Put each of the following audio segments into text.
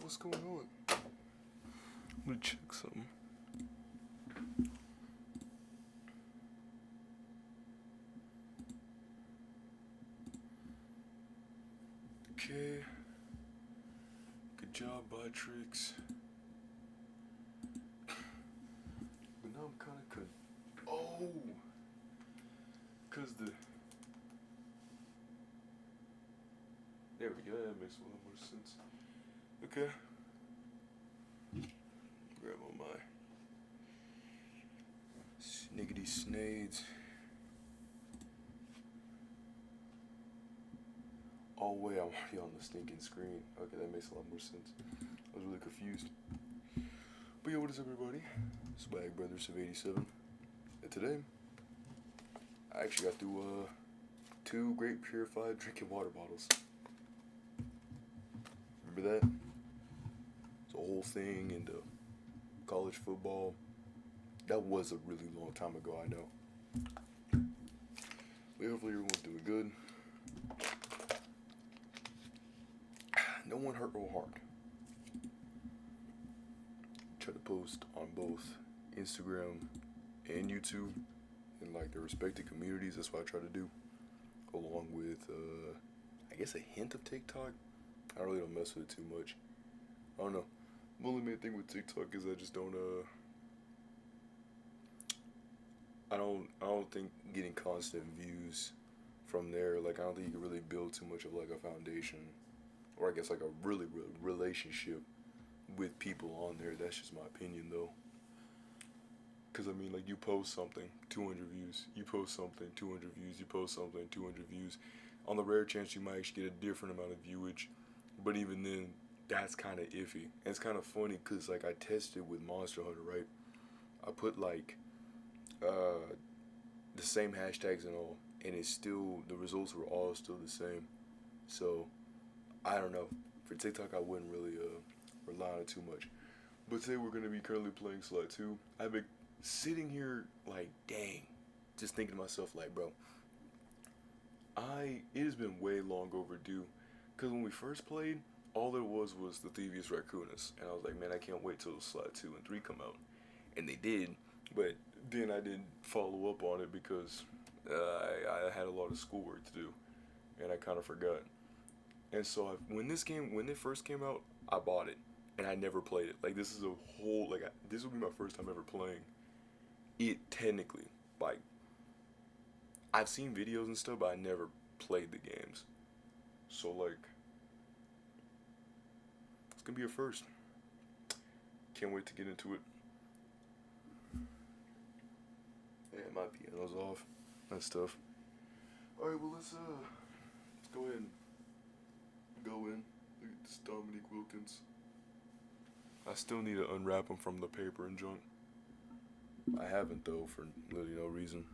what's going on? I'm gonna check something. Okay. Good job, Botrix. But now I'm kind of oh! Because there we go, that makes a lot more sense. Okay. Grab on my sniggity snades. Oh wait, I'm already on the stinking screen. Okay, that makes a lot more sense. I was really confused. But yeah, what is up, everybody? Swag Brothers of 87. And today, I actually got through 2 great purified drinking water bottles. Remember that? It's a whole thing in the college football. That was a really long time ago, I know. But hopefully everyone's doing good. No one hurt real hard. Try to post on both Instagram and YouTube in like their respective communities. That's what I try to do, along with I guess a hint of TikTok. I really don't mess with it too much. I don't know. The only main thing with TikTok is I just don't I don't think getting constant views from there, like I don't think you can really build too much of like a foundation, or I guess like a really real relationship with people on there. That's just my opinion though. Cause I mean, like you post something, 200 views. You post something, 200 views. You post something, 200 views. On the rare chance you might actually get a different amount of viewage, but even then, that's kind of iffy. And it's kind of funny cause like I tested with Monster Hunter, right? I put like the same hashtags and all, and it's still, the results were all still the same. So I don't know. For TikTok, I wouldn't really rely on it too much. But today we're gonna be currently playing Sly 2. I've been sitting here like, dang, just thinking to myself like, bro, it has been way long overdue. Cause when we first played, all there was the Thievius Raccoonus, and I was like, man, I can't wait till Sly 2 and 3 come out. And they did, but then I didn't follow up on it because I had a lot of schoolwork to do, and I kind of forgot. And so when it first came out, I bought it, and I never played it. Like this is a whole this will be my first time ever playing it technically. Like I've seen videos and stuff, but I never played the games. So like it's gonna be a first. Can't wait to get into it. Yeah, my piano's off. That stuff. All right, well let's go ahead and go in. Look at this Dominique Wilkins. I still need to unwrap him from the paper and junk. I haven't though, for literally no reason.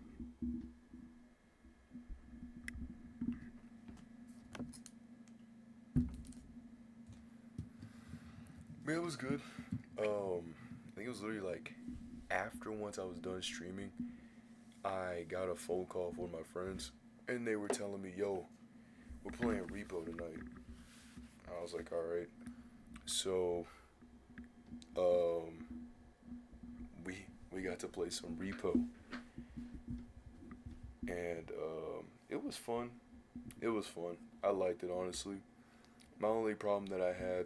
Man, it was good. I think it was literally like after once I was done streaming, I got a phone call from one of my friends, and they were telling me, yo, we're playing Repo tonight. I was like, alright. So, we got to play some Repo. And, it was fun. It was fun. I liked it, honestly. My only problem that I had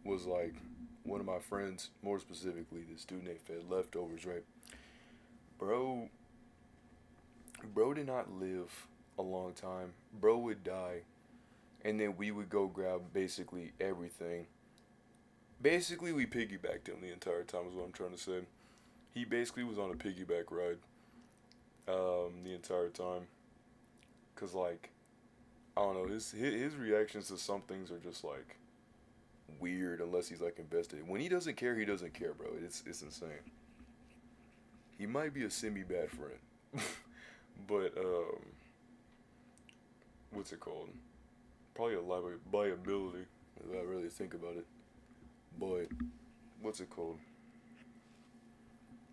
was, like, one of my friends, more specifically, this dude named Fed Leftovers, right? Bro did not live a long time. Bro would die, and then we would go grab basically everything. Basically, we piggybacked him the entire time is what I'm trying to say. He basically was on a piggyback ride the entire time. Cause like, I don't know, his reactions to some things are just like weird unless he's like invested. When he doesn't care, bro. It's insane. He might be a semi-bad friend. But, what's it called? Probably a liability, if I really think about it. But, what's it called?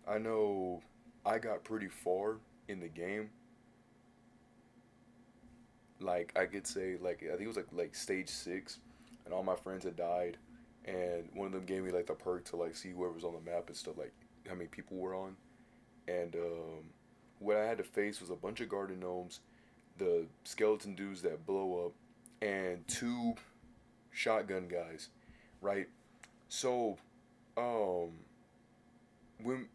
I know I got pretty far in the game. Like, I could say, like, I think it was like stage 6, and all my friends had died. and one of them gave me like the perk to like see whoever was on the map and stuff, like how many people were on. And what I had to face was a bunch of garden gnomes, the skeleton dudes that blow up, and two shotgun guys, right? So, um, when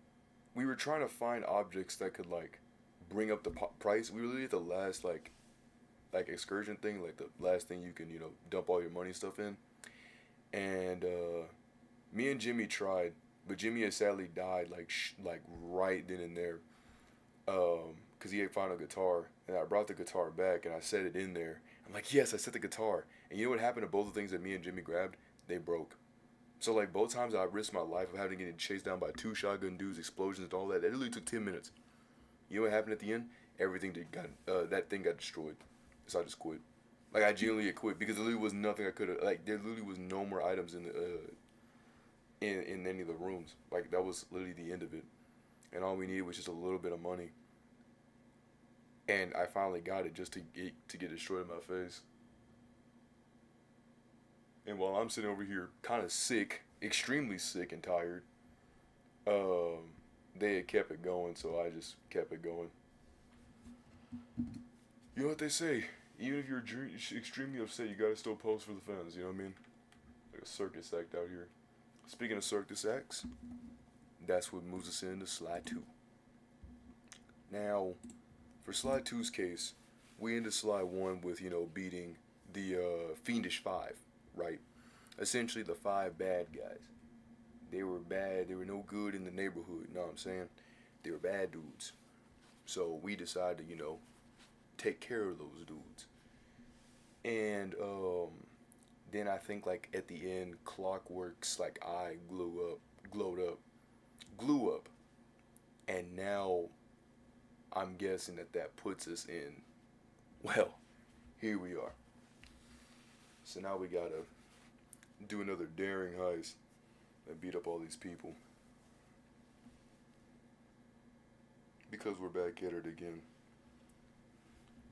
we were trying to find objects that could like bring up the price, we were really at the last like excursion thing, like the last thing you can dump all your money stuff in. And me and Jimmy tried, but Jimmy had sadly died like right then and there, because he had found a guitar, and I brought the guitar back and I set it in there. I'm like, yes, I set the guitar. And you know what happened to both the things that me and Jimmy grabbed? They broke. So like both times I risked my life of having to get chased down by two shotgun dudes, explosions and all that. That literally took 10 minutes. You know what happened at the end? Everything that thing got destroyed. So I just quit. Like I genuinely quit because there literally was nothing I could have, like there literally was no more items in the in any of the rooms. Like that was literally the end of it, and all we needed was just a little bit of money. And I finally got it just to get destroyed in my face. And while I'm sitting over here, kind of sick, extremely sick and tired, they had kept it going, so I just kept it going. You know what they say? Even if you're extremely upset, you gotta still pose for the fans. You know what I mean? Like a circus act out here. Speaking of circus acts, that's what moves us into Sly 2. Now, for Sly 2's case, we ended Sly 1 with, beating the Fiendish Five, right? Essentially the five bad guys. They were bad, they were no good in the neighborhood, you know what I'm saying? They were bad dudes. So we decided to, take care of those dudes. And then I think like at the end, Clockwork's like eye glue up, and now I'm guessing that puts us in. Well, here we are. So now we gotta do another daring heist and beat up all these people because we're back at it again.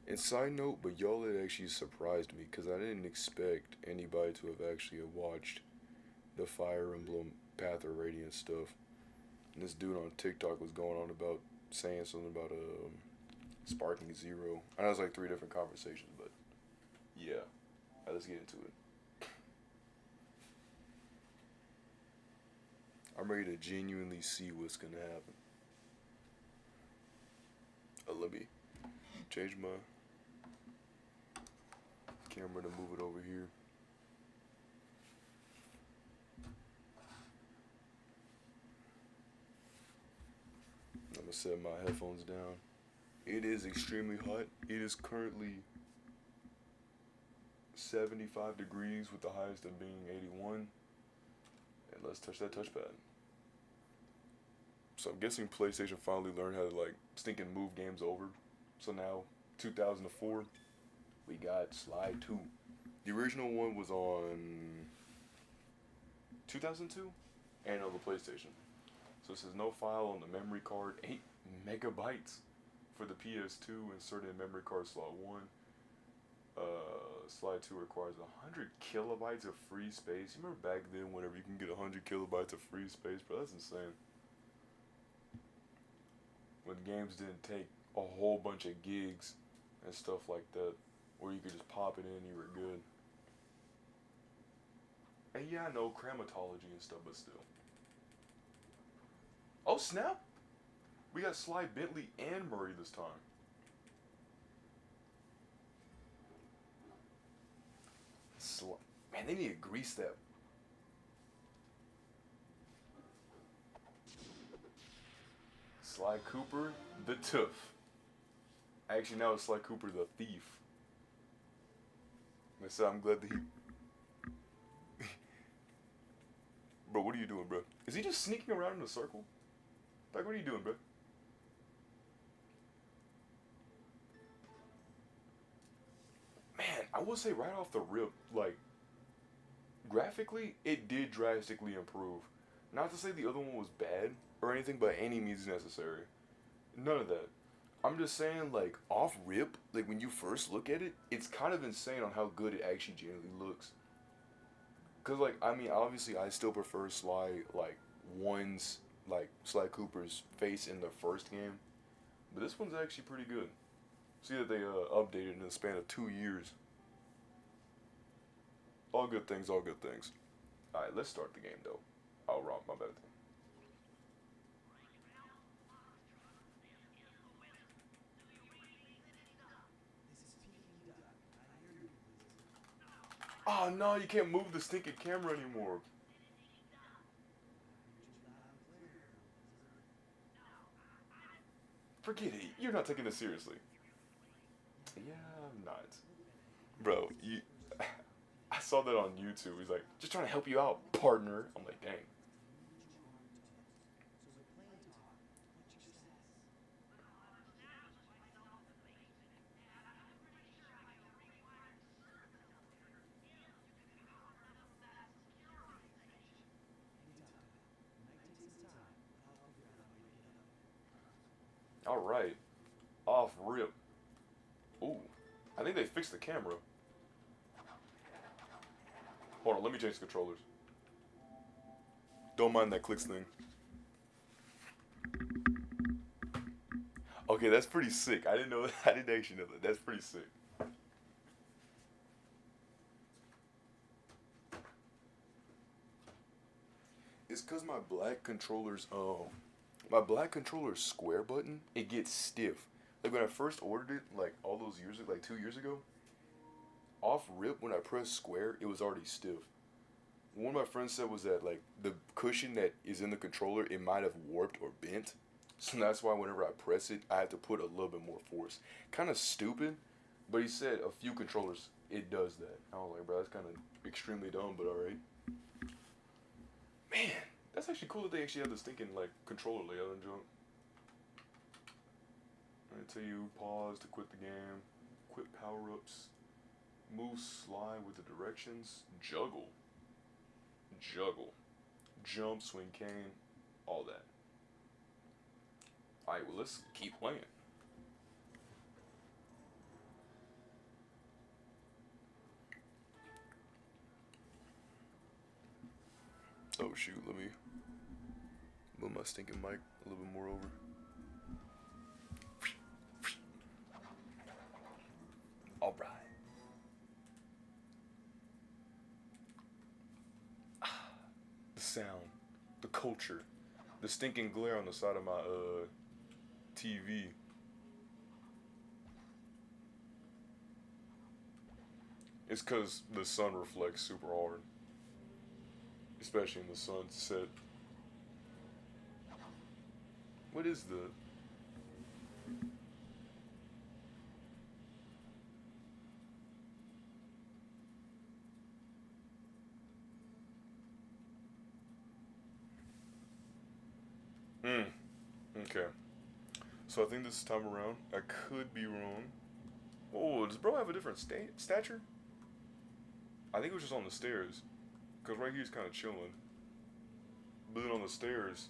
And side note, but y'all had actually surprised me because I didn't expect anybody to have actually watched the Fire Emblem Path of Radiance stuff. And this dude on TikTok was going on about saying something about Sparking Zero. I know it's like three different conversations, but yeah. Alright, let's get into it. I'm ready to genuinely see what's gonna happen. Let me change my camera to move it over here. I'm gonna set my headphones down. It is extremely hot. It is currently 75 degrees with the highest of being 81. And let's touch that touchpad. So I'm guessing PlayStation finally learned how to like stinking move games over. So now, 2004, we got Sly 2. The original one was on 2002 and on the PlayStation. So it says no file on the memory card, 8 megabytes for the PS2, inserted in memory card slot 1. Sly 2 requires 100 kilobytes of free space. You remember back then whenever you can get 100 kilobytes of free space, bro? That's insane. When games didn't take a whole bunch of gigs and stuff like that, where you could just pop it in and you were good. And yeah, I know chromatology and stuff, but still. Oh snap! We got Sly, Bentley, and Murray this time. Man, they need to grease that. Sly Cooper, the Tooth. Actually, now it's Sly Cooper, the Thief. I'm glad that he... Bro, what are you doing, bro? Is he just sneaking around in a circle? Like, what are you doing, bro? Man, I will say right off the rip, like, graphically, it did drastically improve. Not to say the other one was bad or anything, by any means necessary. None of that. I'm just saying, like, off rip, like, when you first look at it, it's kind of insane on how good it actually genuinely looks. Cause like I mean, obviously I still prefer Sly like one's like Sly Cooper's face in the first game, but this one's actually pretty good. See that they updated in the span of 2 years. All good things, all good things. All right, let's start the game though. Oh, wrong, my bad. Oh no, you can't move the stinking camera anymore. Forget it. You're not taking this seriously. Yeah, I'm not. Bro, you. I saw that on YouTube. He's like, just trying to help you out, partner. I'm like, dang. All right, off rip. Ooh, I think they fixed the camera. Hold on, let me change the controllers. Don't mind that clicks thing. Okay, that's pretty sick. I didn't know. I didn't actually know that. That's pretty sick. It's cause my black controller's square button it gets stiff. Like when I first ordered it, like all those years, like 2 years ago, off rip when I pressed square, it was already stiff. One of my friends said was that like the cushion that is in the controller, it might have warped or bent. So that's why whenever I press it, I have to put a little bit more force. Kind of stupid, but he said a few controllers it does that. I was like, bro, that's kind of extremely dumb, but all right. Man, that's actually cool that they actually have this thinking like controller layout and junk. Until you pause to quit the game, quit power ups, move slide with the directions, juggle, jump, swing cane, all that. All right, well let's keep playing. Oh shoot, let me move my stinking mic a little bit more over. All right. The sound, the culture, the stinking glare on the side of my TV. It's cause the sun reflects super hard, especially in the sunset. What is the? Hmm. Okay. So I think this time around, I could be wrong. Oh, does bro have a different stature? I think it was just on the stairs. Cause right here he's kind of chilling. But then on the stairs,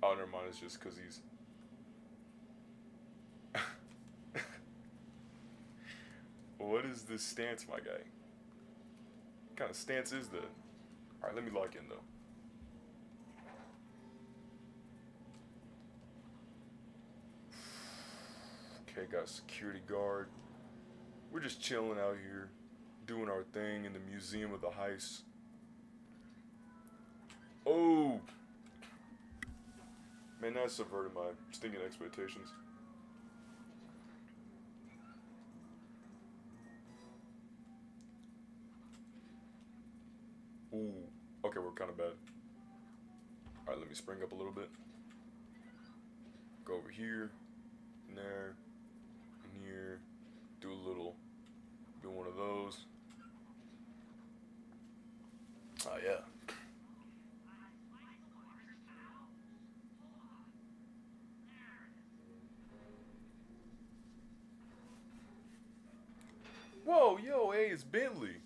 oh never mind. It's just cause he's. What is this stance, my guy? What kind of stance is that? All right, let me lock in though. Okay, got a security guard. We're just chilling out here, doing our thing in the Museum of the Heist. Oh, man, that subverted my stinking expectations. Ooh, okay, we're kind of bad. All right, let me spring up a little bit. Go over here, and there, and here. Do a little, do one of those. Oh yeah. Whoa, yo, hey, it's Bentley.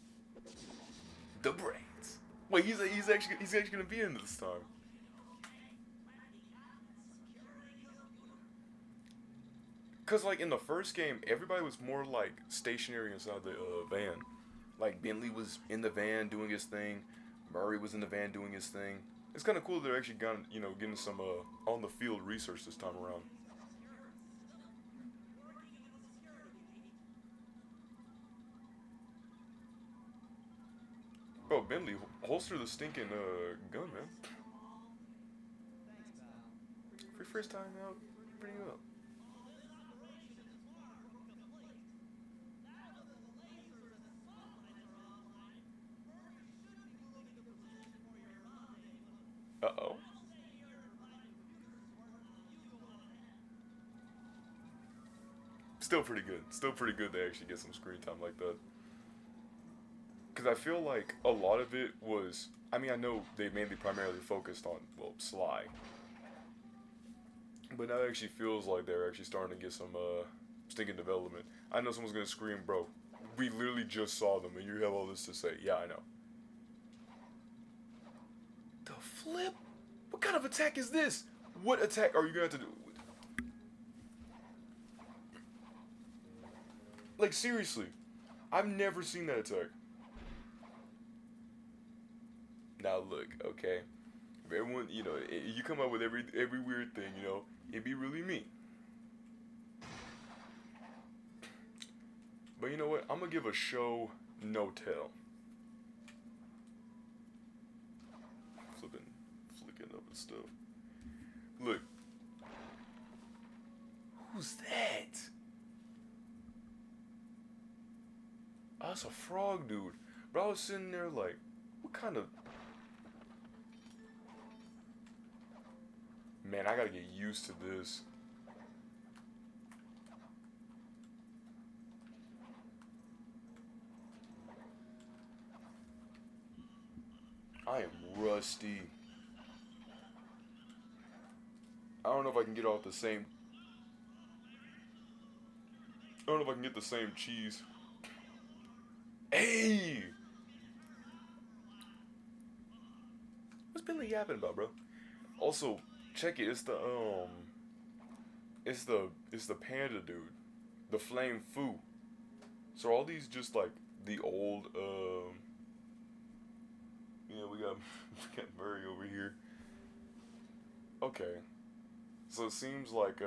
The brains. Wait, he's actually gonna be in this time. Cause like in the first game, everybody was more like stationary inside the van. Like Bentley was in the van doing his thing, Murray was in the van doing his thing. It's kind of cool they're actually got getting some on the field research this time around. Bro, Bentley, holster the stinking gun, man. Free first time out, bring it up. Uh oh. Still pretty good. Still pretty good to actually get some screen time like that. Because I feel like a lot of it was. I mean, I know they mainly primarily focused on, well, Sly. But now it actually feels like they're actually starting to get some stinking development. I know someone's going to scream, bro. We literally just saw them and you have all this to say. Yeah, I know. The flip? What kind of attack is this? What attack are you going to have to do? Like, seriously. I've never seen that attack. Now look, okay. If everyone, you come up with every weird thing, it'd be really me. But you know what? I'm gonna give a show no tell. Flipping, flicking up and stuff. Look. Who's that? Oh, that's a frog dude. But I was sitting there like, what kind of... Man, I gotta get used to this. I am rusty. I don't know if I can get off the same... I don't know if I can get the same cheese. Hey! What's Billy yapping about, bro? Also, check it. It's the panda dude, the flame foo. So all these just like the old we got we got Murray over here. Okay, so it seems like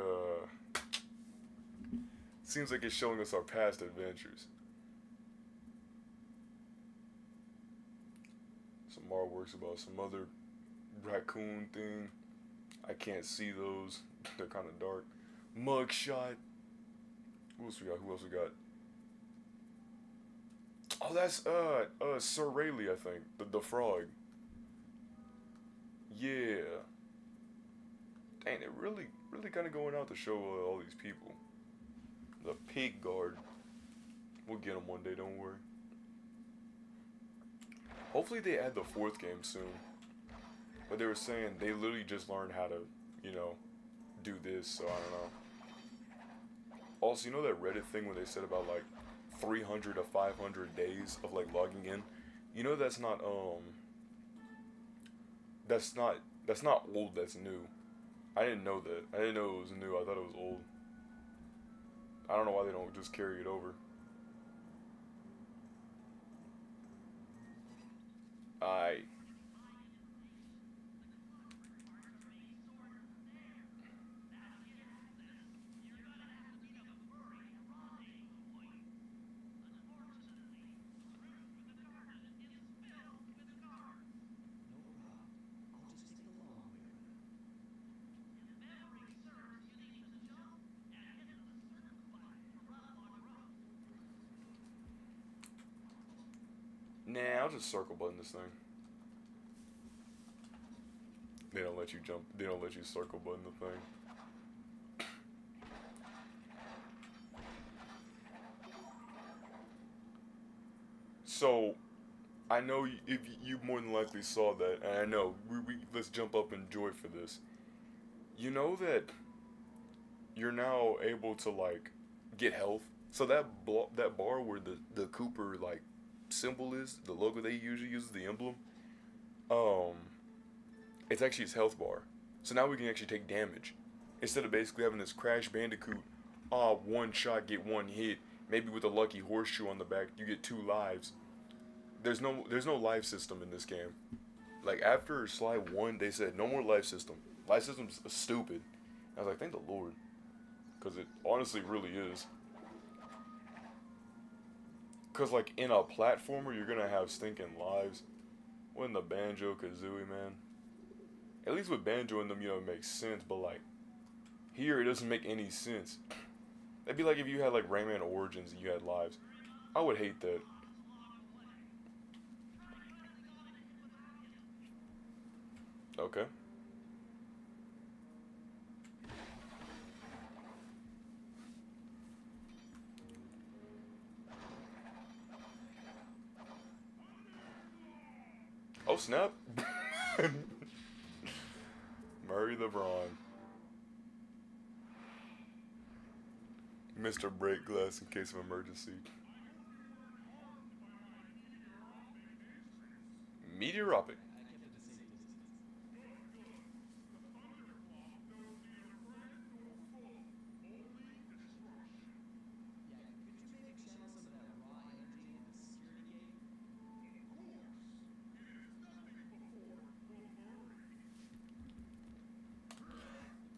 it's showing us our past adventures. Some artworks about some other raccoon thing. I can't see those. They're kind of dark. Mugshot. Who else we got? Who else we got? Oh, that's Sir Rayleigh, I think. The frog. Yeah. Dang, they're really kind of going out to show all these people. The pig guard. We'll get them one day, don't worry. Hopefully they add the fourth game soon. But they were saying they literally just learned how to, do this, so I don't know. Also, you know that Reddit thing where they said about like 300 to 500 days of like logging in? You know that's not old, that's new. I didn't know that. I didn't know it was new. I thought it was old. I don't know why they don't just carry it over. I Nah, I'll just circle button this thing. They don't let you jump. They don't let you circle button the thing. So, I know if you more than likely saw that, and I know we let's jump up in joy for this. You know that you're now able to like get health. So that bar where the Cooper like symbol is, the logo they usually use, the emblem. Um, it's actually his health bar. So now we can actually take damage instead of basically having this Crash Bandicoot. One shot get one hit. Maybe with a lucky horseshoe on the back, you get two lives. there's no life system in this game. Like after Sly 1, they said no more life system. Life system's stupid. I was like, thank the Lord, because it honestly really is. Cause like in a platformer, you're gonna have stinking lives. When the Banjo Kazooie, man. At least with Banjo in them, it makes sense. But like here, it doesn't make any sense. That'd be like if you had like Rayman Origins and you had lives. I would hate that. Okay. Oh snap! Murray LeBron, Mr. Break Glass in case of emergency. Meteoropic.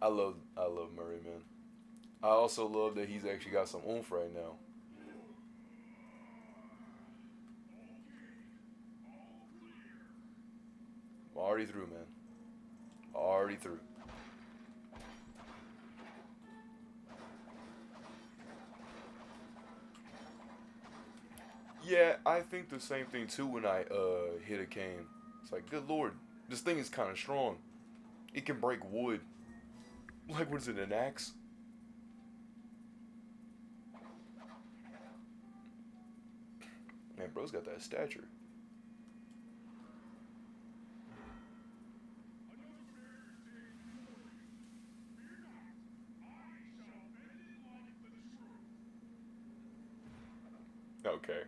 I love Murray, man. I also love that he's actually got some oomph right now. Already through, man. Already through. Yeah, I think the same thing too when I hit a cane. It's like, good lord, this thing is kind of strong. It can break wood. Like, what is it, an axe? Man, bro's got that stature. Okay.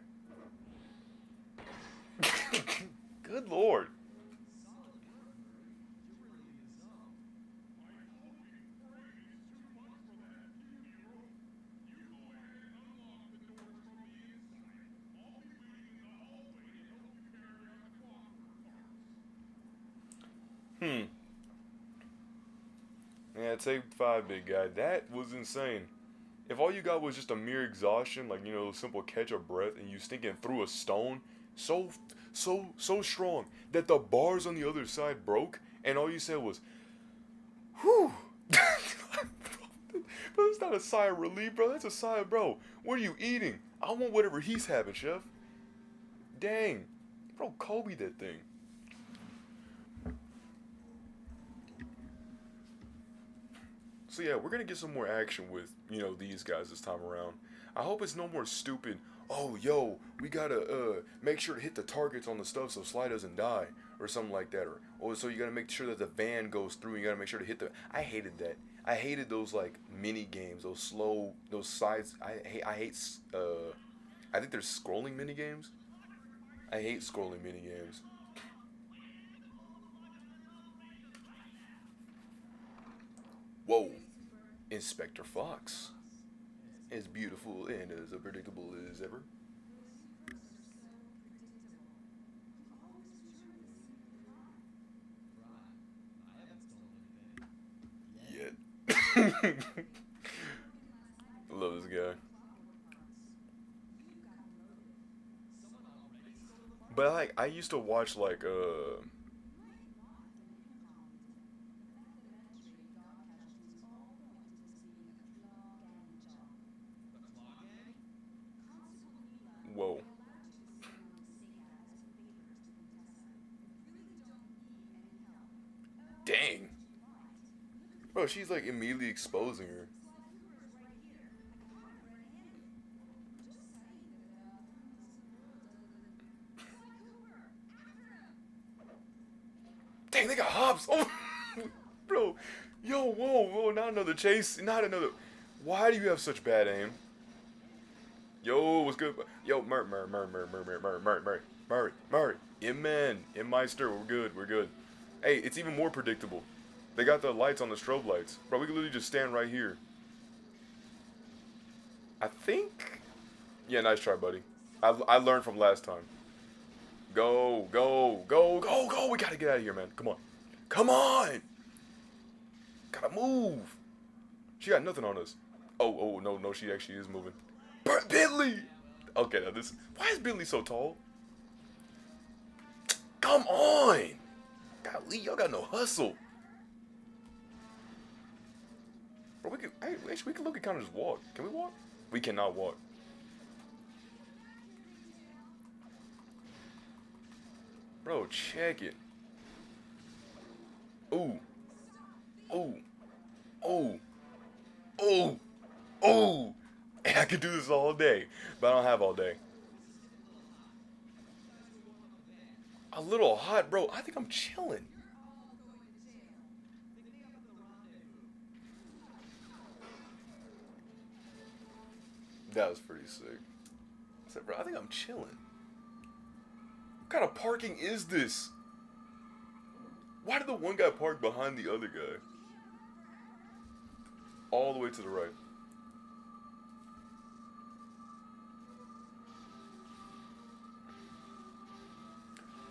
Good lord. Hmm. Yeah, take five, big guy. That was insane. If all you got was just a mere exhaustion, like simple catch of breath, and you stinking through a stone, so so strong that the bars on the other side broke, and all you said was, "Whew." Bro, that's not a sigh of relief, bro. That's a sigh of, bro. What are you eating? I want whatever he's having, chef. Dang, bro, Kobe that thing. So yeah, we're gonna get some more action with these guys this time around. I hope it's no more stupid. Oh yo, we gotta make sure to hit the targets on the stuff so Sly doesn't die or something like that. Or so you gotta make sure that the van goes through. And you gotta make sure to hit the. I hated that. I hated those like mini games, those slow, those sides. I hate. I think there's scrolling mini games. I hate scrolling mini games. Whoa, Inspector Fox, as beautiful and as unpredictable as ever. Yet. Love this guy. But like I used to watch like whoa. Dang. Bro, she's like immediately exposing her. Dang, they got hops. Oh, bro. Yo, whoa, not another chase. Not another. Why do you have such bad aim? Yo, what's good? Yo, Murray. Murray. Meister, we're good, we're good. Hey, it's even more predictable. They got the lights on the strobe lights. Bro, we can literally just stand right here. I think. Yeah, nice try, buddy. I learned from last time. Go, go, go, go, go. We gotta get out of here, man. Come on. Come on. Gotta move. She got nothing on us. Oh, oh, no, no, she actually is moving. Bentley! Okay, now this. Why is Bentley so tall? Come on! Golly, y'all got no hustle. Bro, we can. Hey, actually, we can look at kind of just walk. Can we walk? We cannot walk. Bro, check it. Ooh. Ooh. Ooh. Ooh. Ooh. I could do this all day, but I don't have all day. A little hot, bro. I think I'm chilling. That was pretty sick. I said, bro, I think I'm chilling. What kind of parking is this? Why did the one guy park behind the other guy? All the way to the right.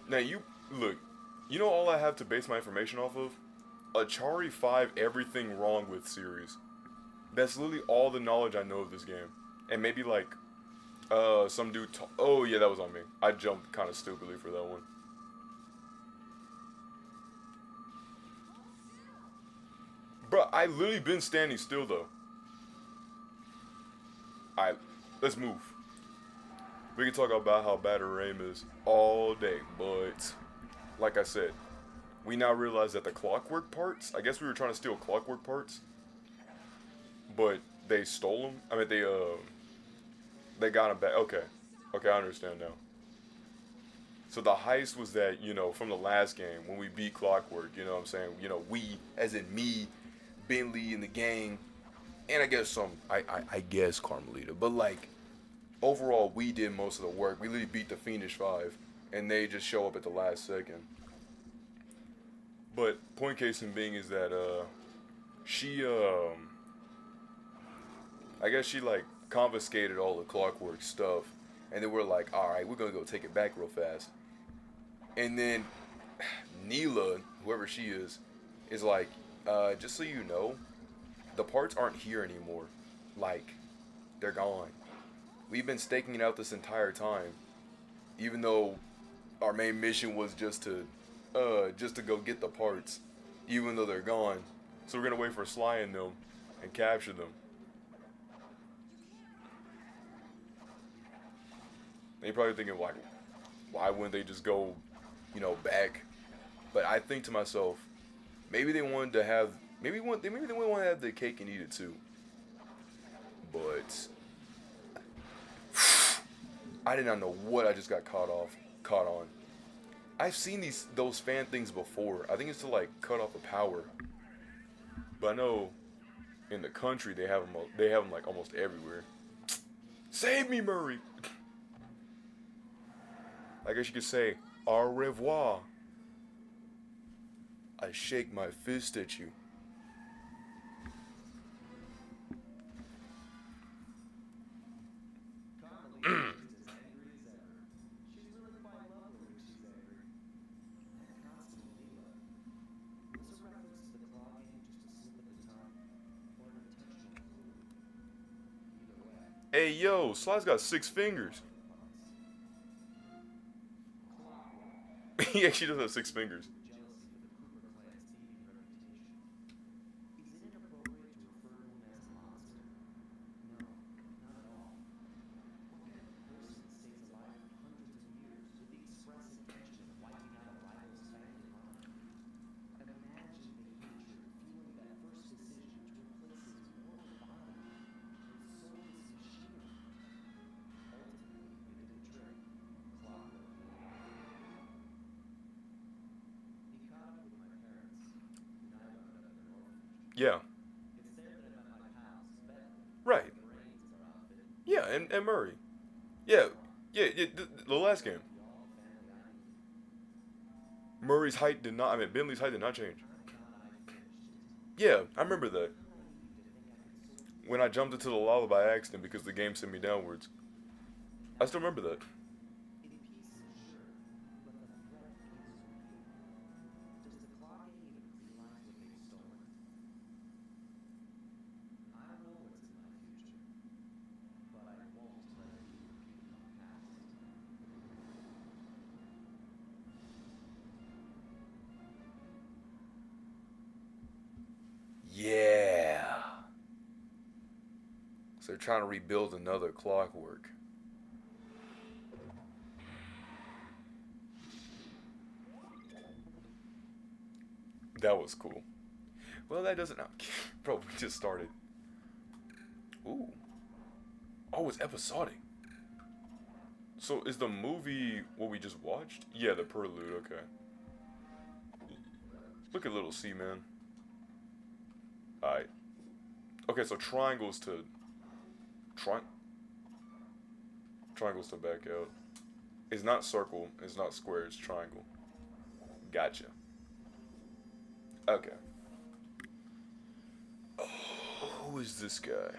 Now you, look, you know all I have to base my information off of? Atari 5 Everything Wrong With series. That's literally all the knowledge I know of this game. And maybe like, some dude, oh yeah, that was on me. I jumped kind of stupidly for that one. Bro, I literally been standing still though. Alright, let's move. We can talk about how bad our aim is all day, but like I said, we now realize that the clockwork parts, I guess we were trying to steal clockwork parts, but they stole them. I mean, they got them back. Okay, okay, I understand now. So the heist was that, you know, from the last game when we beat Clockwork, you know what I'm saying? You know, we, as in me, Bentley and the gang, and I guess I guess Carmelita, but like overall, we did most of the work. We literally beat the Fiendish Five, and they just show up at the last second. But point case in being is that she I guess she like confiscated all the Clockwork stuff, and then we're like, all right, we're gonna go take it back real fast. And then Neela, whoever she is like, just so you know, the parts aren't here anymore. Like, they're gone. We've been staking it out this entire time, even though our main mission was just to go get the parts, even though they're gone. So we're gonna wait for Sly and them and capture them. And you're probably thinking like, why wouldn't they just go, you know, back? But I think to myself, maybe they wanted to have, maybe they want to have the cake and eat it too. But I did not know what I just got caught on. I've seen those fan things before. I think it's to like cut off the power. But I know in the country they have them. They have them like almost everywhere. Save me, Murray. I guess you could say au revoir. I shake my fist at you. Hey yo, Sly's got 6 fingers. He actually does have 6 fingers. Yeah. Right. Yeah, and Murray. Yeah. Yeah, yeah the last game. Murray's height did not, I mean, Bentley's height did not change. Yeah, I remember that. When I jumped into the lava by accident because the game sent me downwards. I still remember that. So they're trying to rebuild another clockwork. That was cool. Well, that doesn't. Bro, we just started. Ooh. Oh, it's episodic. So is the movie what we just watched? Yeah, the prelude. Okay. Look at little C, man. Alright. Okay, so triangles to. Triangles to back out. It's not circle. It's not square. It's triangle. Gotcha. Okay. Oh, who is this guy?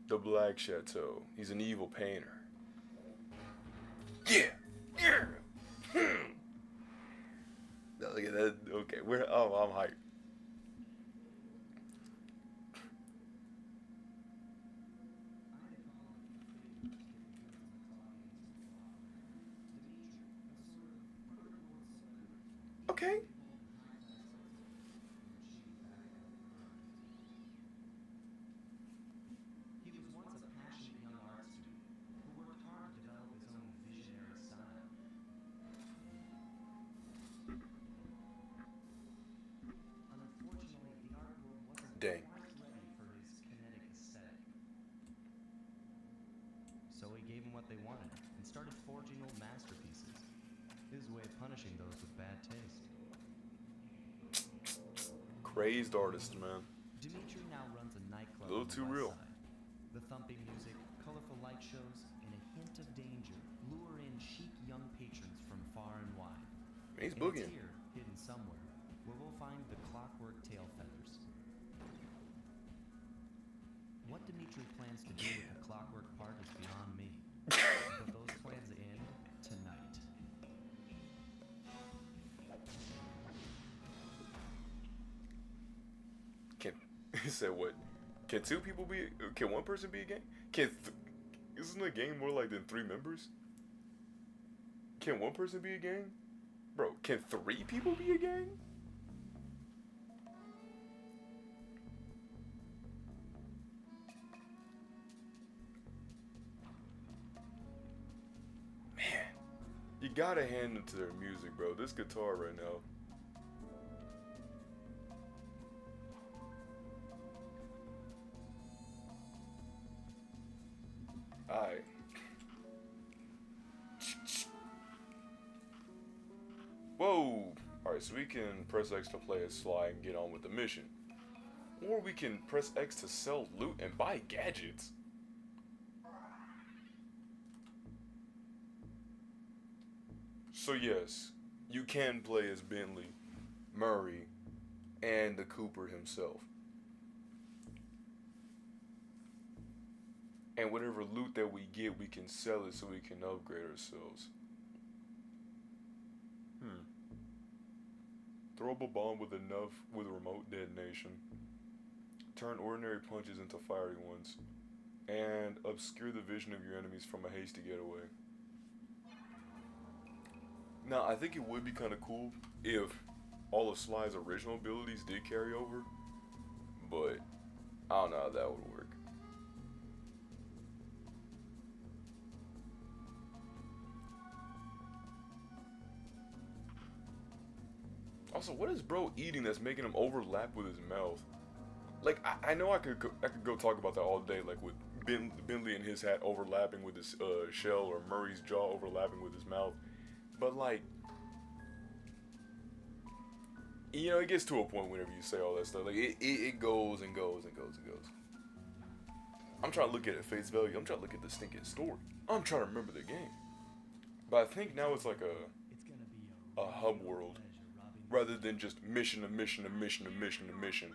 The Black Chateau. He's an evil painter. Yeah. Yeah. Look at that. Okay, I'm hyped. Okay. He was once a passionate young art student who worked hard to develop his own visionary style. Unfortunately, the art world wasn't Dang. quite ready for his kinetic aesthetic. So he gave them what they wanted and started forging old masterpieces. His way of punishing those with bad taste. Crazed artist, man. Dimitri now runs a nightclub A little on the too west real. side. The thumping music, colorful light shows, and a hint of danger lure in chic young patrons from far and wide. He's And boogieing. it's here, hidden somewhere, where we'll find the clockwork tail feathers. What Dimitri plans to do with the clockwork part is beyond me. But those plans end tonight. Can he said what? Can two people be? Can one person be a gang? Isn't a gang more like than three members? Can one person be a gang? Bro, can three people be a gang? Man, you gotta hand it to their music, bro. This guitar right now. Alright. Whoa! Alright, so we can press X to play as Sly and get on with the mission. Or we can press X to sell loot and buy gadgets. So yes, you can play as Bentley, Murray, and the Cooper himself. And whatever loot that we get, we can sell it so we can upgrade ourselves. Throw up a bomb with remote detonation. Turn ordinary punches into fiery ones. And obscure the vision of your enemies from a hasty getaway. Now, I think it would be kind of cool if all of Sly's original abilities did carry over. But I don't know how that would work. Also, what is bro eating that's making him overlap with his mouth? Like, I know I could go talk about that all day, like with Bentley and his hat overlapping with his shell, or Murray's jaw overlapping with his mouth. But like, you know, it gets to a point whenever you say all that stuff. Like, it goes and goes and goes and goes. I'm trying to look at it face value. I'm trying to look at the stinking story. I'm trying to remember the game. But I think now it's like a hub world, rather than just mission to mission to mission to mission to mission.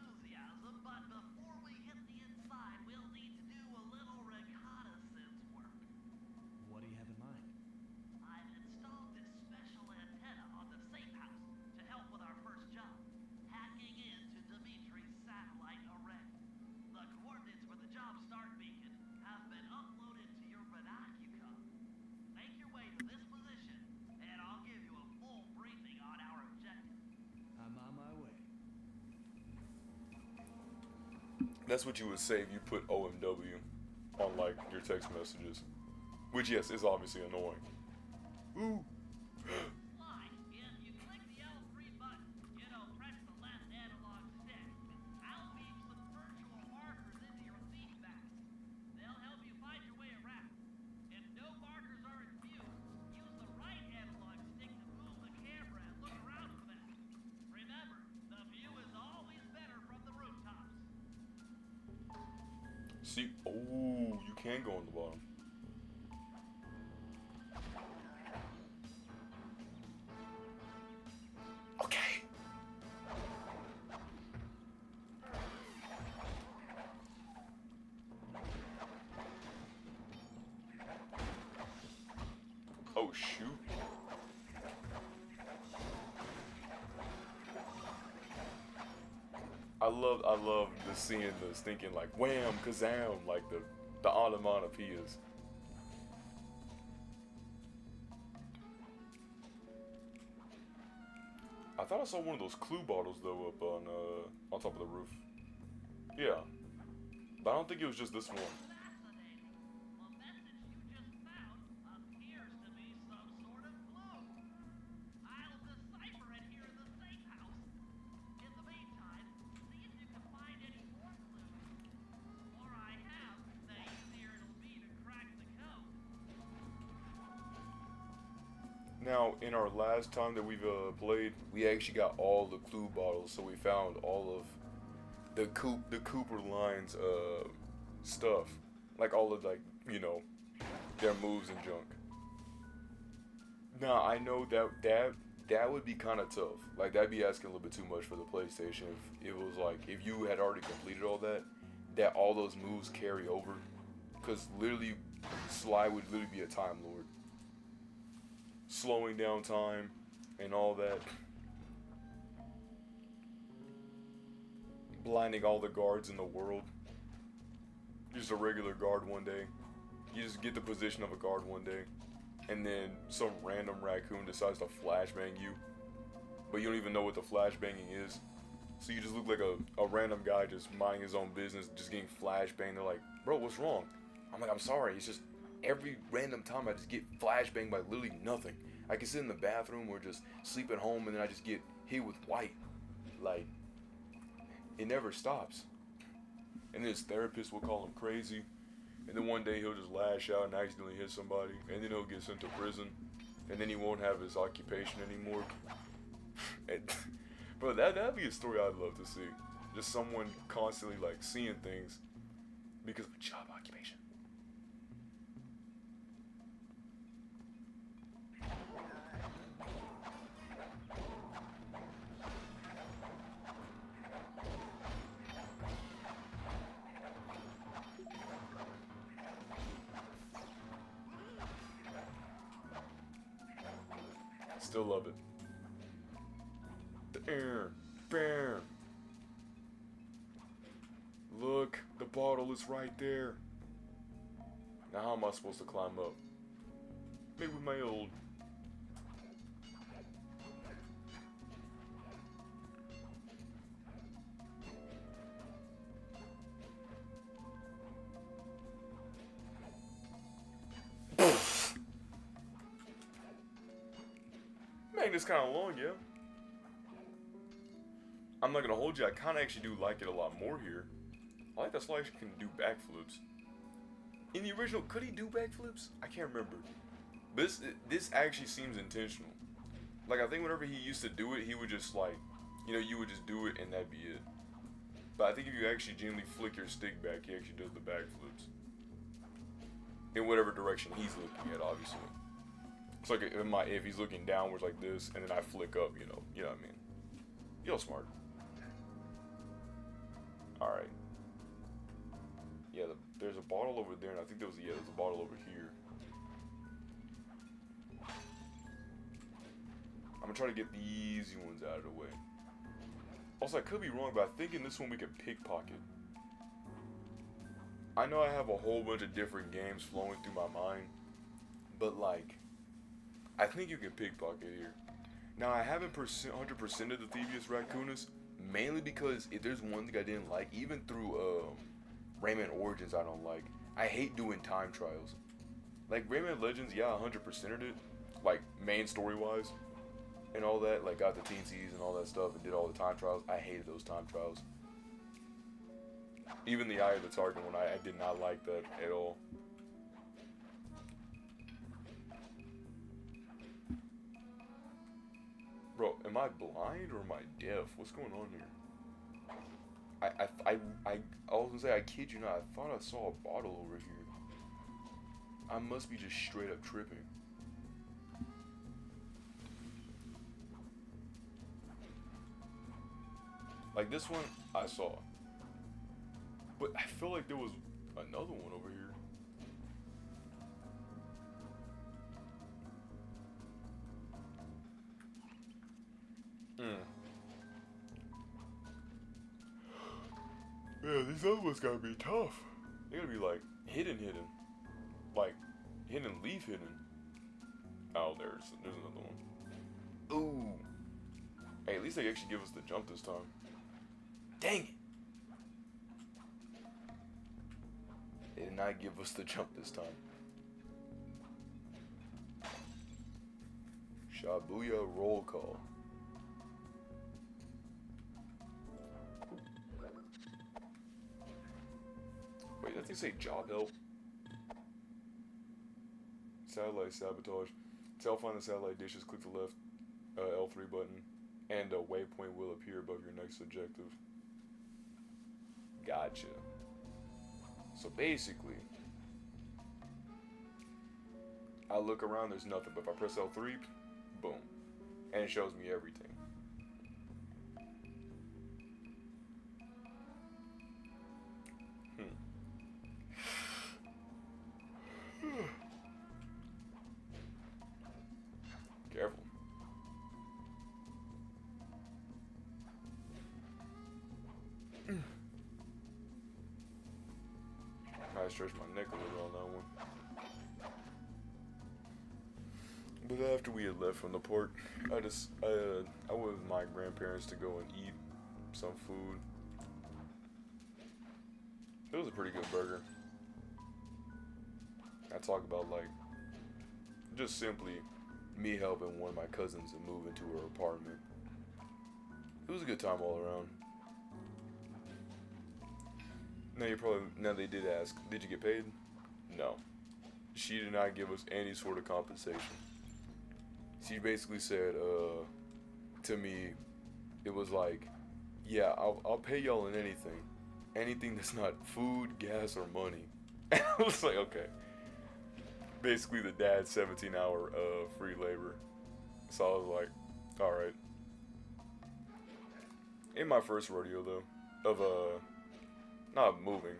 What do you have in mind? I've installed this special antenna on the safe house to help with our first job, hacking into Dimitri's satellite array. The coordinates for the job start beacon have been uploaded to your vernacular. Make your way to this position, and I'll give you a full briefing on our objective. I'm on my way. That's what you would say if you put OMW. on like your text messages, which yes is obviously annoying. Ooh. Why? If you click the L3 button, press the left analog stick, I'll beam some virtual markers into your feedback. They'll help you find your way around. If no markers are in view, use the right analog stick to move the camera and look around for them. Remember, the view is always better from the rooftops. See, oh, you can go on the bottom. Okay. Oh shoot. I love the seeing this thinking like wham kazam like the onomatopoeias. I thought I saw one of those clue bottles though up on top of the roof. Yeah. But I don't think it was just this one. Fascinating. The message you just found appears to be some sort of clue. I'll decipher it here in the safe house. In the meantime, see if you can find any more clues. The more I have, the easier it'll be to crack the code. Now, in our last time that we've played, we actually got all the clue bottles, so we found all of the Cooper lines stuff, like all of like their moves and junk. Now I know that would be kind of tough. Like that'd be asking a little bit too much for the PlayStation if it was like if you had already completed all that all those moves carry over, because literally Sly would literally be a Time Lord, slowing down time and all that. Blinding all the guards in the world. Just a regular guard one day. You just get the position of a guard one day, and then some random raccoon decides to flashbang you, but you don't even know what the flashbanging is. So you just look like a random guy just minding his own business, just getting flashbanged. They're like, bro, what's wrong? I'm like, I'm sorry. It's just every random time I just get flashbanged by literally nothing. I can sit in the bathroom or just sleep at home, and then I just get hit with white. Like, it never stops. And then his therapist will call him crazy. And then one day he'll just lash out and accidentally hit somebody. And then he'll get sent to prison. And then he won't have his occupation anymore. And, bro, that'd be a story I'd love to see. Just someone constantly like seeing things because of a job occupation. Still love it. The air, bam. Look, the bottle is right there. Now how am I supposed to climb up? Maybe with my old. Man, it's kind of long, yeah. I'm not gonna hold you. I kind of actually do like it a lot more here. I like that Sly can do backflips. In the original, could he do backflips? I can't remember. But this actually seems intentional. Like, I think whenever he used to do it, he would just like, you would just do it and that'd be it. But I think if you actually genuinely flick your stick back, he actually does the backflips. In whatever direction he's looking at, obviously. It's like if he's looking downwards like this, and then I flick up, you know what I mean? You're smart. Alright. Yeah, there's a bottle over there, and I think there's a bottle over here. I'm gonna try to get the easy ones out of the way. Also, I could be wrong, but I think in this one we can pickpocket. I know I have a whole bunch of different games flowing through my mind, but like, I think you can pickpocket here. Now, I haven't 100% of the Thievius Raccoonus, mainly because if there's one thing I didn't like, even through Rayman Origins I don't like, I hate doing time trials. Like Rayman Legends, yeah, 100%ed it, like main story wise, and all that. Like got the teensies and all that stuff, and did all the time trials. I hated those time trials. Even the Eye of the Target one, I did not like that at all. Bro, am I blind or am I deaf? What's going on here? I was gonna say, I kid you not, I thought I saw a bottle over here. I must be just straight up tripping. Like this one, I saw. But I feel like there was another one over here. Yeah, these other ones gotta be tough. They gotta be like hidden. Like hidden leaf hidden. Oh, there's another one. Ooh. Hey, at least they actually give us the jump this time. Dang it. They did not give us the jump this time. Shabuya roll call. Wait, does it say job help? Satellite sabotage. To help find the satellite dishes, click the left L3 button, and a waypoint will appear above your next objective. Gotcha. So basically, I look around, there's nothing, but if I press L3, boom, and it shows me everything. Careful. I stretched my neck a little on that one. But after we had left from the park, I went with my grandparents to go and eat some food. It was a pretty good burger. I talk about like just simply me helping one of my cousins to move into her apartment. It was a good time all around. Now they did ask, did you get paid? No. She did not give us any sort of compensation. She basically said, to me, it was like, yeah, I'll pay y'all in anything. Anything that's not food, gas, or money. I was like, okay. Basically the dad's 17-hour free labor. So I was like, alright. In my first rodeo though, of not moving,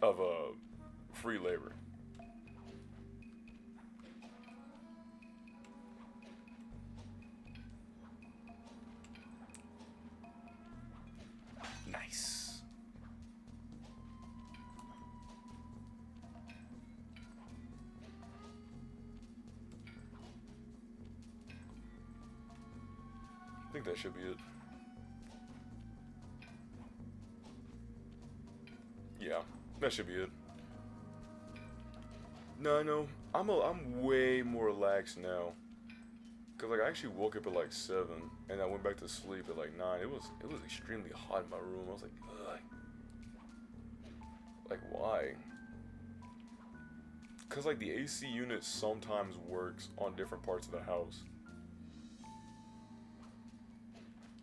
of free labor. Nice. I think that should be it. Yeah, that should be it. No, I'm way more relaxed now. Cause like I actually woke up at like 7, and I went back to sleep at like 9. It was extremely hot in my room. I was like, ugh. Like why? Cause like the AC unit sometimes works on different parts of the house.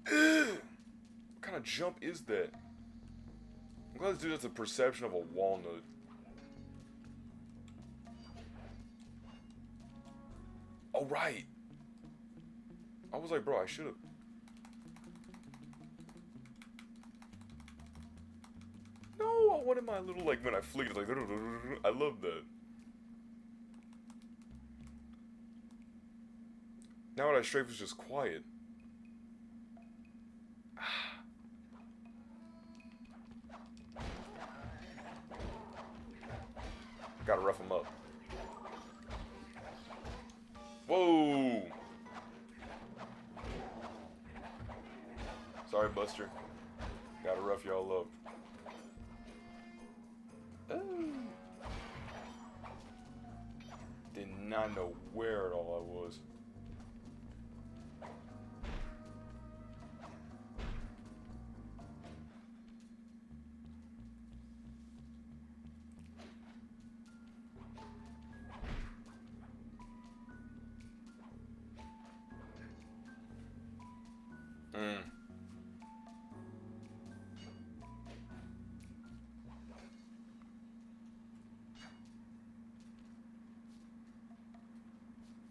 What kind of jump is that? I'm glad this dude has a perception of a walnut. Oh, right. I was like, bro, I should have. No, I wanted my little, like, when I flicked it, like, I love that. Now when I strafe, it's just quiet. Gotta rough him up. Whoa! Sorry, Buster. Gotta rough y'all up. Ooh. Did not know where at all I was.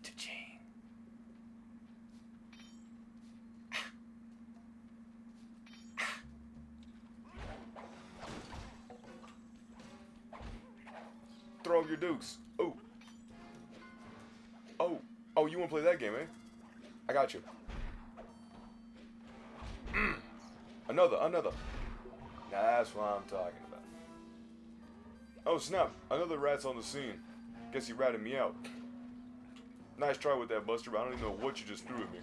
Cha-ching. Throw up your dukes. Oh. Oh. Oh, you want to play that game, eh? I got you. Another. That's what I'm talking about. Oh, snap. Another rat's on the scene. Guess you ratted me out. Nice try with that, Buster, but I don't even know what you just threw at me.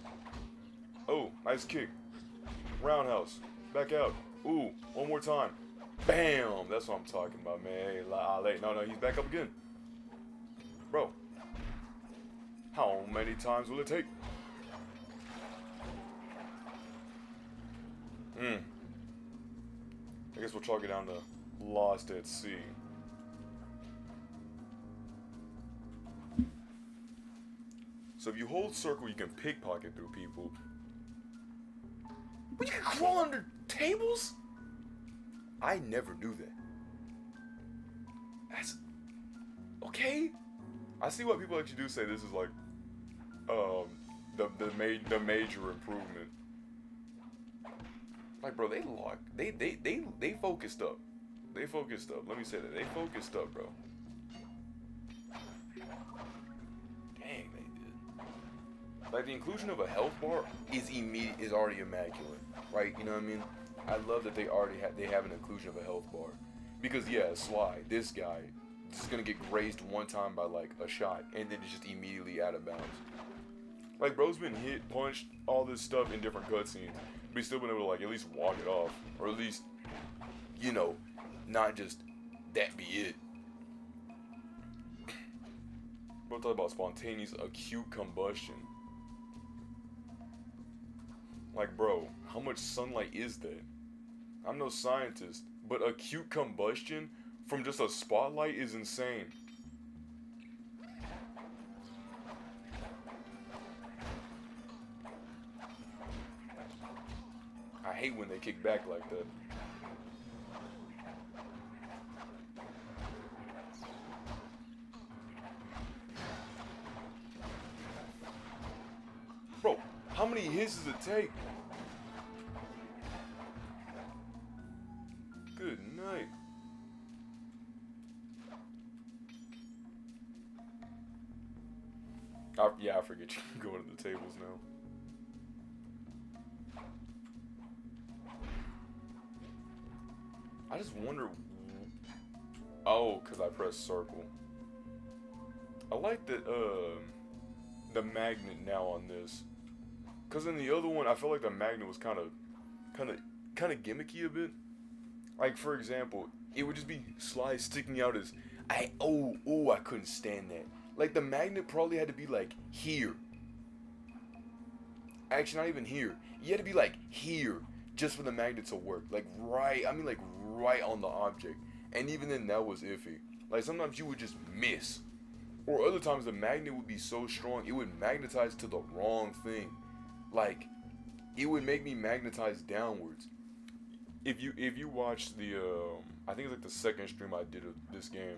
Oh, nice kick. Roundhouse. Back out. Ooh, one more time. Bam! That's what I'm talking about, man. Hey, no, he's back up again. Bro. How many times will it take? I guess we'll chalk it down to Lost at Sea. So if you hold circle, you can pickpocket through people. But you can crawl under tables? I never knew that. That's okay. I see what people actually do say. This is like the major improvement. Like, bro, they focused up. They focused up. Let me say that. They focused up, bro. Dang, they did. Like, the inclusion of a health bar is already immaculate, right? You know what I mean? I love that they have an inclusion of a health bar. Because yeah, Sly, this guy, is gonna get grazed one time by like a shot, and then it's just immediately out of bounds. Like, bro's been hit, punched, all this stuff in different cutscenes, but he's still been able to like at least walk it off, or at least, you know, not just that be it. We'll talk about spontaneous acute combustion. Like, bro, how much sunlight is that? I'm no scientist, but acute combustion from just a spotlight is insane. I hate when they kick back like that. Bro, how many hits does it take? Good night. Yeah, I forget you can go to the tables now. I just wonder. Oh, because I pressed circle. I like that the magnet now on this. Because in the other one, I felt like the magnet was kind of gimmicky a bit. Like, for example, it would just be Sly sticking out as I couldn't stand that. Like, the magnet probably had to be like here. Actually, not even here. You had to be like here just for the magnet to work. Like right on the object. And even then, that was iffy. Like, sometimes you would just miss. Or other times the magnet would be so strong, it would magnetize to the wrong thing. Like, it would make me magnetize downwards. If you watch the I think it's like the second stream I did of this game,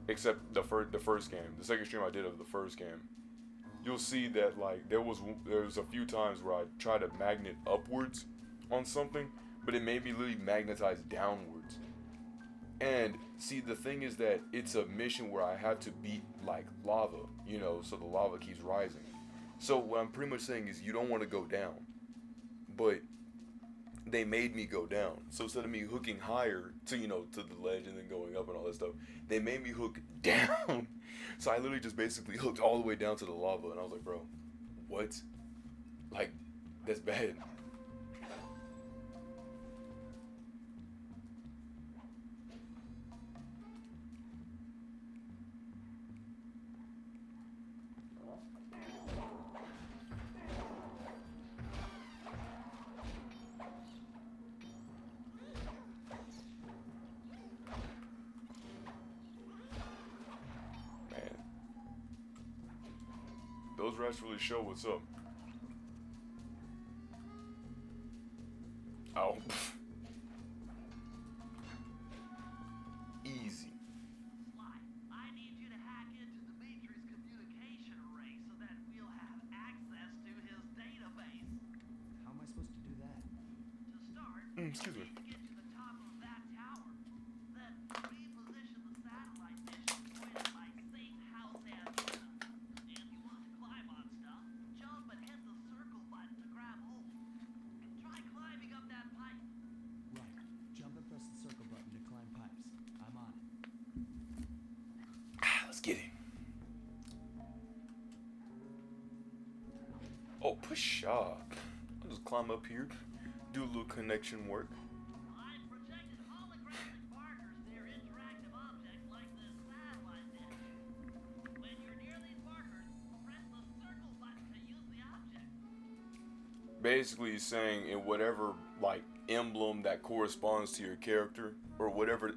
except the first game, the second stream I did of the first game, you'll see that like there was a few times where I tried to magnet upwards on something, but it made me literally magnetize downwards. And see, the thing is that it's a mission where I have to beat like lava, you know, so the lava keeps rising. So what I'm pretty much saying is you don't want to go down, but they made me go down. So instead of me hooking higher to, you know, to the ledge and then going up and all that stuff, they made me hook down. So I literally just basically hooked all the way down to the lava, and I was like, bro, what? Like, that's bad. those rats really show what's up. Oh. Easy. Sly, I need you to hack into Dimitri's communication array so that we'll have access to his database. How am I supposed to do that? To start, Excuse you me. need to get to the top of that tower. Then reposition the satellite dish to point at my safe house antenna. If you want to climb on stuff, jump and hit the circle button to grab hold. Try climbing up that pipe. Right. Jump and press the circle button to climb pipes. I'm on it. Let's get it. Oh, push up. I'll just climb up here, do a little connection work. I've projected holographic markers near interactive objects like this satellite dish. When you're near these markers, press the circle button to use the object. Basically, he's saying in whatever like emblem that corresponds to your character, or whatever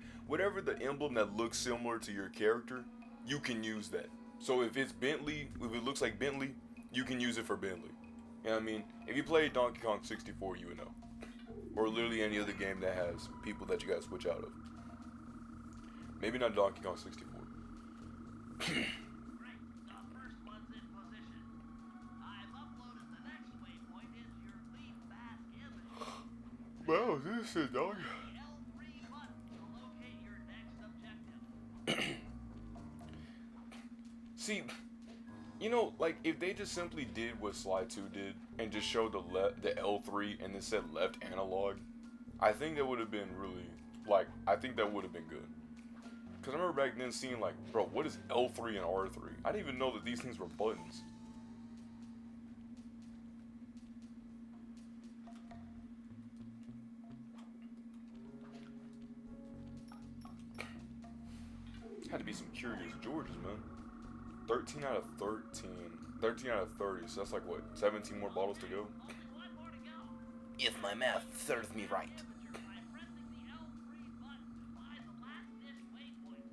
the emblem that looks similar to your character, you can use that. So if it's Bentley, if it looks like Bentley, you can use it for Bentley. You know what I mean? If you play Donkey Kong 64, you would know. Or literally any other game that has people that you gotta switch out of. Maybe not Donkey Kong 64. Great, the first one's in position. I've uploaded the next waypoint into your leaf mask image. Wow, this is dog. The L3 button to locate your next objective. See, you know, like if they just simply did what Sly 2 did and just showed the L3 and then said left analog, I think that would have been really, like, I think that would have been good. Because I remember back then seeing like, bro, what is L3 and R3? I didn't even know that these things were buttons. Had to be some curious Georges, man. 13 out of 13. 13 out of 30, so that's like what, 17 more bottles to go? Only one more to go. If my math serves me right. Temperature by pressing the L3 button to find the last dish waypoint.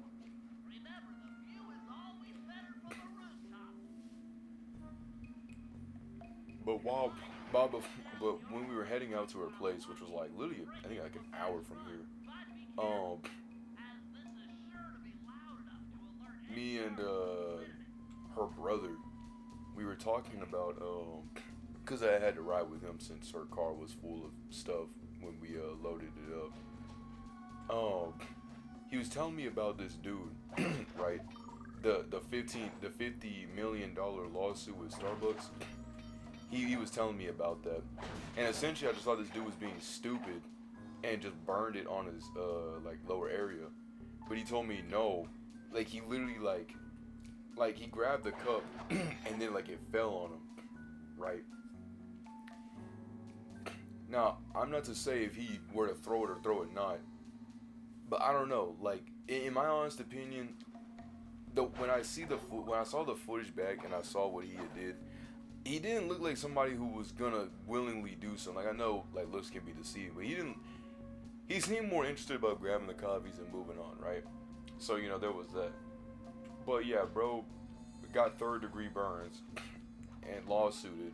Remember, the view is always better from the rooftop. But but when we were heading out to her place, which was like literally, I think like an hour from here, But be careful, as this is sure to be loud enough to alert me any and guard in the vicinity. her brother, we were talking about cause I had to ride with him since her car was full of stuff when we loaded it up. He was telling me about this dude, right? The $50 million lawsuit with Starbucks. He was telling me about that, and essentially I just thought this dude was being stupid and just burned it on his like lower area, but he told me no, like he literally like he grabbed the cup and then like it fell on him, right? Now I'm not to say if he were to throw it or throw it not, but I don't know. Like in my honest opinion, when I saw the footage back and I saw what he had did, he didn't look like somebody who was gonna willingly do something. Like I know like looks can be deceiving, but he didn't. He seemed more interested about grabbing the coffees and moving on, right? So you know there was that. But yeah, bro, got third-degree burns and lawsuited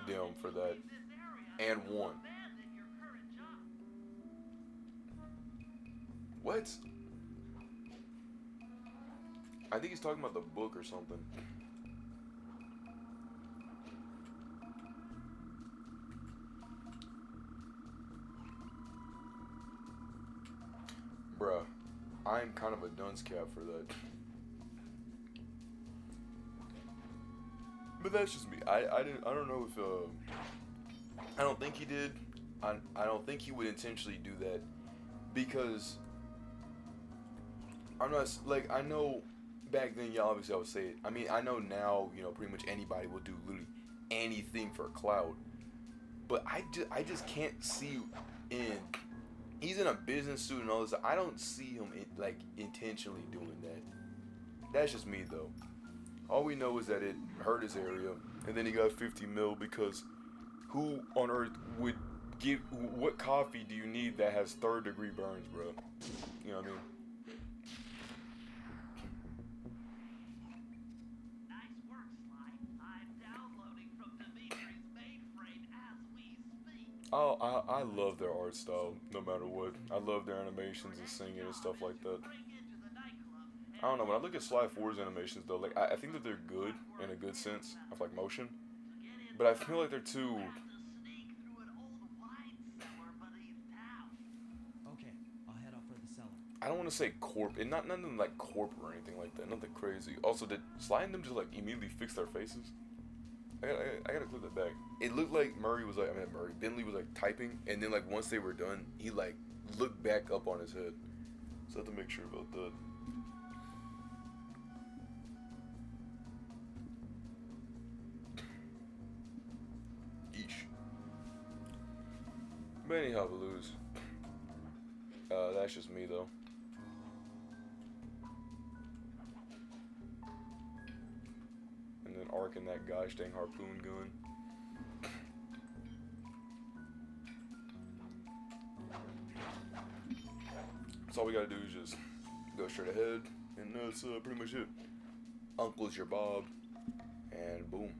them for that and won. Abandon your current job. What? I think he's talking about the book or something. Bruh, I'm kind of a dunce cap for that. But that's just me. I don't know if I don't think he did. I don't think he would intentionally do that because I'm not like I know back then. Yeah, obviously I would say it. I mean I know now. You know, pretty much anybody will do literally anything for clout. But I just can't see in. He's in a business suit and all this. I don't see him like intentionally doing that. That's just me though. All we know is that it hurt his area, and then he got 50 mil because who on earth would give? What coffee do you need that has third-degree burns, bro? You know what I mean? Nice work, Sly. I've Oh, I love their art style, no matter what. I love their animations and singing and stuff like that. I don't know, when I look at Sly 4's animations though, like I think that they're good in a good sense of like motion, but I feel like they're too. Okay, I'll head off for the cellar. I don't want to say corp, and not nothing like corp or anything like that, nothing crazy. Also, did Sly and them just like immediately fix their faces? I gotta clip that back. It looked like Bentley was like typing, and then like once they were done, he like looked back up on his head. So I have to make sure about that. Yeesh. But anyhow, Baloo's. That's just me though. And then arcing that gosh dang harpoon gun. So all we gotta do is just go straight ahead, and that's pretty much it. Uncle's your Bob, and boom.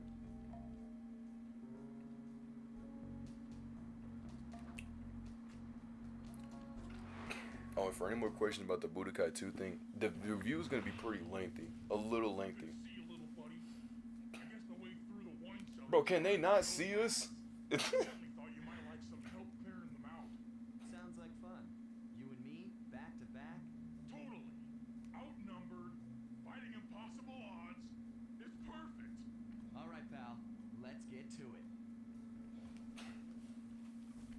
Oh, and for any more questions about the Budokai 2 thing, the review is going to be pretty lengthy. A little lengthy. Bro, can they not see us? Sounds like fun. You and me, back to back? Totally. Outnumbered, fighting impossible odds. It's perfect. All right, pal. Let's get to it.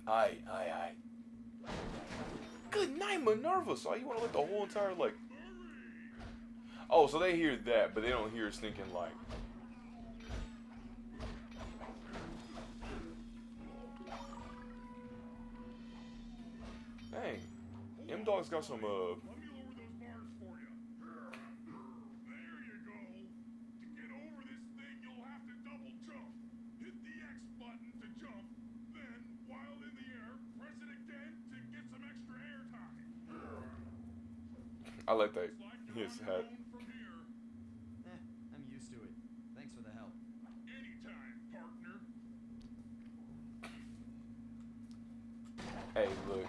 Aye. Good night, Minerva. So you want to let the whole entire, like... Oh, so they hear that, but they don't hear us thinking, like... Dang. Them dogs got some, Let me lower those bars for you. There you go. To get over this thing, you'll have to double jump. Hit the X button to jump. Then, while in the air, press it again to get some extra air time. I like that. Looks like His you're on your hat. own from here. I'm used to it. Thanks for the help. Anytime, partner. Hey, look.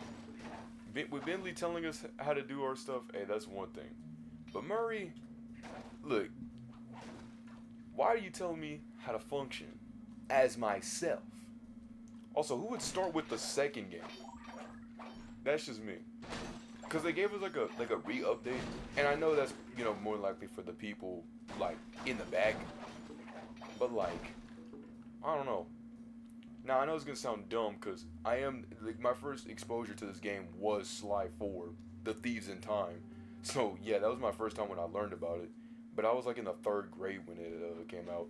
With Bentley telling us how to do our stuff, hey, that's one thing. But Murray, look. Why are you telling me how to function as myself? Also, who would start with the second game? That's just me. Cause they gave us like a re-update, and I know that's, you know, more likely for the people like in the back. But like, I don't know. Now I know it's gonna sound dumb, cause I am like, my first exposure to this game was Sly 4, The Thieves in Time. So yeah, that was my first time when I learned about it. But I was like in the 3rd grade when it came out.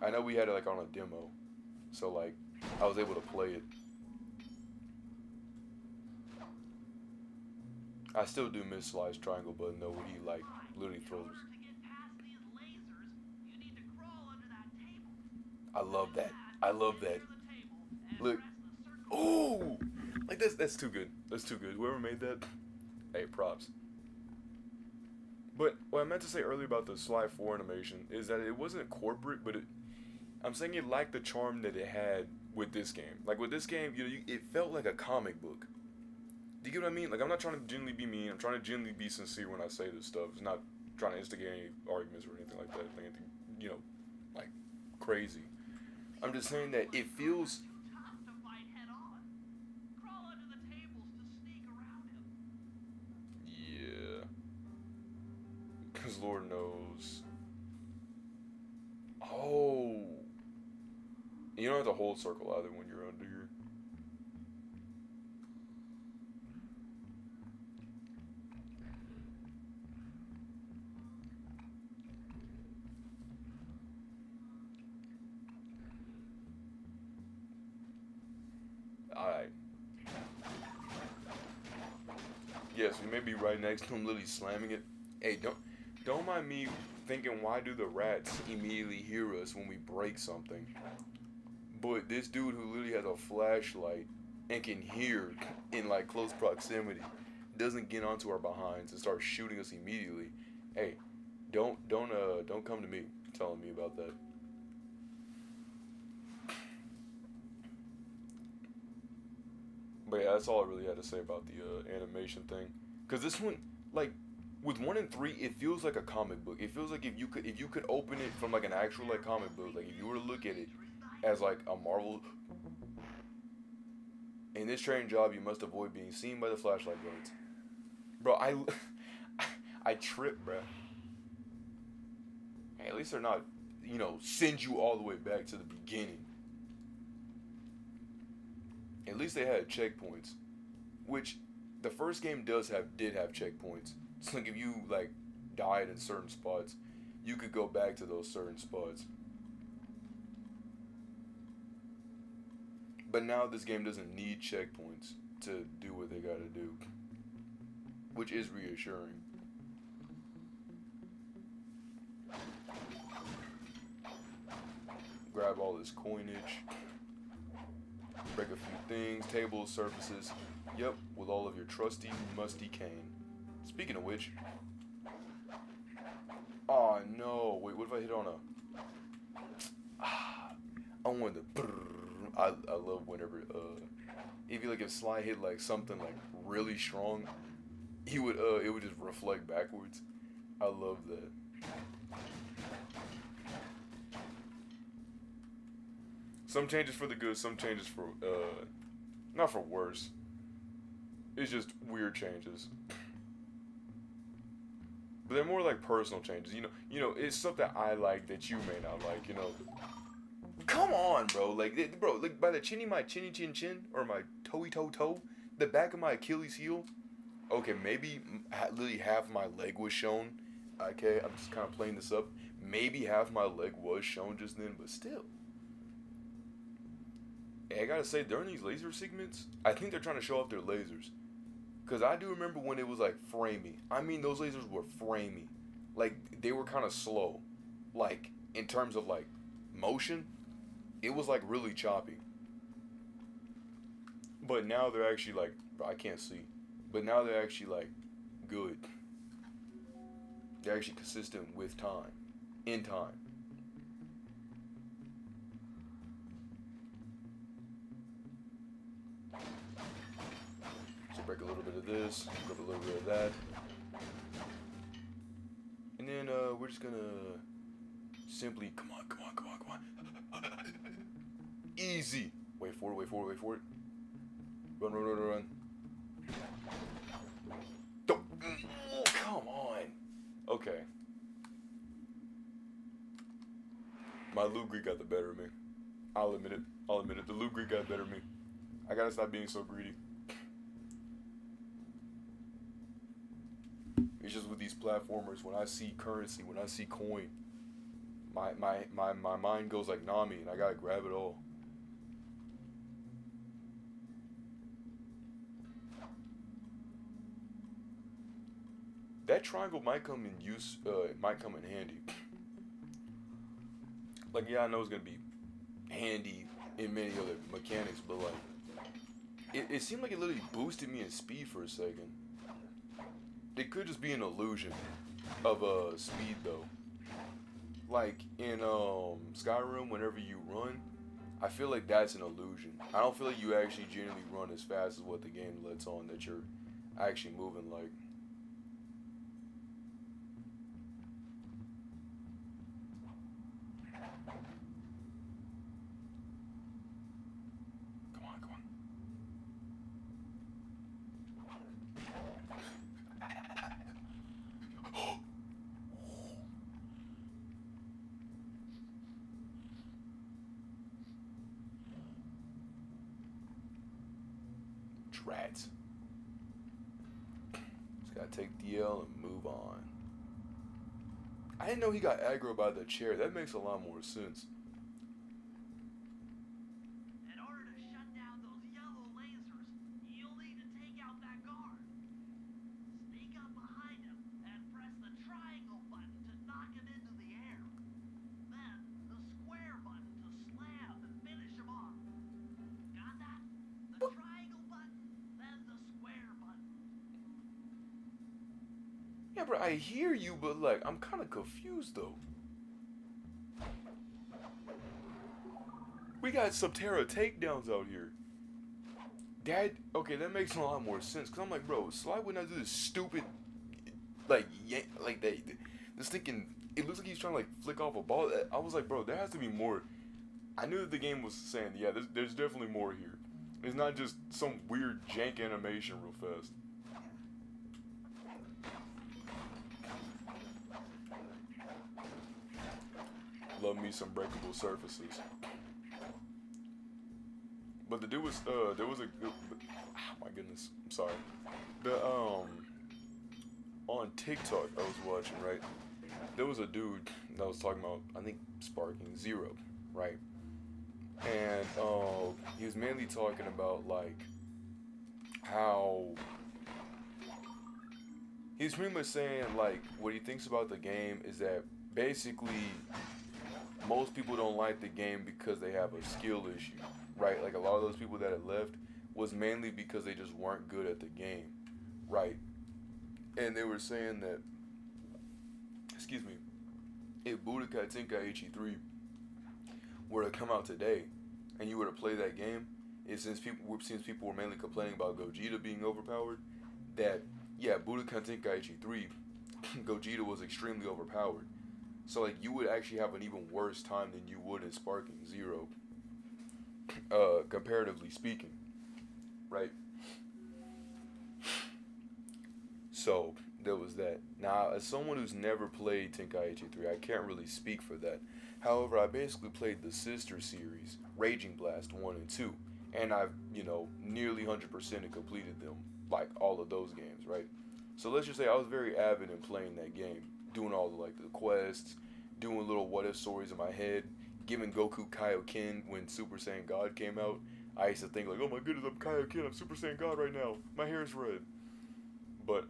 I know we had it like on a demo, so like I was able to play it. I still do miss Sly's triangle button though, when he like literally throws. I love that. I love that. Look. Ooh! Like that's too good. That's too good. Whoever made that, hey, props. But what I meant to say earlier about the Sly 4 animation is that it wasn't corporate, but I'm saying it lacked the charm that it had with this game. Like with this game, you know, it felt like a comic book. Do you get what I mean? Like, I'm not trying to genuinely be mean. I'm trying to genuinely be sincere when I say this stuff. It's not trying to instigate any arguments or anything like that. Like anything, you know, like crazy. I'm just saying that it feels. Yeah. Because Lord knows. Oh. You don't have to hold circle either when you're under here. Alright. Yes, we may be right next to him, literally slamming it. Hey, don't mind me thinking, why do the rats immediately hear us when we break something? But this dude who literally has a flashlight and can hear in like close proximity doesn't get onto our behinds and start shooting us immediately. Hey, don't come to me telling me about that. But yeah, that's all I really had to say about the animation thing. Cause this one, like, with 1 and 3, it feels like a comic book. It feels like if you could open it from like an actual like comic book, like if you were to look at it as like a Marvel. In this training job, you must avoid being seen by the flashlight guards. Bro, I trip, bro. Hey, at least they're not, send you all the way back to the beginning. At least they had checkpoints, which the first game did have checkpoints. So like if you like died in certain spots, you could go back to those certain spots. But now this game doesn't need checkpoints to do what they gotta do, which is reassuring. Grab all this coinage, break a few things, tables, surfaces. Yep, with all of your trusty, musty cane. Speaking of which, oh no! Wait, what if I hit on a? I wanted to. I love whenever if Sly hit like something like really strong, it would just reflect backwards. I love that. Some changes for the good, some changes for not for worse. It's just weird changes. But they're more like personal changes. It's stuff that I like that you may not like, Come on, bro. Like by the chinny my chinny chin chin or my toey toe toe, the back of my Achilles heel. Okay, maybe literally half my leg was shown. Okay, I'm just kind of playing this up. Maybe half my leg was shown just then, but still. Hey, I gotta say, during these laser segments, I think they're trying to show off their lasers. Because I do remember when it was like framey. I mean, those lasers were framey. Like, they were kind of slow. Like, in terms of like motion, it was like really choppy. But now they're actually like, I can't see. But now they're actually like good. They're actually consistent with time. In time. So break a little bit of this, grab a little bit of that. And then we're just gonna simply, come on. Easy. Wait for it. Run. Don't. Come on. Okay. My Lou Greek got the better of me. I'll admit it. The Lou Greek got better of me. I gotta stop being so greedy. It's just with these platformers, when I see currency, when I see coin, my mind goes like Nami, and I gotta grab it all. That triangle might come in use. It might come in handy. Like, yeah, I know it's gonna be handy in many other mechanics, but like, it seemed like it literally boosted me in speed for a second. It could just be an illusion of speed though. Like in Skyrim, whenever you run, I feel like that's an illusion. I don't feel like you actually genuinely run as fast as what the game lets on that you're actually moving like. Rats. Just gotta take DL and move on. I didn't know he got aggro by the chair. That makes a lot more sense. In order to shut down those yellow lasers, you'll need to take out that guard. Sneak up behind him and press the triangle button to knock him into the air. Then the square button to slam and finish him off. Got that? The triangle button, then the square button. Yeah, bro, I hear you, but like, I'm kind of confused though. We got Subterra takedowns out here. that makes a lot more sense. Cause I'm like, bro, Sly would not do this stupid, like, like that. This thinking, it looks like he's trying to like flick off a ball. I was like, bro, there has to be more. I knew that the game was saying, yeah, there's definitely more here. It's not just some weird jank animation real fast. Love me some breakable surfaces. But the dude was, there was a, oh my goodness, I'm sorry. On TikTok I was watching, right? There was a dude that was talking about, I think, Sparking Zero, right? And he was mainly talking about like how he's pretty much saying like what he thinks about the game is that basically most people don't like the game because they have a skill issue, right? Like a lot of those people that had left was mainly because they just weren't good at the game, right? And they were saying that, excuse me, if Budokai Tenkaichi 3 were to come out today, and you were to play that game, since people were mainly complaining about Gogeta being overpowered, that yeah, Budokai Tenkaichi 3, Gogeta was extremely overpowered. So like you would actually have an even worse time than you would in Sparking Zero, comparatively speaking, right? So there was that. Now, as someone who's never played Tenkaichi 3, I can't really speak for that. However, I basically played the sister series, Raging Blast 1 and 2, and I've, nearly 100% completed them, like all of those games, right? So let's just say I was very avid in playing that game, doing all the like the quests, doing little what if stories in my head, giving Goku Kaioken when Super Saiyan God came out. I used to think like, oh my goodness, I'm Kaioken, I'm Super Saiyan God right now. My hair is red. But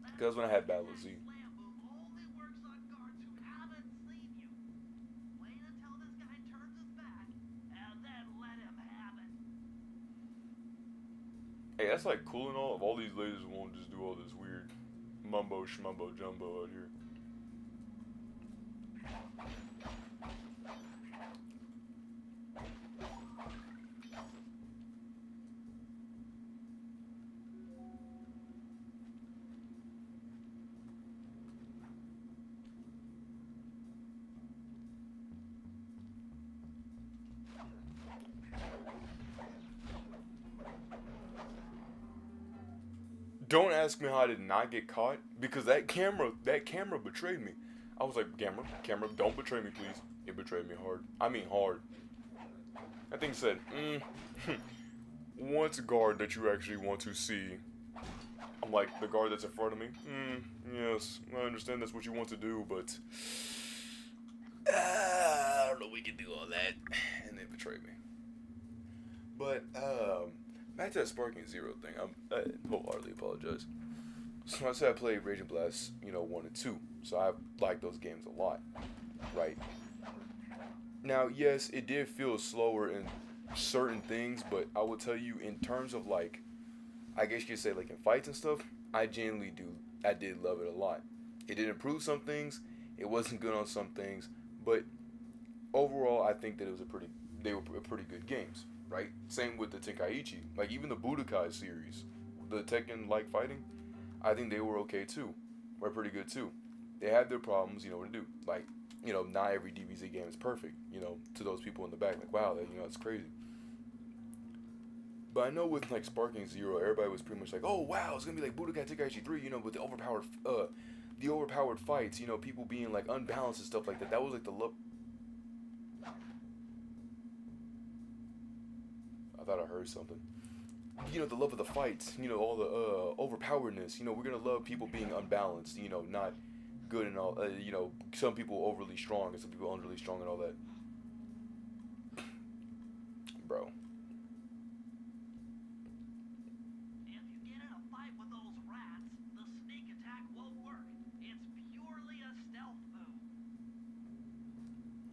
because when I had Battle Z. Only works on guards who haven't seen you. Wait until this guy turns his back, and then let him have it. Hey, that's like cool and all. If all these ladies won't just do all this weird mumbo schmumbo jumbo out here. Don't ask me how I did not get caught because that camera betrayed me. I was like, camera, don't betray me, please. It betrayed me hard. I mean hard. That thing said, what's a guard that you actually want to see? I'm like, the guard that's in front of me? Yes, I understand that's what you want to do, but I don't know we can do all that. And they betrayed me. But, back to that Sparking Zero thing, I wholeheartedly apologize. So I said I played Raging Blast, 1 and 2. So I like those games a lot, right? Now, yes, it did feel slower in certain things, but I will tell you, in terms of like, I guess you could say like in fights and stuff, I did love it a lot. It did improve some things, it wasn't good on some things, but overall, I think that they were pretty good games, right? Same with the Tenkaichi, like even the Budokai series, the Tekken-like fighting, I think they were okay too, were pretty good too. They had their problems, what to do, like, not every DBZ game is perfect, to those people in the back, like, wow, it's crazy. But I know with, like, Sparking Zero, everybody was pretty much like, oh, wow, it's gonna be like Budokai Tenkaichi 3, with the overpowered fights, people being, like, unbalanced and stuff like that. That was, like, the love. I thought I heard something. The love of the fights, all the overpoweredness, we're gonna love people being unbalanced, not good and all, some people overly strong and some people underly strong and all that. Bro. If you get in a fight with those rats, the sneak attack won't work. It's purely a stealth move.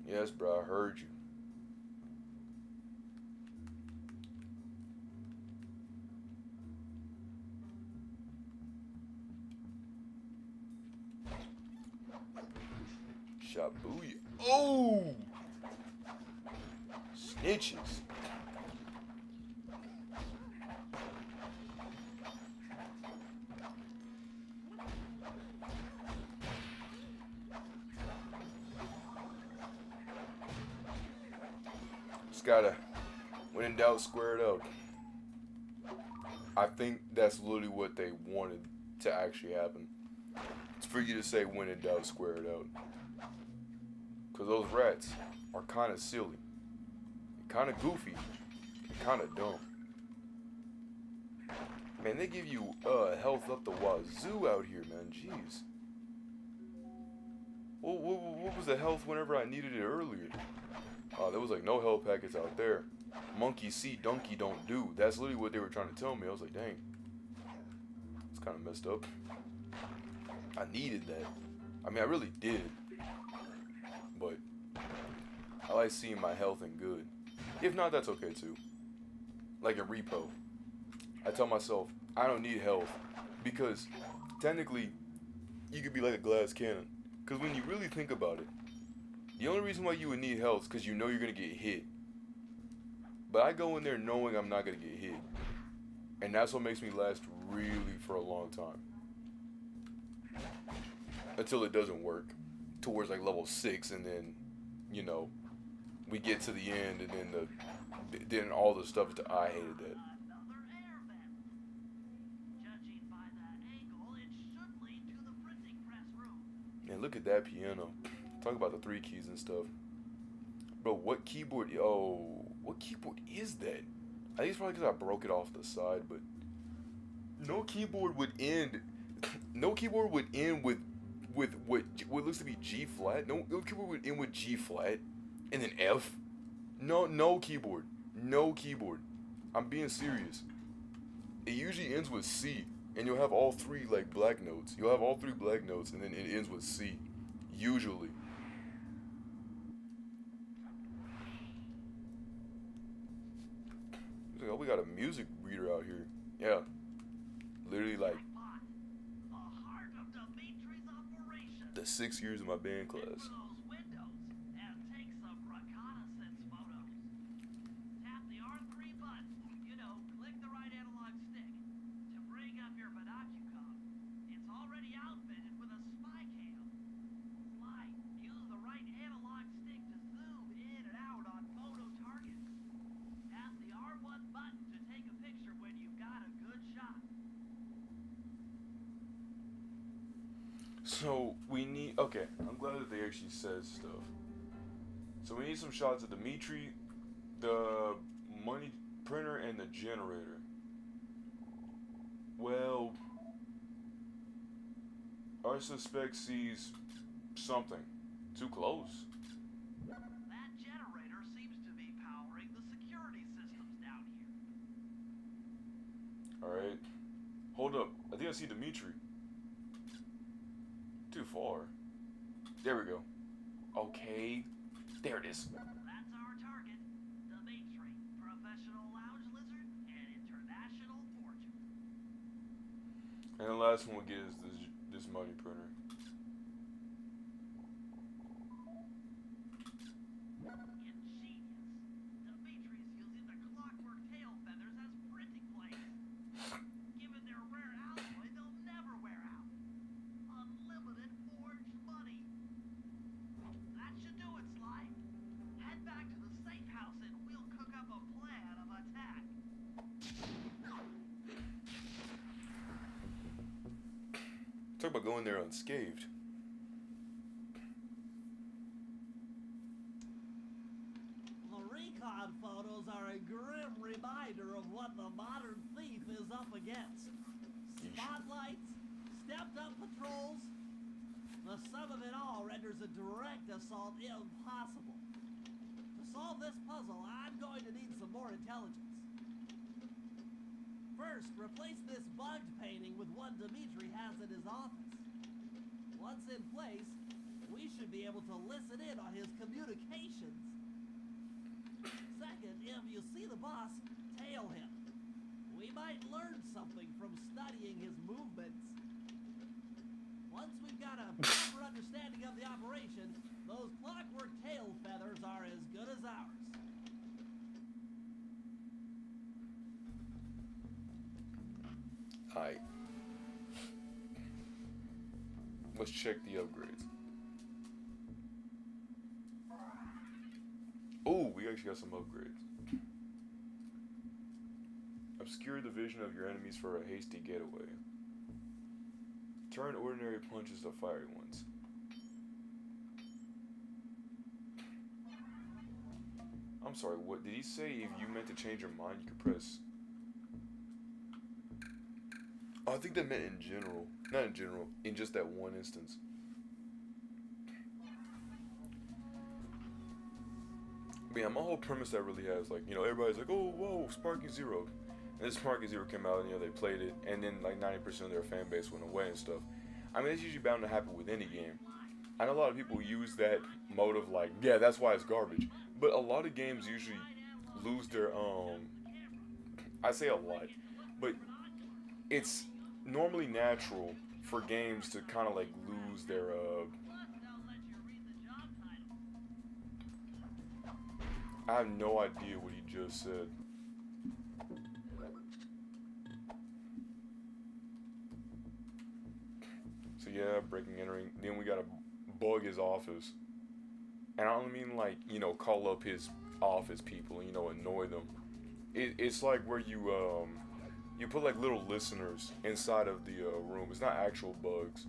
Yes, bro, I heard you. Shabuya. Oh! Snitches. gotta, when in doubt, square it up. I think that's literally what they wanted to actually happen. It's for you to say when in doubt, square it out. Because those rats are kind of silly, kind of goofy, and kind of dumb. Man, they give you health up the wazoo out here, man. Jeez. What was the health whenever I needed it earlier? There was like no health packets out there. Monkey see, donkey don't do. That's literally what they were trying to tell me. I was like, dang. It's kind of messed up. I needed that. I mean, I really did. But I like seeing my health and good. If not, that's okay too. Like in repo. I tell myself, I don't need health. Because technically, you could be like a glass cannon. Because when you really think about it, the only reason why you would need health is because you know you're going to get hit. But I go in there knowing I'm not going to get hit. And that's what makes me last really for a long time. Until it doesn't work. Towards like level 6 and then, you know, we get to the end and then all the stuff, I hated that. Another air vent. Judging by that angle, it should lead to the printing press room. Man, look at that piano. Talk about the 3 keys and stuff. Bro, what keyboard? Oh, what keyboard is that? I think it's probably because I broke it off the side, but no keyboard would end. No keyboard would end with what looks to be G flat. No keyboard would end with G flat, and then F. No keyboard. No keyboard. I'm being serious. It usually ends with C, and you'll have all 3 like black notes. You'll have all 3 black notes, and then it ends with C. Usually. Oh, we got a music reader out here. Yeah. Literally like Jackpot. The heart of Dimitri's operation. the 6 years of my band Look class. for those windows and take some reconnaissance photos. Tap the R3 button. You know, click the right analog stick to bring up your binocular. It's already outfitted with a spy cam. Slide. Use the right analog stick to zoom in and out on photo targets. Tap the R1 button to take a picture when you've got a good shot. So we need, okay, I'm glad that they actually said stuff. So we need some shots of Dimitri, the money printer, and the generator. Well, our suspect sees something. Too close. That generator seems to be powering the security systems down here. Alright. Hold up. I think I see Dimitri. Too far. There we go. Okay. There it is. That's our target, Dimitri, professional lounge lizard and international fortune. And the last one we'll get is this money printer. Ingenious. Dimitri's using the clockwork tail feathers as printing plates. Given their rare alloy, they'll never wear out. Unlimited forged money. That should do it, Sly. Head back to the safe house and we'll cook up a plan of attack. Talk about going there unscathed. The recon photos are a grim reminder of what the modern thief is up against. Spotlights, stepped-up patrols. The sum of it all renders a direct assault impossible. To solve this puzzle, I'm going to need some more intelligence. First, replace this bugged painting with one Dimitri has in his office. Once in place, we should be able to listen in on his communications. Second, if you see the boss, tail him. We might learn something from studying his movements. Once we've got a proper understanding of the operation, those clockwork tail feathers are as good as ours. Alright. Let's check the upgrades. Oh, we you actually got some upgrades. Obscure the vision of your enemies for a hasty getaway. Turn ordinary punches to fiery ones. I'm sorry, what did he say? If you meant to change your mind, you could press. Oh, I think that meant in general. Not in general, in just that one instance. But yeah, my whole premise that really has, like, you know, everybody's like, oh, whoa, Sparky Zero. And this Sparky Zero came out, and, you know, they played it, and then, like, 90% of their fan base went away and stuff. I mean, it's usually bound to happen with any game. I know a lot of people use that motive, like, yeah, that's why it's garbage. But a lot of games usually lose their, I say a lot, but it's normally natural for games to kind of, like, lose their, I have no idea what he just said. So yeah, breaking, entering. Then we gotta bug his office. And I don't mean like, you know, call up his office people and, you know, annoy them. It's like where you put like little listeners inside of the room. It's not actual bugs,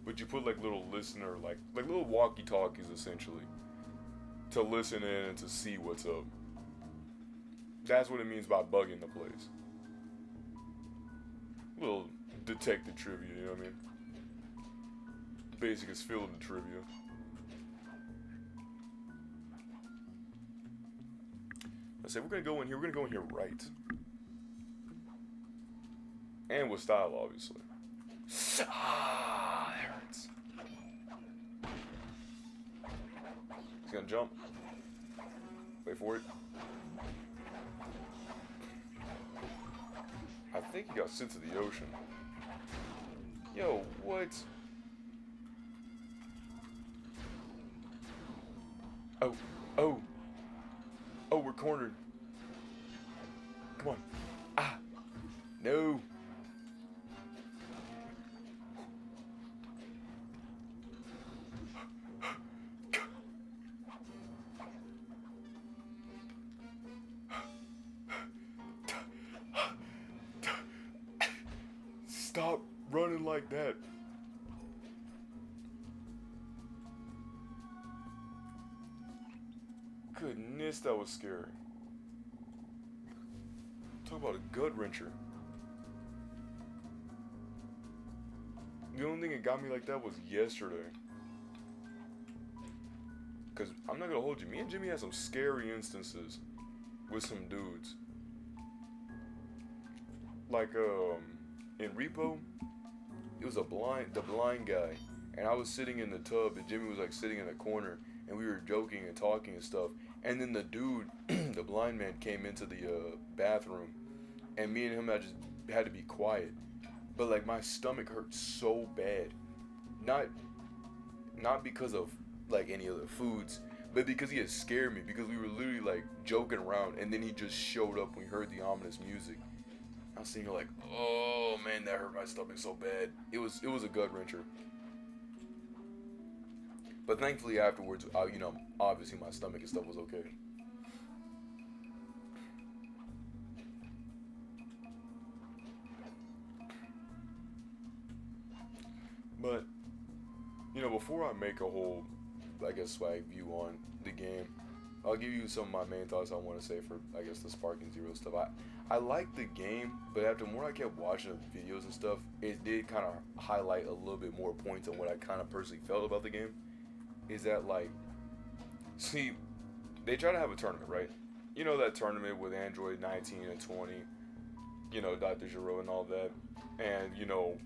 but you put like little listener, like little walkie-talkies essentially, to listen in and to see what's up. That's what it means by bugging the place. Little detective trivia, you know what I mean? Basic as film trivia. I said we're gonna go in here. We're gonna go in here right, and with style, obviously. Ah, that hurts. He's gonna jump. Wait for it. I think he got sent to the ocean. Yo, what? Oh, oh. Oh, we're cornered. Come on. Ah. No. Stop running like that. Goodness, that was scary. Talk about a gut wrencher. The only thing that got me like that was yesterday. Cause I'm not gonna hold you. Me and Jimmy had some scary instances with some dudes. Like in Repo, it was the blind guy, and I was sitting in the tub, and Jimmy was like sitting in a corner, and we were joking and talking and stuff. And then the dude, the blind man, came into the bathroom, and me and him, I just had to be quiet. But like my stomach hurt so bad, not because of like any other foods, but because he had scared me. Because we were literally like joking around, and then he just showed up when we heard the ominous music. I was sitting here like, oh man, that hurt my stomach so bad. It was a gut wrencher. But thankfully afterwards, you know, obviously my stomach and stuff was okay. But, you know, before I make a whole, I guess, swag view on the game, I'll give you some of my main thoughts I want to say for, I guess, the Sparking Zero stuff. I liked the game, but after more I kept watching the videos and stuff, it did kind of highlight a little bit more points on what I kind of personally felt about the game. Is that, like, see, they try to have a tournament, right? You know that tournament with Android 19 and 20, you know, Dr. Giro and all that. And, you know,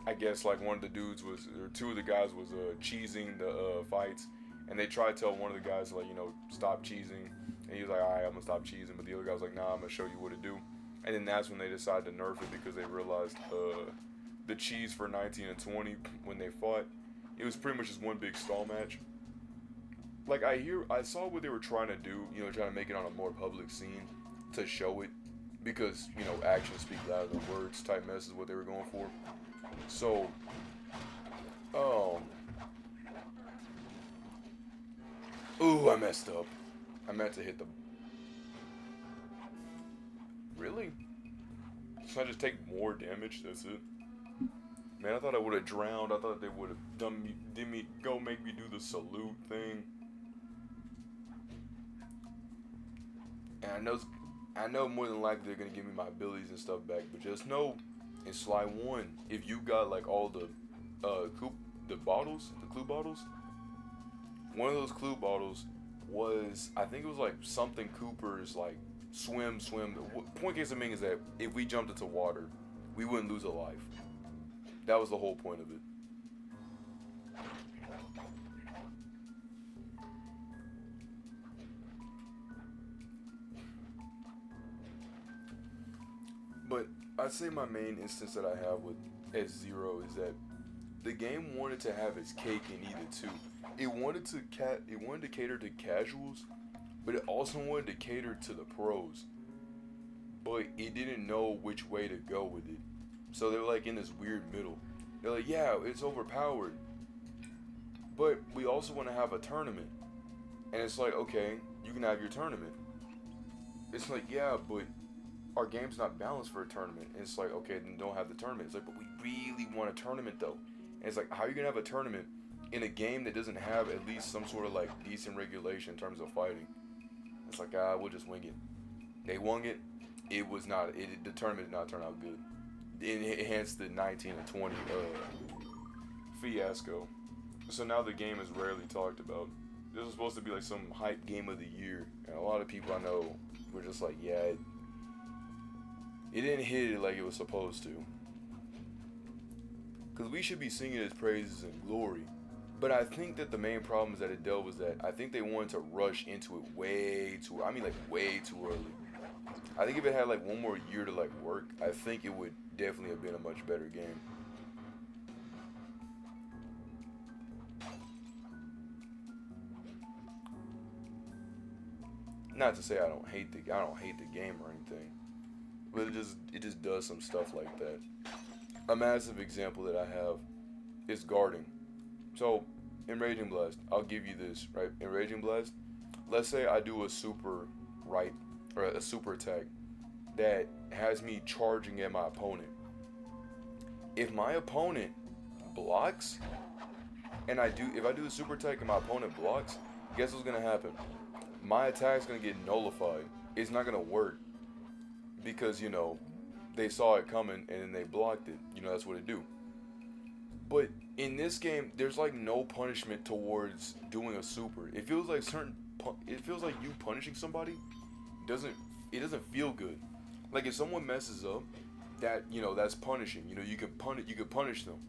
I guess, like, one of the dudes was, or two of the guys was cheesing the fights. And they tried to tell one of the guys, like, you know, stop cheesing. And he was like, all right, I'm going to stop cheesing. But the other guy was like, nah, I'm going to show you what to do. And then that's when they decided to nerf it because they realized the cheese for 19 and 20, when they fought, it was pretty much just one big stall match. Like, I saw what they were trying to do, you know, trying to make it on a more public scene to show it. Because, you know, actions speak louder than words type mess is what they were going for. So, ooh, I messed up. I meant to hit the... Really? So I just take more damage? That's it? Man, I thought I would have drowned. I thought they would have make me do the salute thing. And I know more than likely they're gonna give me my abilities and stuff back, but just know in Sly 1, if you got like all the clue bottles, one of those clue bottles was, I think it was like something Cooper's like swim. Point case of being is that if we jumped into water, we wouldn't lose a life. That was the whole point of it. But I'd say my main instance that I have with S0 is that the game wanted to have its cake and eat it too. It wanted to cater to casuals, but it also wanted to cater to the pros. But it didn't know which way to go with it. So they're like in this weird middle. They're like, yeah, it's overpowered, but we also want to have a tournament. And it's like, okay, you can have your tournament. It's like, yeah, but our game's not balanced for a tournament. And it's like, okay, then don't have the tournament. It's like, but we really want a tournament though. And it's like, how are you gonna have a tournament in a game that doesn't have at least some sort of like decent regulation in terms of fighting? It's like, we'll just wing it. They won it. It was not. The tournament did not turn out good. Hence the 19 and 20 fiasco. So now the game is rarely talked about. This was supposed to be like some hype game of the year, and a lot of people I know were just like, yeah, it didn't hit it like it was supposed to. Because we should be singing its praises and glory. But I think that the main problem is that it dealt was that I think they wanted to rush into it way too early. I think if it had like one more year to like work, I think it would definitely have been a much better game. Not to say I don't hate the game or anything, but it just does some stuff like that. A massive example that I have is guarding. So in Raging Blast, I'll give you this, right? In Raging Blast, let's say I do a super right or a super attack that has me charging at my opponent. If my opponent blocks, and if I do the super attack and my opponent blocks, guess what's gonna happen? My attack's gonna get nullified. It's not gonna work because they saw it coming and then they blocked it. That's what it do. But in this game, there's like no punishment towards doing a super. It feels like you punishing somebody doesn't feel good. Like if someone messes up, that's punishing. You can punish them.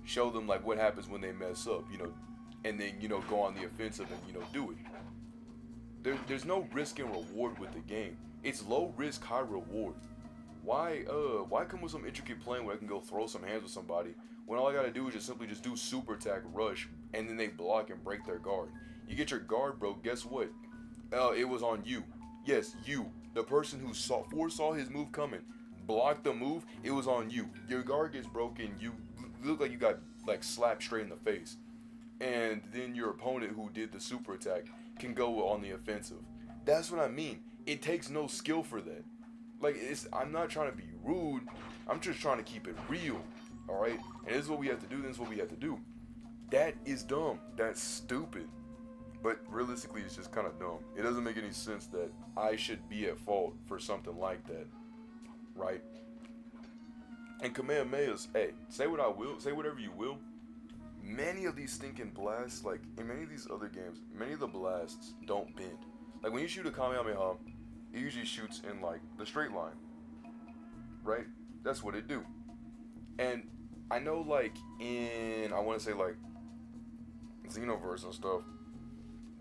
Show them like what happens when they mess up, and then go on the offensive and do it. There's no risk and reward with the game. It's low risk, high reward. Why come with some intricate plan where I can go throw some hands with somebody when all I gotta do is just simply do super attack, rush, and then they block and break their guard? You get your guard broke, guess what? It was on you. Yes, you. The person who foresaw his move coming, blocked the move, it was on you. Your guard gets broken, you look like you got like slapped straight in the face. And then your opponent who did the super attack can go on the offensive. That's what I mean. It takes no skill for that. Like, I'm not trying to be rude. I'm just trying to keep it real. Alright? And this is what we have to do. This is what we have to do. That is dumb. That's stupid. But realistically, it's just kind of dumb. It doesn't make any sense that I should be at fault for something like that. Right? And Kamehamehas, hey, say what I will. Say whatever you will. Many of these stinking blasts, like in many of these other games, many of the blasts don't bend. Like when you shoot a Kamehameha, it usually shoots in like the straight line, right? That's what it do. And I know like I want to say like Xenoverse and stuff,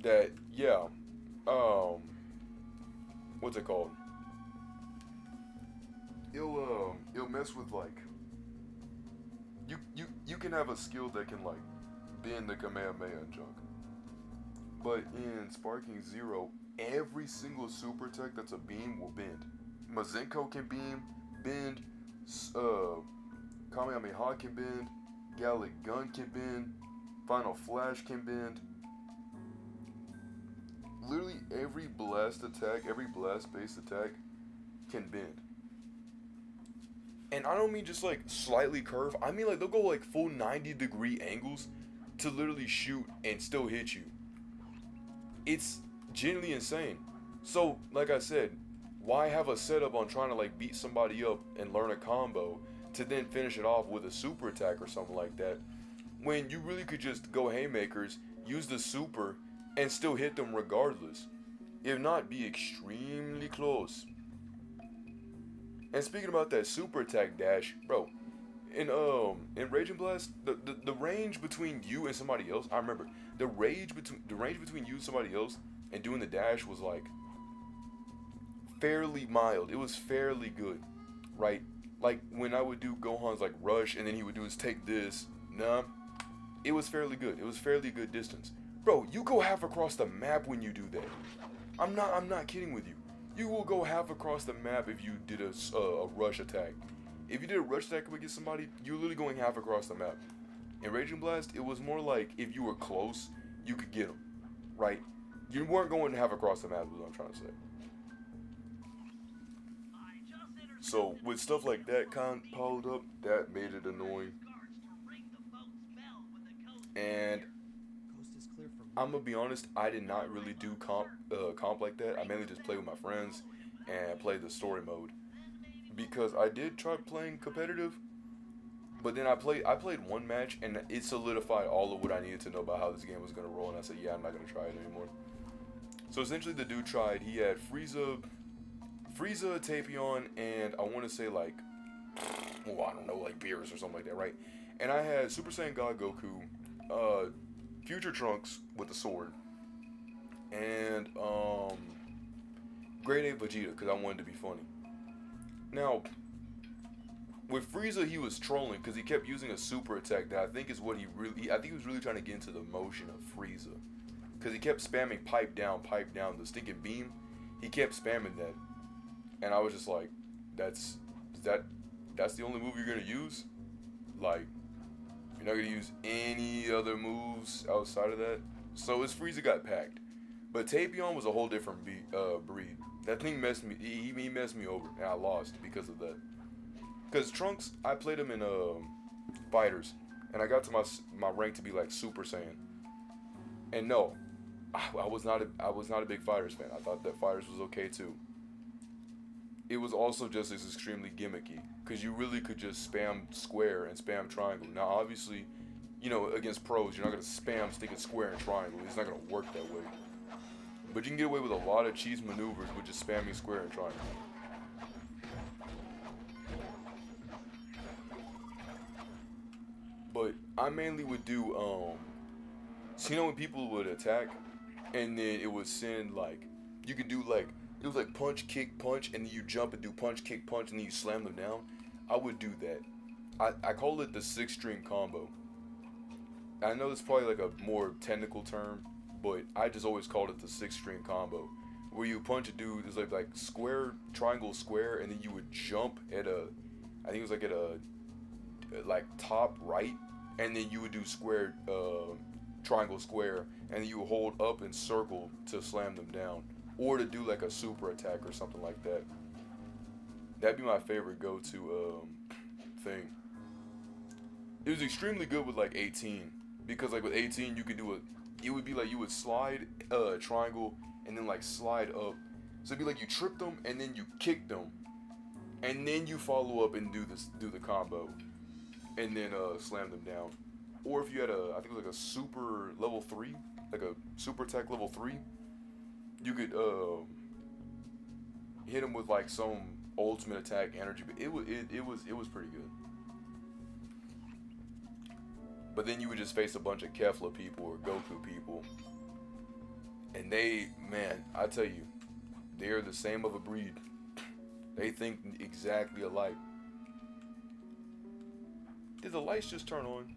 that what's it called? It'll mess with like you can have a skill that can like bend the Kamehameha and junk. But in Sparking Zero, every single super attack that's a beam will bend. Mazenko can bend, Kamehameha can bend, Gallic Gun can bend, Final Flash can bend. literally every blast attack, every blast based attack can bend. And I don't mean just like slightly curve. I mean like they'll go like full 90-degree angles to literally shoot and still hit you. It's genuinely insane. So, like I said, why have a setup on trying to like beat somebody up and learn a combo to then finish it off with a super attack or something like that, when you really could just go haymakers, use the super, and still hit them regardless. If not, be extremely close. And speaking about that super attack dash, bro, in Raging Blast, the range between you and somebody else, I remember the range between you and somebody else and doing the dash was like fairly mild. It was fairly good, right? Like when I would do Gohan's like rush and then he would do his take this, nah, it was fairly good. It was fairly good distance. Bro, you go half across the map when you do that. I'm not kidding with you. You will go half across the map if you did a rush attack. If you did a rush attack against somebody, you're literally going half across the map. In Raging Blast, it was more like if you were close, you could get them, right? You weren't going half across the map is what I'm trying to say. So with stuff like that kind of piled up, that made it annoying. And I'm gonna be honest, I did not really do comp like that. I mainly just played with my friends and played the story mode because I did try playing competitive, but then I played one match and it solidified all of what I needed to know about how this game was gonna roll, and I said, yeah, I'm not gonna try it anymore. So essentially, the dude tried. He had Frieza, Tapion, and I want to say like, well, I don't know, like Beerus or something like that, right? And I had Super Saiyan God Goku, Future Trunks with the sword, and Grade 8 Vegeta because I wanted to be funny. Now, with Frieza, he was trolling because he kept using a super attack that I think is what I think he was really trying to get into the motion of Frieza. Because he kept spamming pipe down, the stinking beam. He kept spamming that. And I was just like, that's the only move you're going to use? Like, you're not going to use any other moves outside of that? So his Frieza got packed. But Tapion was a whole different breed. That thing messed me, he messed me over. And I lost because of that. Because Trunks, I played him in fighters. And I got to my rank to be like Super Saiyan. And no, I was not a big Fighters fan. I thought that Fighters was okay too. It was also just as extremely gimmicky because you really could just spam square and spam triangle. Now, obviously, you know, against pros, you're not gonna spam sticking square and triangle. It's not gonna work that way. But you can get away with a lot of cheese maneuvers with just spamming square and triangle. But I mainly would do so you know when people would attack, and then it would send like, you could do like, it was like punch, kick, punch, and then you jump and do punch, kick, punch, and then you slam them down. I would do that. I call it the 6-string combo. I know it's probably like a more technical term, but I just always called it the 6-string combo. Where you punch a dude, it's like square, triangle, square, and then you would jump at I think it was like at a, like top right, and then you would do square, triangle, square, and then you would hold up and circle to slam them down, or to do like a super attack or something like that. That'd be my favorite go-to thing. It was extremely good with like 18, because like with 18 you could do it would be like you would slide triangle and then like slide up. So it'd be like you tripped them and then you kicked them, and then you follow up and do the combo, and then slam them down. Or if you had I think it was like a super level 3, like a super attack level 3, you could hit him with like some ultimate attack energy. But it was pretty good. But then you would just face a bunch of Kefla people or Goku people, and they, man, I tell you, they're the same of a breed. They think exactly alike. Did the lights just turn on?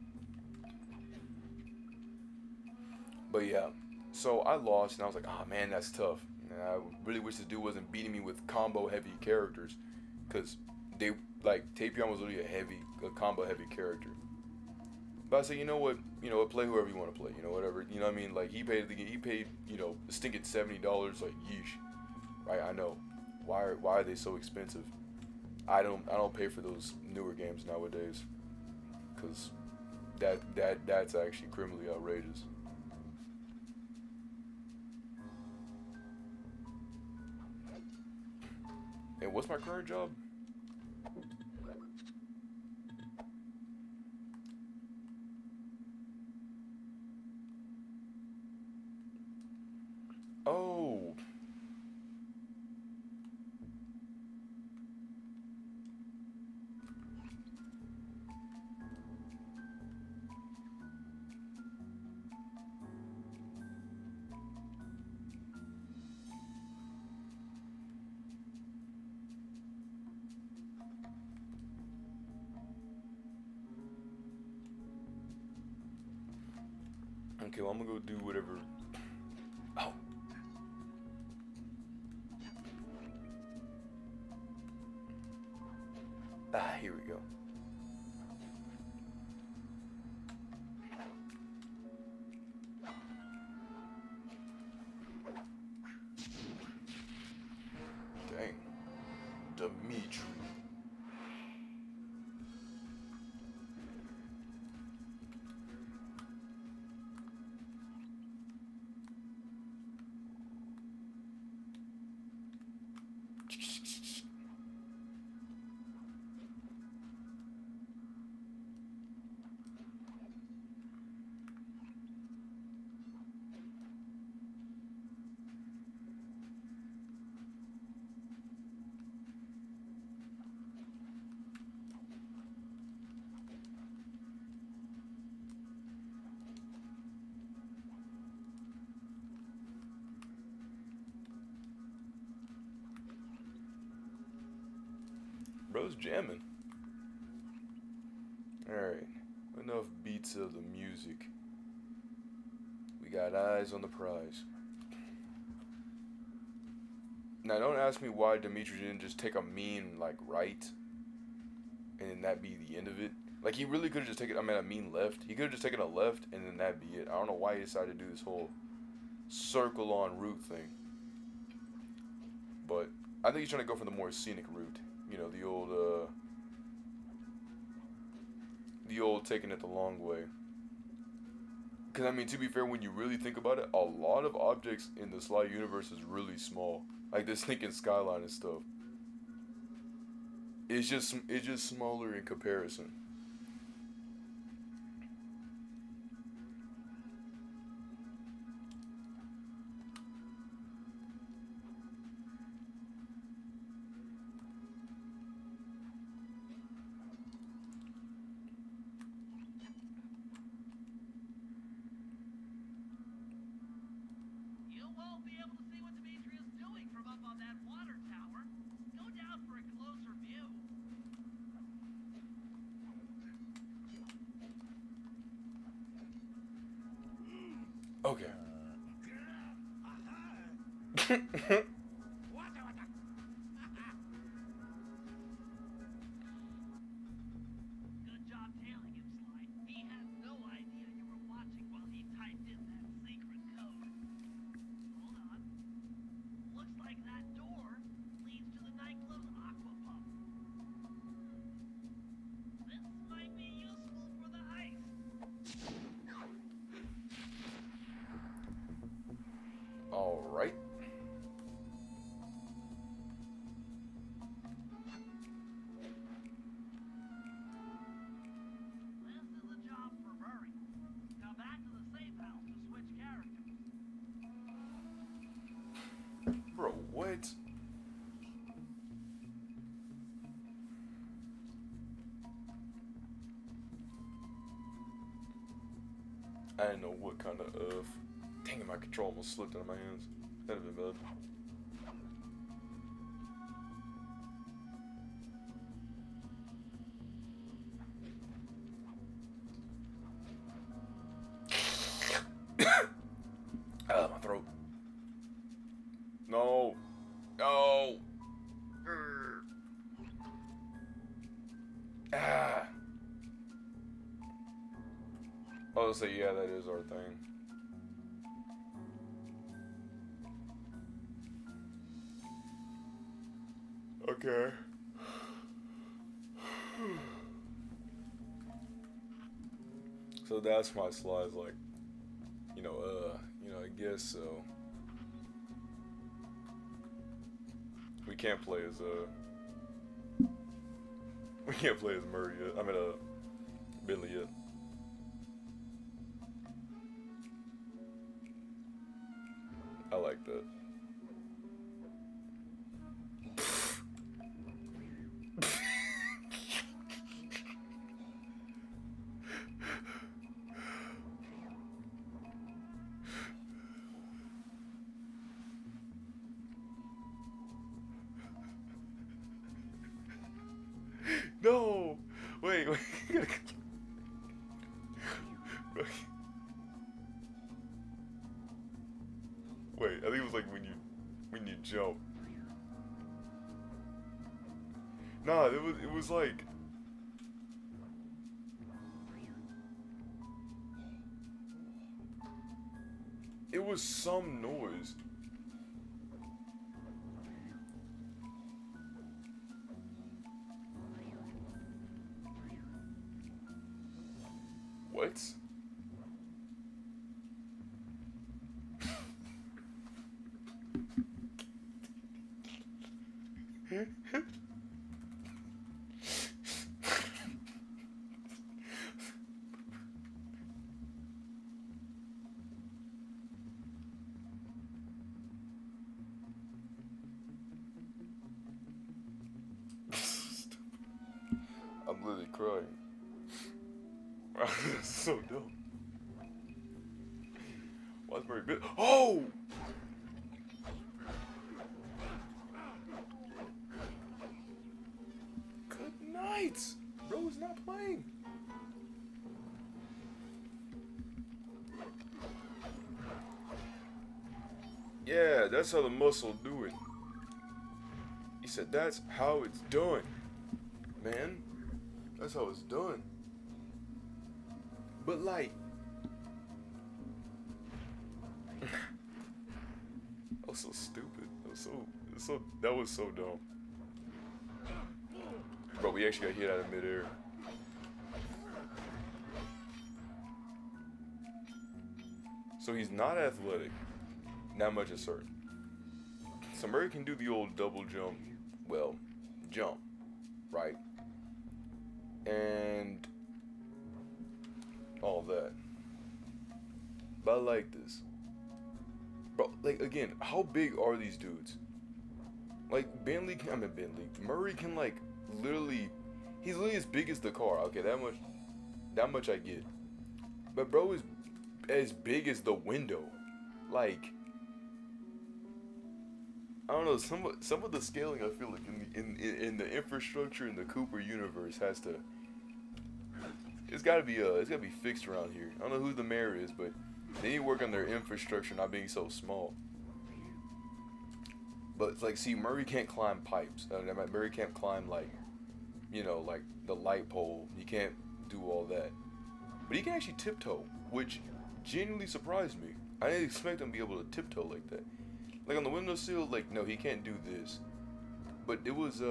But yeah, so I lost, and I was like, oh man, that's tough. And I really wish this dude wasn't beating me with combo heavy characters, because they, like, Tapion was really a combo heavy character. But I say, you know what, play whoever you want to play, whatever, you know what I mean? Like he paid, the stinking $70, like yeesh, right? I know. Why are they so expensive? I don't pay for those newer games nowadays, cause that's actually criminally outrageous. And what's my current job? Oh. Okay, well, I'm gonna go do whatever. Oh. Ah, here we go. Dang. Dimitri. Bro's jamming. Alright. Enough beats of the music. We got eyes on the prize. Now don't ask me why Dimitri didn't just take a mean, like, right, and then that be the end of it. Like, he really could have just taken, a mean left. He could have just taken a left, and then that be it. I don't know why he decided to do this whole circle on route thing. But I think he's trying to go for the more scenic route. You know, the old taking it the long way. Because, I mean, to be fair, when you really think about it, a lot of objects in the Sly universe is really small. Like this thinking skyline and stuff. It's just smaller in comparison. You won't be able to see what Dimitri is doing from up on that water tower. Go down for a closer view. Okay. Good job tailing him, Sly. He had no idea you were watching while he typed in that secret code. Hold on. Looks like that door leads to the nightclub's aqua pump. This might be useful for the heist. All right. This is a job for Murray. Come back to the safe house to switch characters. Bro, what? I didn't know what kind of dang it, my control almost slipped out of my hands. That'd have been bad. My throat. No. No. Ah. I'll say, yeah, that is our thing. Okay. So that's my slides, like, I guess so. We can't play as we can't play as Murray yet. I mean, Bentley yet. I like that. No! Wait. Wait, I think it was like when you jump. Nah, it was like it was some noise. What? I'm literally crying. That's so dumb. Why is Murray bit? Oh! Good night! Bro is not playing. Yeah, that's how the muscle do it. He said that's how it's done. Man, that's how it's done. But like, that was so stupid. That was so dumb. Bro, we actually got hit out of midair. So he's not athletic. That much is certain. So Murray can do the old double jump. Well, jump, right? And all that. But I like this. Bro, like, again, how big are these dudes? Like, Murray can, like, literally, he's literally as big as the car. Okay, that much I get. But bro is as big as the window. Like, I don't know, some of the scaling I feel like in the infrastructure in the Cooper universe has to, it's gotta be fixed around here. I don't know who the mayor is, but they need to work on their infrastructure not being so small. But it's like, see, Murray can't climb pipes. Murray can't climb, like, like the light pole. He can't do all that. But he can actually tiptoe, which genuinely surprised me. I didn't expect him to be able to tiptoe like that. Like on the windowsill, like, no, he can't do this. But it was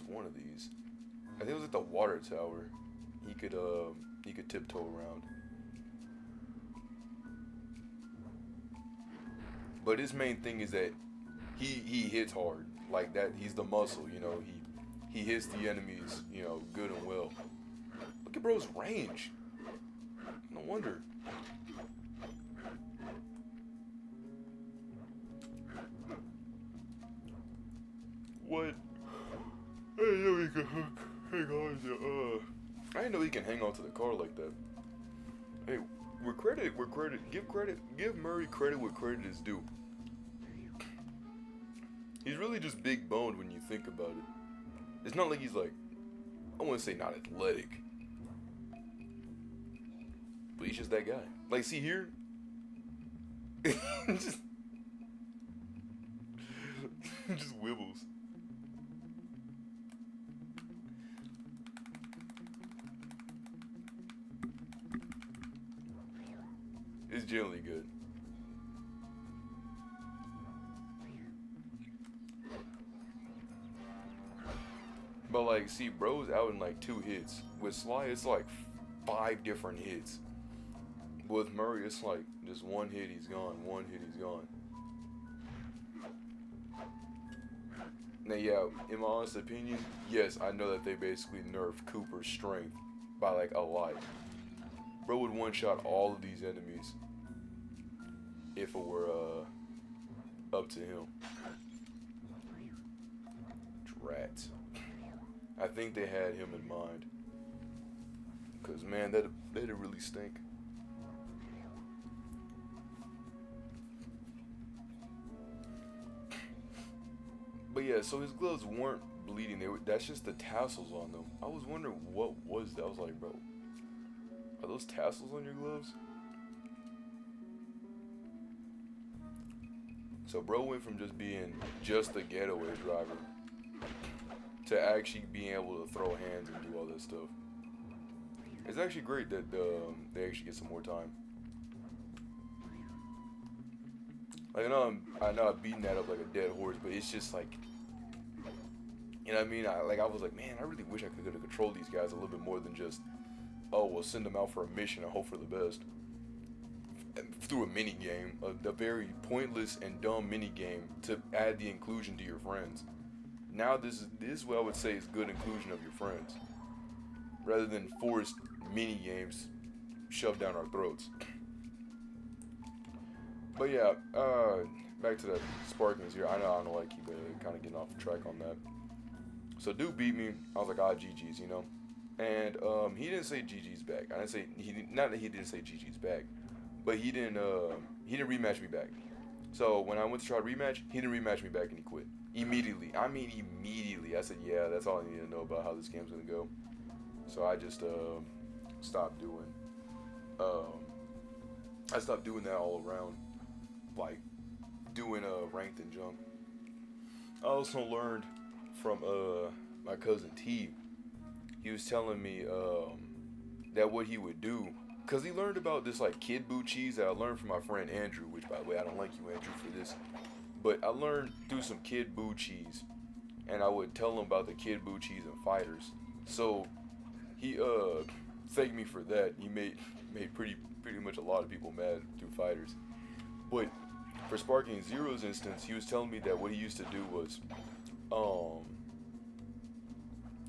one of these. I think it was like the water tower. He could tiptoe around. But his main thing is that he hits hard. Like that, he's the muscle, he hits the enemies, good and well. Look at bro's range. No wonder. What? I didn't know he could hang on to, I didn't know he can hang on to the car like that. Hey, give Murray credit where credit is due. He's really just big boned when you think about it. It's not like he's like, I wouldn't say not athletic, but he's just that guy. Like, see here? just wibbles. It's generally good. But like, see, bro's out in like 2 hits. With Sly, it's like 5 different hits. With Murray, it's like just 1 hit, he's gone. 1 hit, he's gone. Now, yeah, in my honest opinion, yes, I know that they basically nerfed Cooper's strength by like a lot. Bro would one-shot all of these enemies if it were up to him. Drats. I think they had him in mind. Cause man, that'd really stink. But yeah, so his gloves weren't bleeding. That's just the tassels on them. I was wondering what was that. I was like, bro, are those tassels on your gloves? So bro went from just being just a getaway driver to actually being able to throw hands and do all this stuff. It's actually great that they actually get some more time. Like, I know I've beaten that up like a dead horse, but it's just like, you know what I mean? I was like, man, I really wish I could have controlled these guys a little bit more than just, oh, we'll send them out for a mission and hope for the best. Through a mini game, a very pointless and dumb mini game to add the inclusion to your friends. Now this is what I would say is good inclusion of your friends, rather than forced mini games shoved down our throats. But yeah, back to the Sparkings here. I know I keep kind of getting off track on that. So dude beat me. I was like, GG's, you know. And he didn't say GG's back. I didn't say not that he didn't say GG's back, but he didn't rematch me back. So when I went to try to rematch, he didn't rematch me back and he quit immediately. I mean immediately. I said, yeah, that's all I need to know about how this game's gonna go. So I just stopped doing. I stopped doing that all around, like doing ranked and jump. I also learned from my cousin T. He was telling me that what he would do, cause he learned about this like kid boot cheese that I learned from my friend Andrew. Which, by the way, I don't like you, Andrew, for this, but I learned through some kid boot cheese, and I would tell him about the kid boot cheese and fighters. So he thanked me for that. He made pretty much a lot of people mad through fighters. But for Sparking Zero's instance, he was telling me that what he used to do was,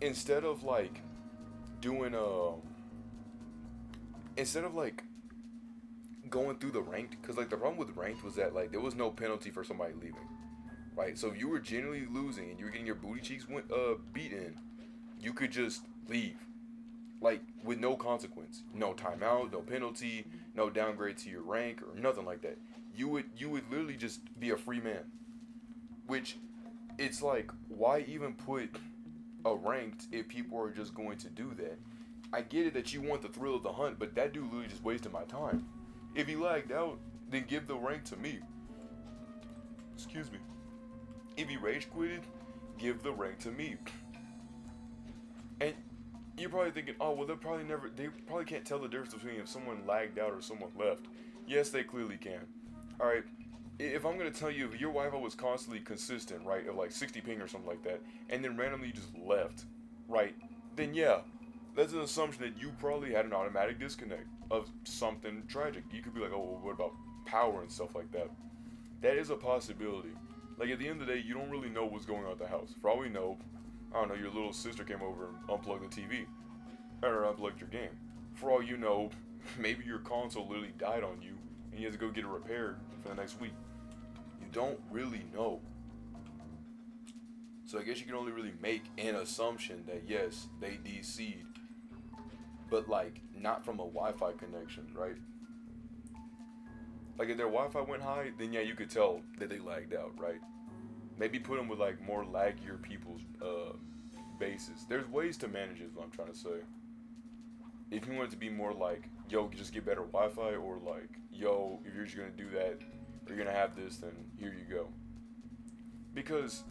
instead of like doing instead of like going through the ranked, because like the problem with ranked was that like there was no penalty for somebody leaving, right? So if you were genuinely losing and you were getting your booty cheeks beat in, you could just leave, like with no consequence, no timeout, no penalty, no downgrade to your rank or nothing like that. You would literally just be a free man, which it's like, why even put a ranked if people are just going to do that? I get it that you want the thrill of the hunt, but that dude literally just wasted my time. If he lagged out, then give the rank to me. Excuse me. If he rage quitted, give the rank to me. And you're probably thinking, oh, well, they probably can't tell the difference between if someone lagged out or someone left. Yes, they clearly can. Alright, if I'm going to tell you, if your Wi-Fi was constantly consistent, right, of like 60 ping or something like that, and then randomly just left, right, then yeah, that's an assumption that you probably had an automatic disconnect of something tragic. You could be like, oh, well, what about power and stuff like that? That is a possibility. Like, at the end of the day, you don't really know what's going on at the house. For all we know, I don't know, your little sister came over and unplugged the TV, or unplugged your game. For all you know, maybe your console literally died on you, and you have to go get it repaired for the next week. You don't really know. So I guess you can only really make an assumption that yes, they DC'd, but like not from a Wi-Fi connection, right? Like if their Wi-Fi went high, then yeah, you could tell that they lagged out, right? Maybe put them with like more laggier people's bases. There's ways to manage it, is what I'm trying to say. If you want it to be more like, yo, just get better Wi-Fi, or like, yo, if you're just gonna do that, or you're gonna have this, then here you go. Because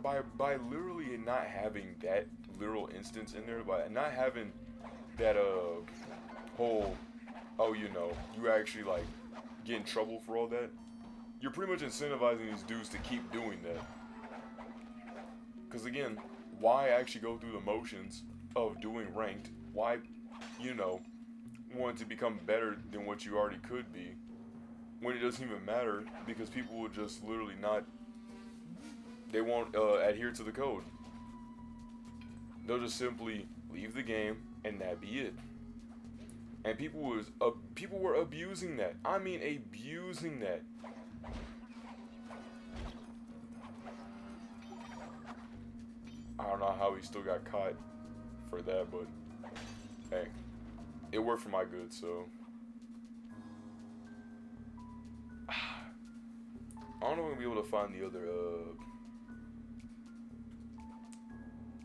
by literally not having that literal instance in there, by not having that whole oh, you know, you actually like get in trouble for all that, you're pretty much incentivizing these dudes to keep doing that. Because again, why actually go through the motions of doing ranked? Why, you know, want to become better than what you already could be when it doesn't even matter, because people will just literally not, they won't adhere to the code. They'll just simply leave the game and that be it. And people were abusing that. I mean, abusing that. I don't know how he still got caught for that, but hey, it worked for my good, so. I don't know when we'll be able to find the other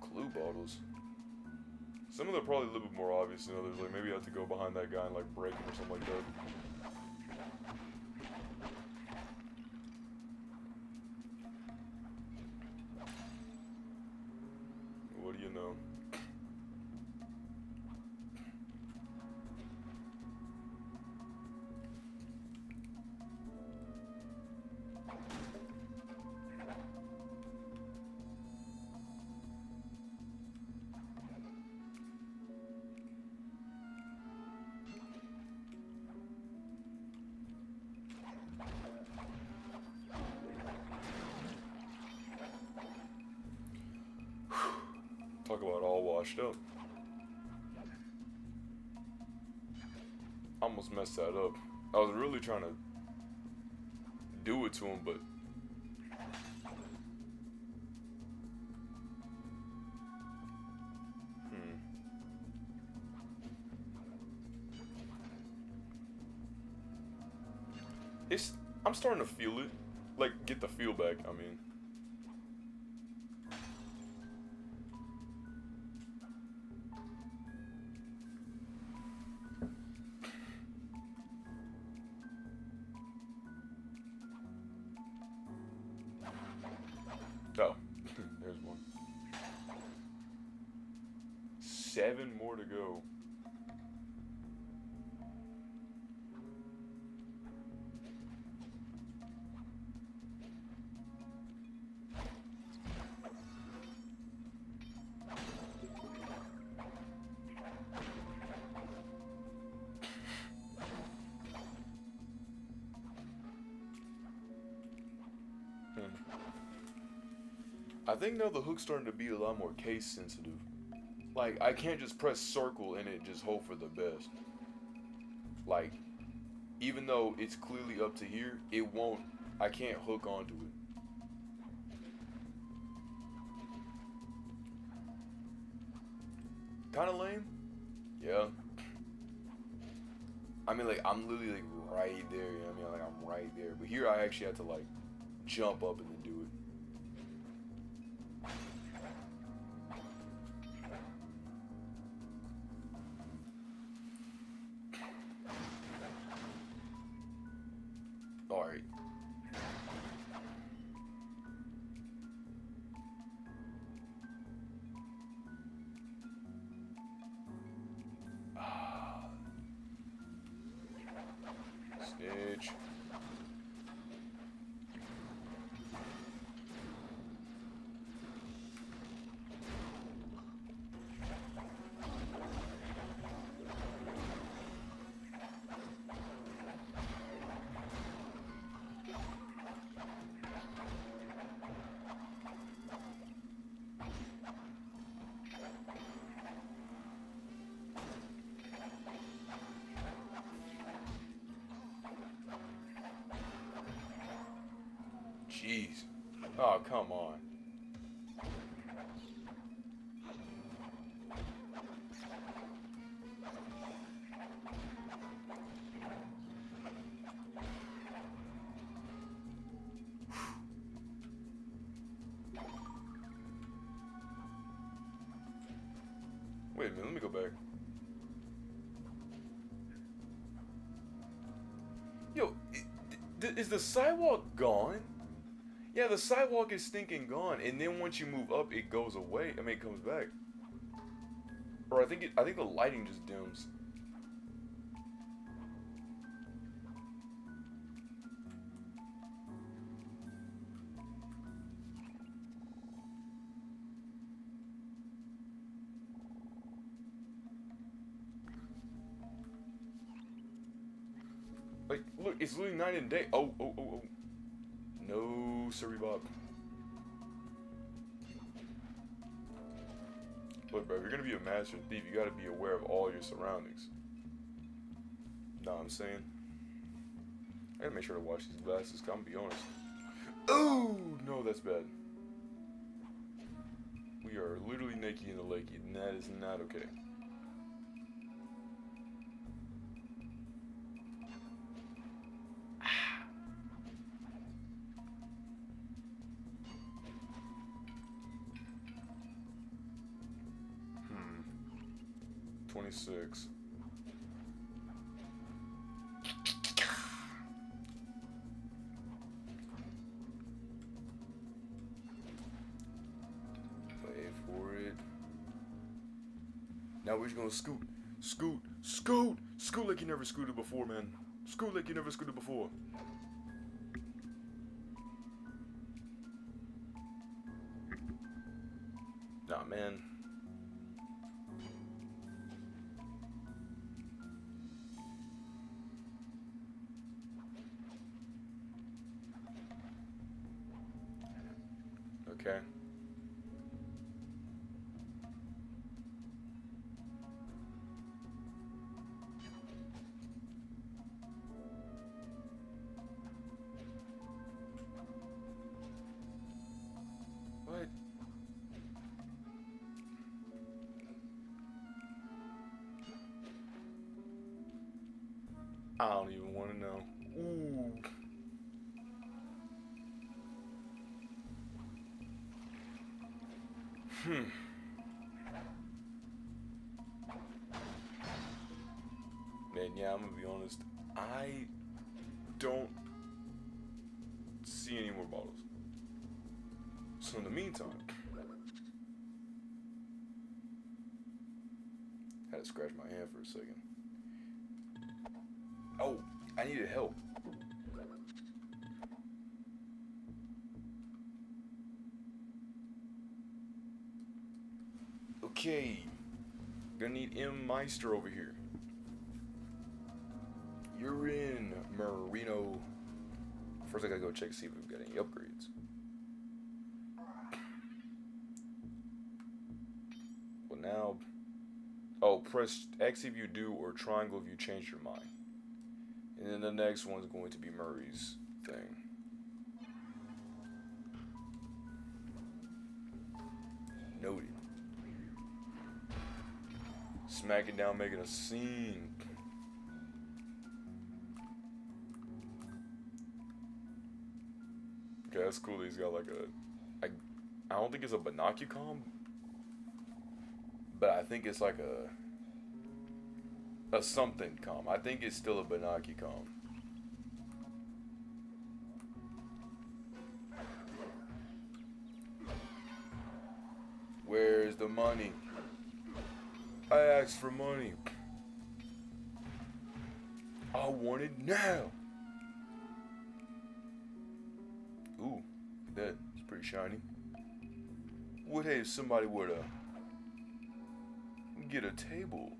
clue bottles. Some of them are probably a little bit more obvious than others. Like maybe I have to go behind that guy and like break him or something like that. What do you know? Talk about all washed up. Almost messed that up. I was really trying to do it to him, but I'm starting to feel it. Like, get the feel back, I mean. Oh, there's one. 7 more to go. I think now the hook's starting to be a lot more case sensitive. Like, I can't just press circle and it just hope for the best. Like, even though it's clearly up to here, it won't, I can't hook onto it. Kinda lame? Yeah. I mean, like, I'm literally, like, right there, you know what I mean? Like, I'm right there. But here I actually have to, like, jump up and then do it. Alright. Snitch. Jeez. Oh, come on. Wait a minute, let me go back. Yo, is the sidewalk gone? Yeah, the sidewalk is stinking gone, and then once you move up, it goes away. I mean, it comes back. Or I think the lighting just dims. Like, look, it's literally night and day. Oh, oh, oh, oh. No, sorry, Bob. Look, bro, if you're gonna be a master thief, you gotta be aware of all your surroundings. Know what I'm saying? I gotta make sure to wash these glasses, 'cause I'm gonna be honest. Oh, no, that's bad. We are literally naked in the lake, and that is not okay. Ah. 26. Wait for it. Now we're just gonna scoot, scoot, scoot, scoot like you never scooted before, man. Scoot like you never scooted before. Nah, man. Okay. What? I don't even want to know. Ooh. Man, yeah, I'm gonna be honest. I don't see any more bottles. So in the meantime, had to scratch my hand for a second. Oh, I needed help. Okay, gonna need M. Meister over here. You're in Marino. First, I gotta go check to see if we've got any upgrades. Well, now, oh, press X if you do, or triangle if you change your mind. And then the next one's going to be Murray's thing. Noted. Smacking down, making a scene. Okay, that's cool. He's got like a, I don't think it's a binocucom, but I think it's like a something com. I think it's still a binocucom. Where's the money? I asked for money. I want it now. Ooh, that is pretty shiny. What if somebody were to get a table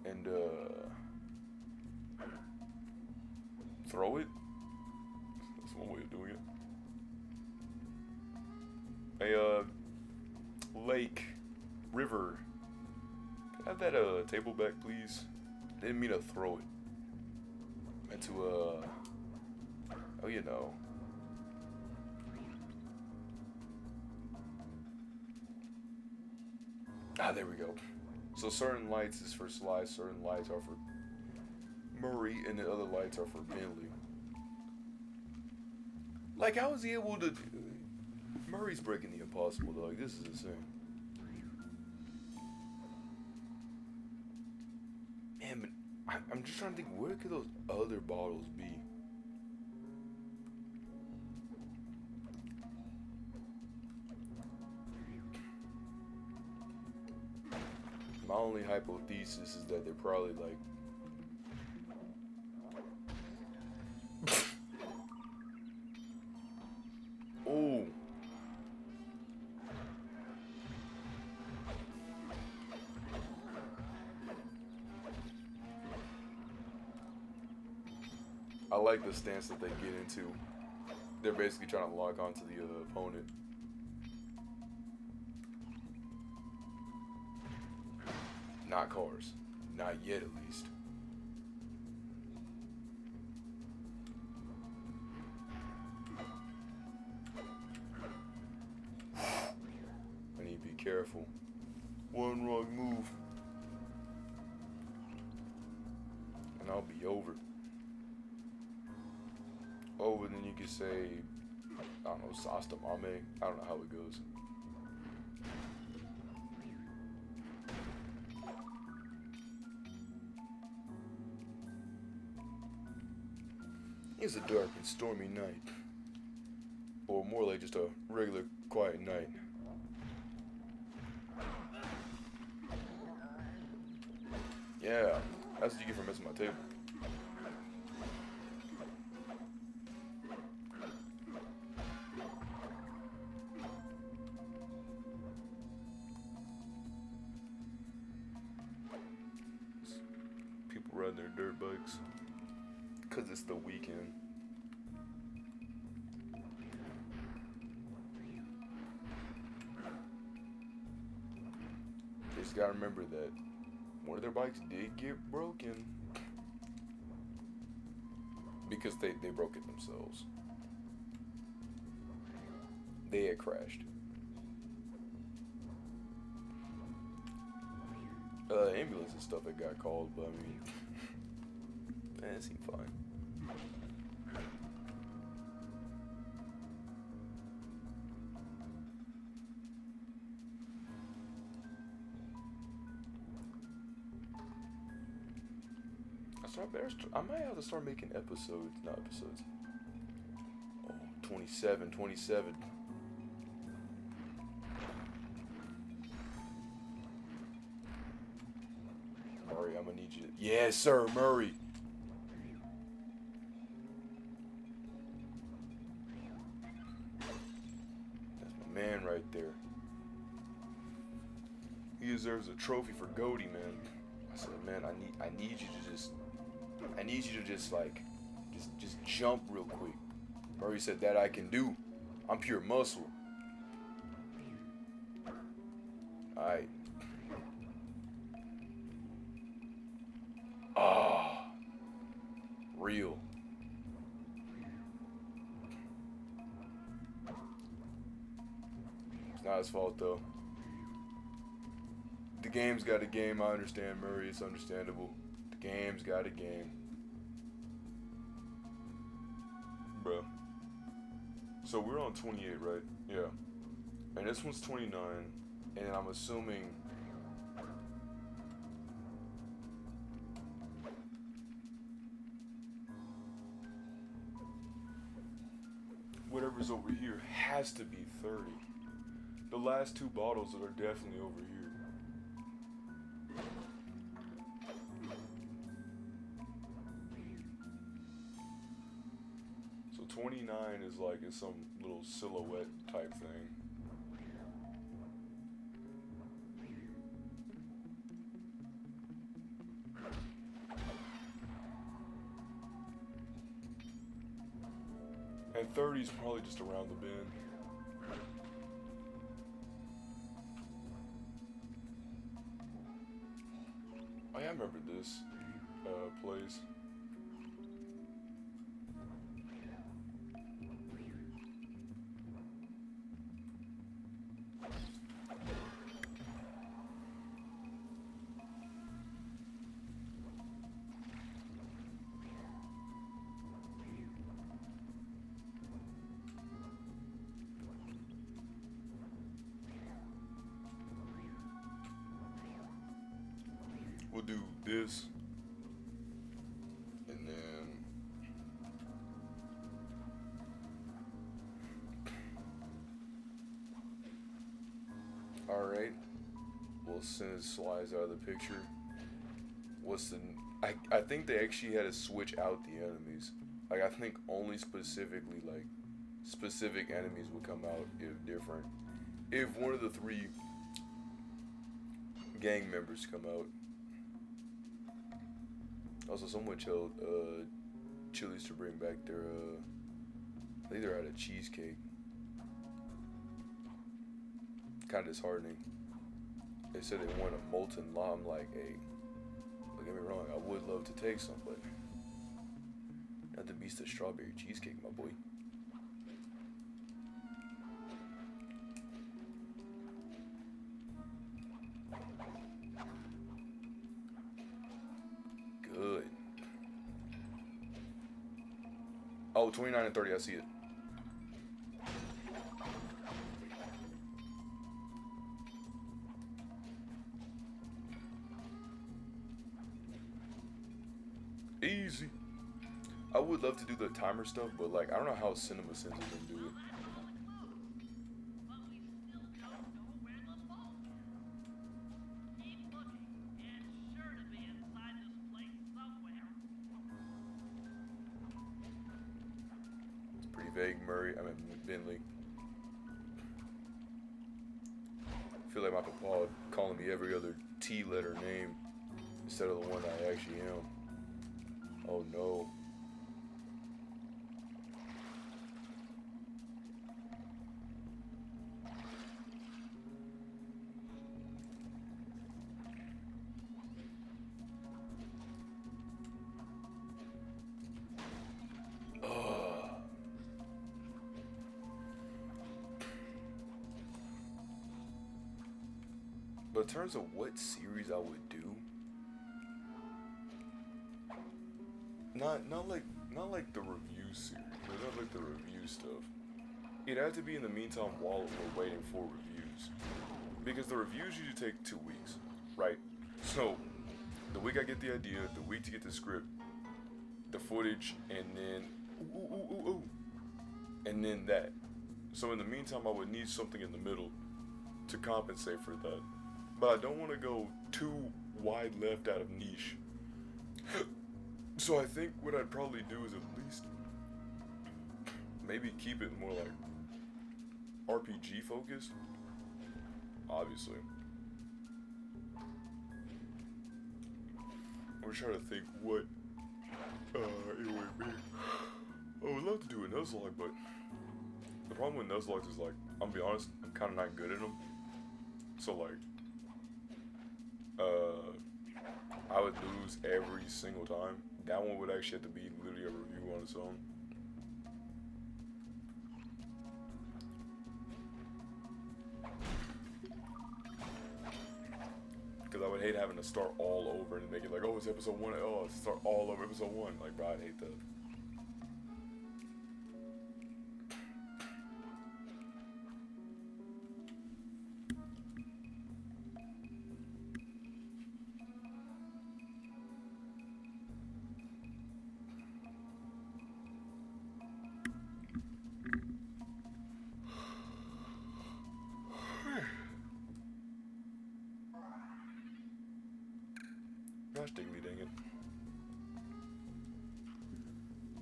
and throw it? That's one way of doing it. Hey, lake, river, can I have that table back, please? Didn't mean to throw it. Meant to oh, you know. Ah, there we go. So certain lights is for Sly, certain lights are for Murray, and the other lights are for Bentley. Like, how is he able to... Murray's breaking the impossible, though. Like, this is insane. Man, but I'm just trying to think, where could those other bottles be? My only hypothesis is that they're probably like... Oh. I like the stance that they get into. They're basically trying to lock onto the opponent. Not cars. Not yet, at least. I need to be careful. One wrong move, and I'll be over. Over, then you could say, I don't know, Sasta Mame. I don't know how it goes. It's a dark and stormy night. Or more like just a regular quiet night. Yeah, that's what you get for messing with my table. People riding their dirt bikes. Because it's the weekend. They just gotta remember that one of their bikes did get broken. Because they broke it themselves. They had crashed. Ambulance and stuff had got called, but I mean, it seemed fine. I might have to start making episodes, not episodes. Oh, 27. Murray, I'm gonna need you to... Yes, sir, Murray. That's my man right there. He deserves a trophy for Goaty, man. I said, man, I need you to just... I need you to just jump real quick. Murray said that I can do. I'm pure muscle. Alright. Ah. Real. It's not his fault though. The game's got a game, I understand, Murray, it's understandable. The game's got a game. Bruh. So we're on 28, right? Yeah. And this one's 29. And I'm assuming... whatever's over here has to be 30. The last two bottles that are definitely over here. So 29 is like in some little silhouette type thing. And 30 is probably just around the bend. Oh yeah, I remember this place. We'll do this, and then all right. Well, since Sly's out of the picture, what's the? I think they actually had to switch out the enemies. Like I think only specifically like specific enemies would come out if different. If one of the three gang members come out. Also, someone Chili's to bring back their I think they're out of cheesecake. Kind of disheartening. They said they want a molten lava. I'm like, hey, don't get me wrong, I would love to take some, but not the beast of strawberry cheesecake, my boy. Good. Oh, 29 and 30, I see it. Easy. I would love to do the timer stuff, but like I don't know how Cinema Sins is gonna do it. But we still don't know where the vault is. Keep looking. It's sure to be inside this place somewhere. It's pretty vague, Murray. I mean, Bentley. I feel like my papa calling me every other T letter name instead of the one I actually am. Oh no. But in terms of what series I would do, not like the review series, not like the review stuff. It'd have to be in the meantime while we're waiting for reviews, because the reviews usually take 2 weeks, right? So the week I get the idea, the week to get the script, the footage, and then and then that. So in the meantime, I would need something in the middle to compensate for that. But I don't want to go too wide left out of niche. So I think what I'd probably do is at least maybe keep it more like RPG focused. Obviously. I'm trying to think what it would be. I would love to do a Nuzlocke, but the problem with Nuzlocke is like, I'm gonna be honest, I'm kind of not good at them. So like, I would lose every single time. That one would actually have to be literally a review on its own. Because I would hate having to start all over and make it like, oh, it's episode 1. Oh, it's start all over episode 1. Like, bro, I'd hate that. Gosh dang me, dang it.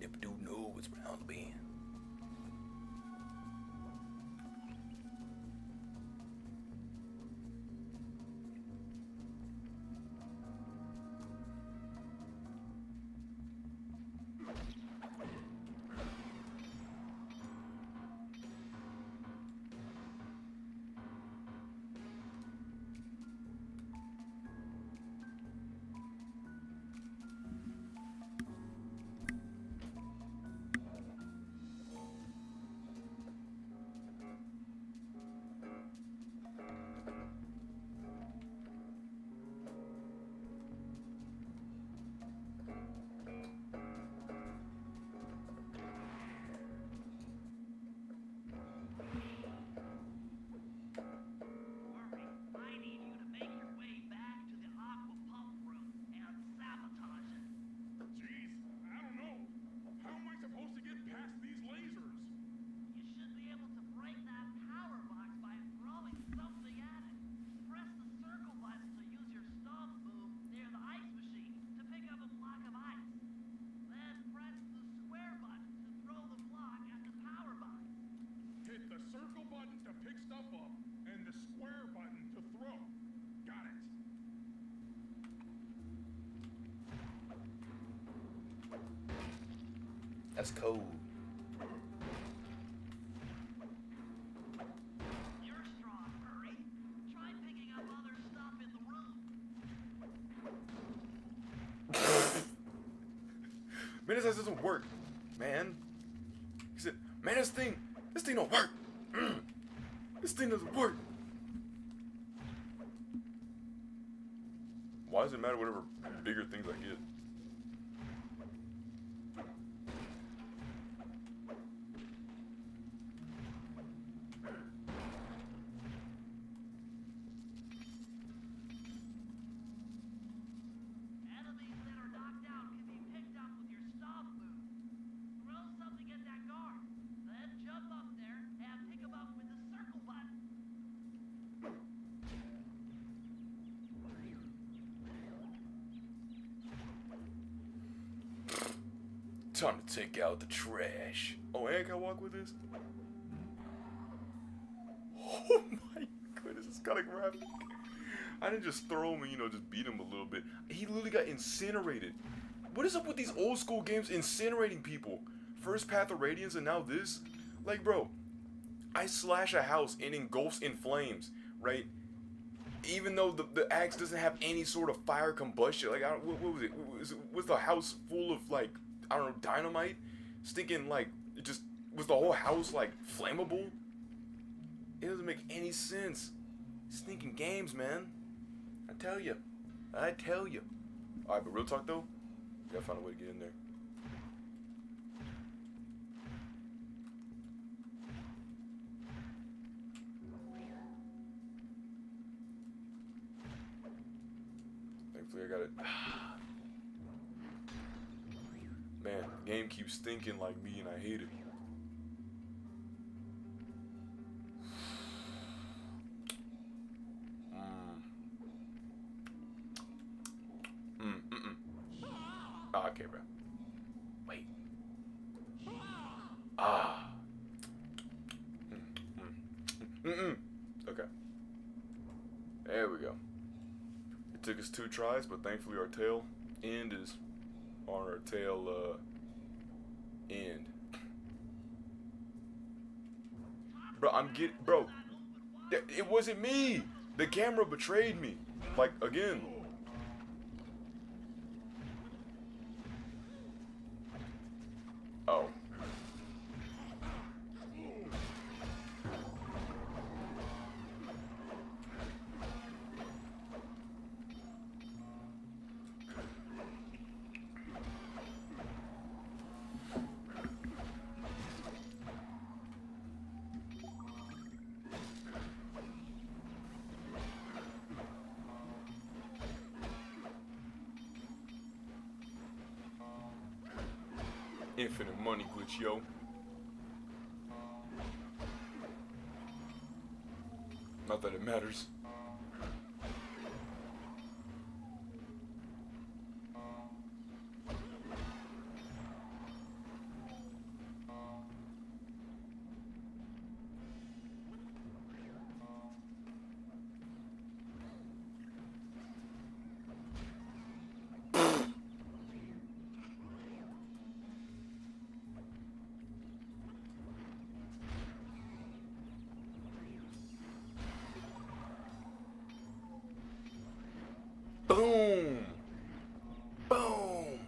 If dude know what's round the bend. That's cold. You're strong, Murray. Try picking up other stuff in the room. Man, this doesn't work, man. He said, man, this thing don't work. This thing doesn't work. Why does it matter whatever bigger things I get? Enemies that are knocked out can be picked up with your stomp move. Throw something at that guard, then jump up there and pick him up with the circle button. Time to take out the trash. Oh, and can I walk with this? Oh my goodness, it's kind of graphic. I didn't just throw him and, you know, just beat him a little bit. He literally got incinerated. What is up with these old school games incinerating people? First Path of Radiance and now this? Like, bro, I slash a house and engulfs in flames, right? Even though the axe doesn't have any sort of fire combustion. Like, what was it? Was the house full of, like, I don't know, dynamite? Stinking, like, it just, was the whole house, like, flammable? It doesn't make any sense. Stinking games, man. I tell you. Alright, but real talk, though, you gotta find a way to get in there. Thankfully, I got it. Man, the game keeps thinking like me and I hate it. Ah, okay, bro. Wait. Ah. Okay. There we go. It took us 2 tries, but thankfully our tail end is on our tail end. Bro, it wasn't me. The camera betrayed me. Like, again. Oh. Infinite money glitch, yo. Not that it matters. Boom! Boom!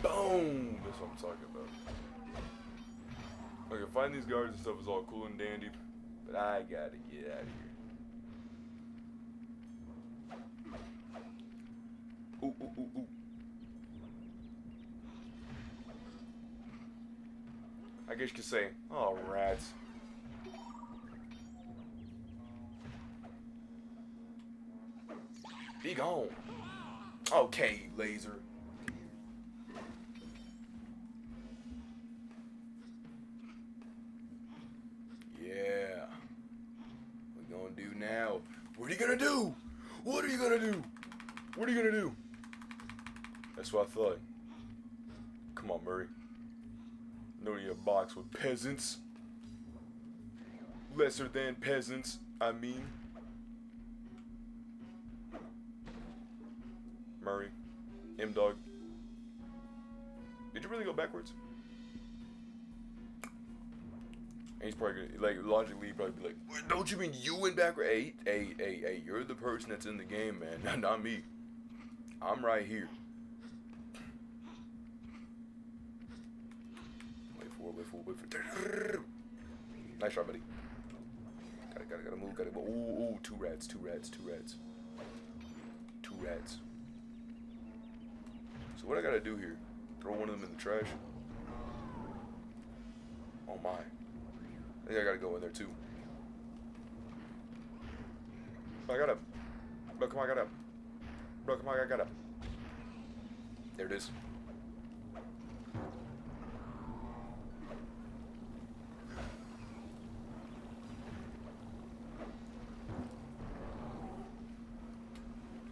Boom! That's what I'm talking about. Okay, fighting these guards and stuff is all cool and dandy, but I gotta get out of here. Ooh, ooh, ooh, ooh. I guess you could say, oh, rats. Be gone. Okay, laser. Yeah. What we gonna do now? What are you gonna do? What are you gonna do? What are you gonna do? That's what I thought. Come on, Murray. No need to box with peasants. Lesser than peasants, I mean. M-Dog. Did you really go backwards? And he's probably gonna, like, logically, he'd probably be like, "What, don't you mean you went backward?" Hey, you're the person that's in the game, man, not me. I'm right here. Wait for it. Nice try, buddy. Gotta move, ooh, two rats. So what I gotta do here? Throw one of them in the trash? Oh my. I think I gotta go in there too. I gotta. Bro, come on, I gotta. There it is.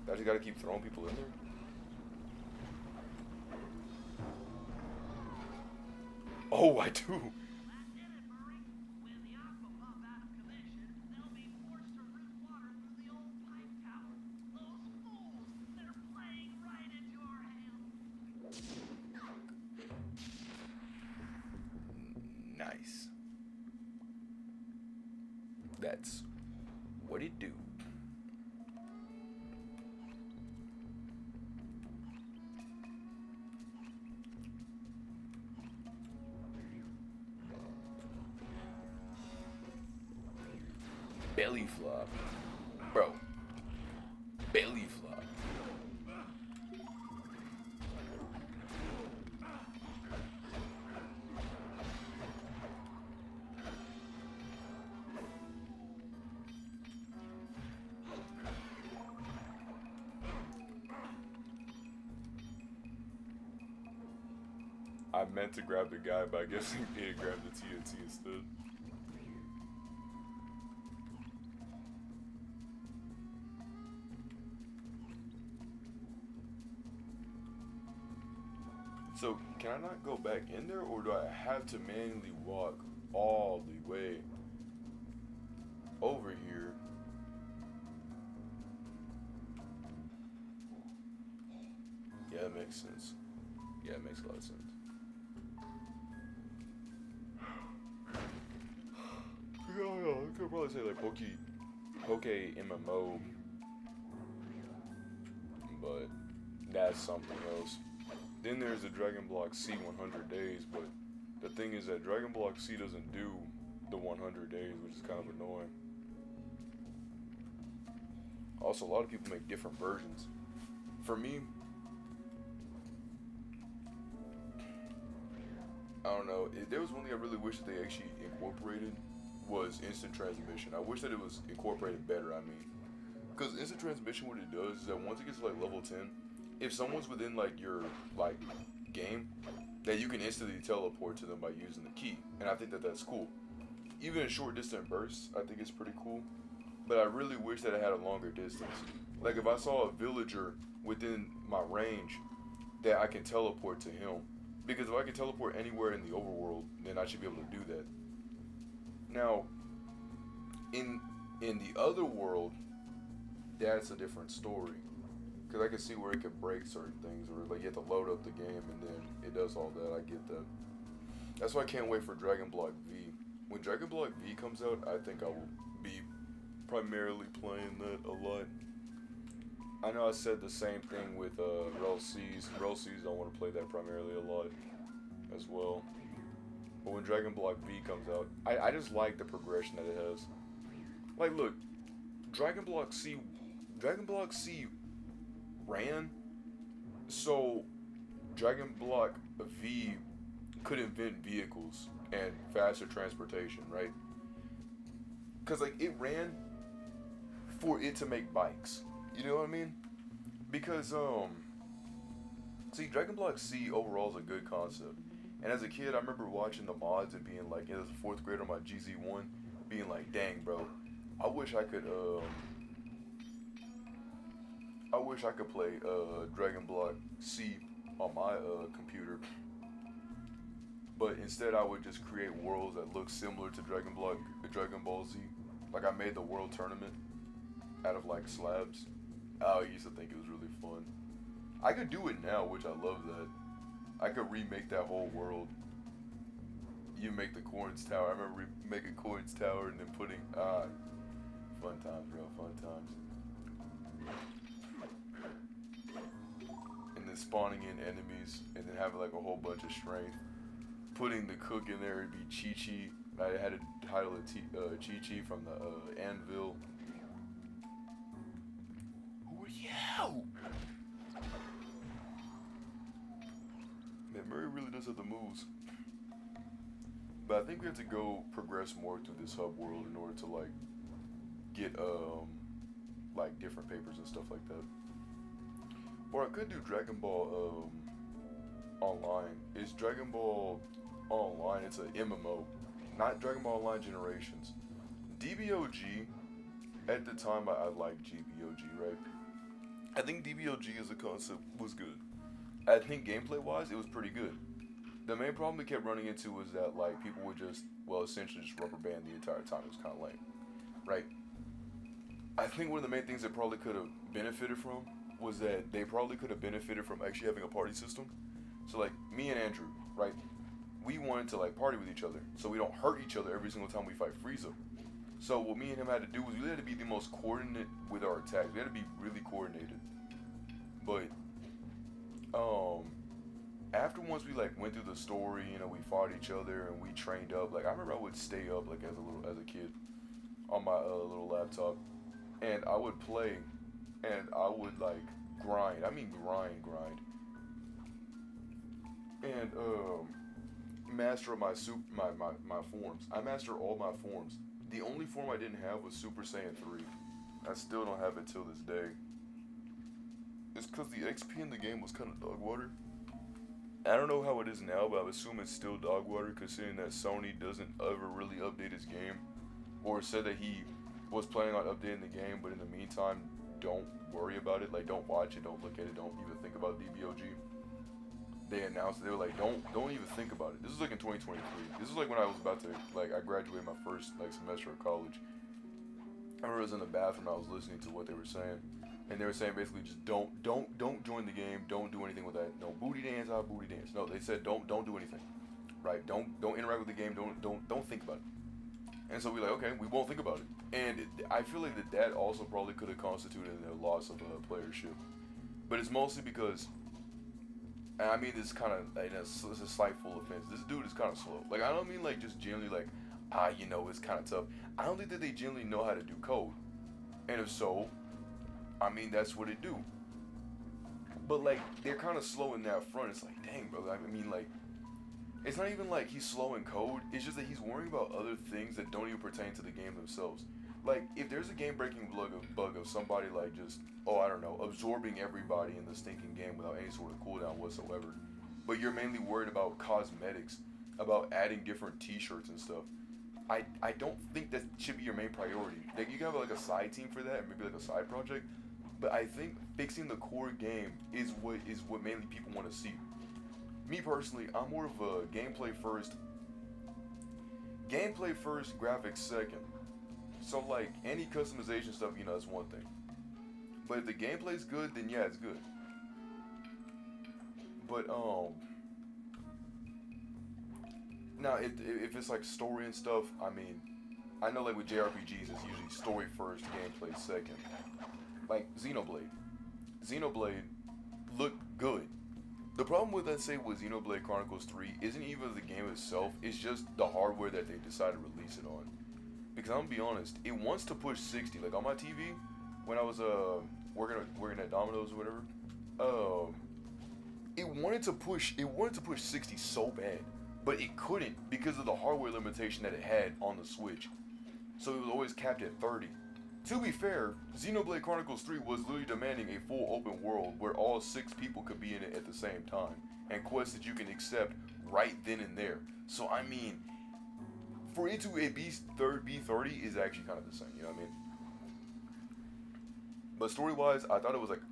I just gotta keep throwing people in there. Oh, I do. That did it, Murray. When the aqua pump out of commission, they'll be forced to route water through the old pipe tower. Those fools, they're playing right into our hands. Nice. That's what it do. Belly flop. Bro. Belly flop. I meant to grab the guy, but I guess he did grab the TNT instead. So, can I not go back in there, or do I have to manually walk all the way over here? Yeah, that makes sense. Yeah, it makes a lot of sense. Yeah, I could probably say like Poke MMO, but that's something else. Then there's the Dragon Block C 100 days, but the thing is that Dragon Block C doesn't do the 100 days, which is kind of annoying. Also, a lot of people make different versions. For me, I don't know. There was one thing I really wish that they actually incorporated was instant transmission. I wish that it was incorporated better, I mean. Because instant transmission, what it does is that once it gets to like level 10, if someone's within like your like game, that you can instantly teleport to them by using the key, and I think that that's cool. Even in short distance bursts, I think it's pretty cool. But I really wish that it had a longer distance. Like if I saw a villager within my range, that I can teleport to him. Because if I can teleport anywhere in the overworld, then I should be able to do that. Now, in the other world, that's a different story. Because I can see where it could break certain things, or like you have to load up the game and then it does all that. I get that. That's why I can't wait for Dragon Block V. When Dragon Block V comes out, I think I will be primarily playing that a lot. I know I said the same thing with Rel C's. Rel C's don't want to play that primarily a lot as well. But when Dragon Block V comes out, I just like the progression that it has. Like, look, Dragon Block C ran, so Dragon Block V could invent vehicles and faster transportation, right? Because, like, it ran for it to make bikes. You know what I mean? Because, see, Dragon Block C overall is a good concept. And as a kid, I remember watching the mods and being like, as a 4th grader on my GZ1, being like, dang, bro, I wish I could play Dragon Block C on my computer. But instead, I would just create worlds that look similar to Dragon Ball Z. Like, I made the world tournament out of, like, slabs. I used to think it was really fun. I could do it now, which I love that. I could remake that whole world. You make the Corns Tower. I remember making Corns Tower and then putting fun times, bro, fun times. And then spawning in enemies and then having like a whole bunch of strength. Putting the cook in there would be Chi Chi. I had a title of Chi Chi from the Anvil. Who are you? Man, Murray really does have the moves. But I think we have to go progress more through this hub world in order to like get like different papers and stuff like that. Or I could do Dragon Ball online. It's Dragon Ball Online, it's an MMO. Not Dragon Ball Online Generations. DBOG, at the time I liked GBOG, right? I think DBOG as a concept was good. I think gameplay wise it was pretty good. The main problem we kept running into was that like people would just, well, essentially just rubber band the entire time. It was kind of lame, right? I think one of the main things that probably could have benefited from was that they probably could have benefited from actually having a party system. So like me and Andrew, right? We wanted to like party with each other, so we don't hurt each other every single time we fight Frieza. So what me and him had to do was we had to be the most coordinate with our attacks. We had to be really coordinated. But after once we like went through the story, you know, we fought each other and we trained up. Like I remember I would stay up like as a kid on my little laptop, and I would play, and I would like grind. I mean grind, and master my forms. I mastered all my forms. The only form I didn't have was Super Saiyan 3. I still don't have it till this day. It's because the XP in the game was kind of dog water. I don't know how it is now, but I assume it's still dog water, considering that Sony doesn't ever really update his game, or said that he was planning on updating the game, but in the meantime, don't worry about it. Like, don't watch it, don't look at it, don't even think about DBOG. They announced it, they were like, don't even think about it. This is like in 2023. This is like when I was about to, like, I graduated my first like semester of college. I remember I was in the bathroom, I was listening to what they were saying. And they were saying basically just don't join the game, don't do anything with that. No booty dance, booty dance. No, they said don't do anything. Right? Don't interact with the game, don't think about it. And so we're like, okay, we won't think about it. And I feel like that also probably could have constituted a loss of playership. But it's mostly because, and I mean this kind of, it's a slightful offense. This dude is kind of slow. Like, I don't mean like just generally like, you know, it's kind of tough. I don't think that they generally know how to do code. And if so, I mean, that's what it do. But, like, they're kind of slow in that front. It's like, dang, bro. I mean, like, it's not even like he's slow in code. It's just that he's worrying about other things that don't even pertain to the game themselves. Like, if there's a game-breaking bug of somebody, like, just, I don't know, absorbing everybody in the stinking game without any sort of cooldown whatsoever, but you're mainly worried about cosmetics, about adding different t-shirts and stuff, I don't think that should be your main priority. Like, you can have, like, a side team for that, maybe, like, a side project, but I think fixing the core game is what mainly people want to see. Me personally, I'm more of a gameplay first, graphics second. So like any customization stuff, you know, that's one thing. But if the gameplay's good, then yeah, it's good. But now if it's like story and stuff, I mean, I know like with JRPGs, it's usually story first, gameplay second. Like Xenoblade looked good. The problem with, let's say, with Xenoblade Chronicles 3 isn't even the game itself, it's just the hardware that they decided to release it on. Because I'm gonna be honest, it wants to push 60. Like on my TV, when I was working at Domino's or whatever, it wanted to push 60 so bad, but it couldn't because of the hardware limitation that it had on the Switch. So it was always capped at 30. To be fair, Xenoblade Chronicles 3 was literally demanding a full open world where all 6 people could be in it at the same time, and quests that you can accept right then and there. So I mean, for it to be 30 is actually kind of the same, you know what I mean? But story-wise, I thought it was like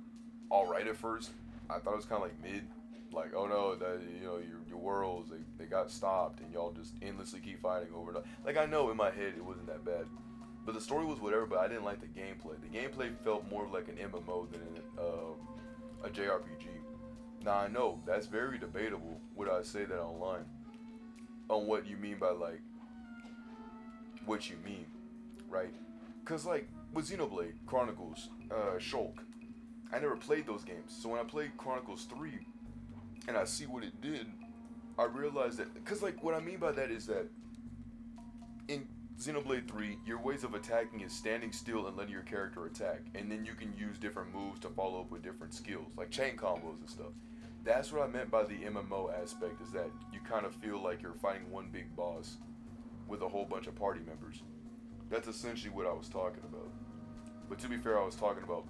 alright at first. I thought it was kind of like mid, like, oh no, that, you know, your worlds, they got stopped and y'all just endlessly keep fighting over and over. Like, I know in my head it wasn't that bad. But the story was whatever, but I didn't like the gameplay. The gameplay felt more like an MMO than a JRPG. Now I know that's very debatable. Would I say that online? On what you mean by like what you mean, right? Cause like with Xenoblade Chronicles, Shulk, I never played those games. So when I played Chronicles 3 and I see what it did, I realized that, cause like what I mean by that is that in Xenoblade 3, your ways of attacking is standing still and letting your character attack, and then you can use different moves to follow up with different skills, like chain combos and stuff. That's what I meant by the MMO aspect, is that you kind of feel like you're fighting one big boss with a whole bunch of party members. That's essentially what I was talking about. But to be fair, I was talking about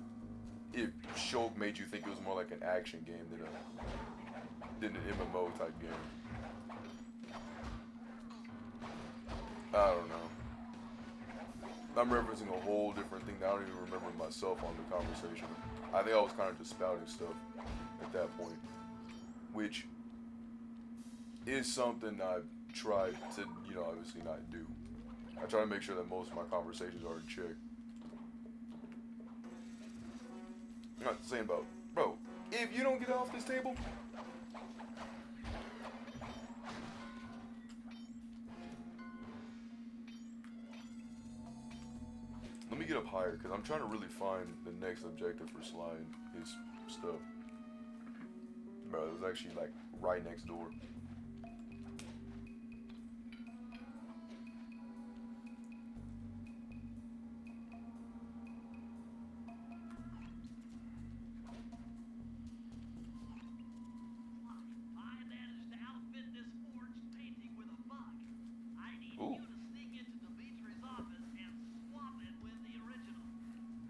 if Shulk made you think it was more like an action game than an MMO type game. I don't know. I'm referencing a whole different thing that I don't even remember myself on the conversation. I think I was kind of just spouting stuff at that point, which is something I've tried to, obviously not do. I try to make sure that most of my conversations are in check. I'm not saying about, bro, if you don't get off this table, let me get up higher, because I'm trying to really find the next objective for Sly and his stuff. Bro, it was actually like right next door. I managed to outfit this forged painting with a bug. I need Ooh. you to sneak into Dimitri's office and swap it with the original.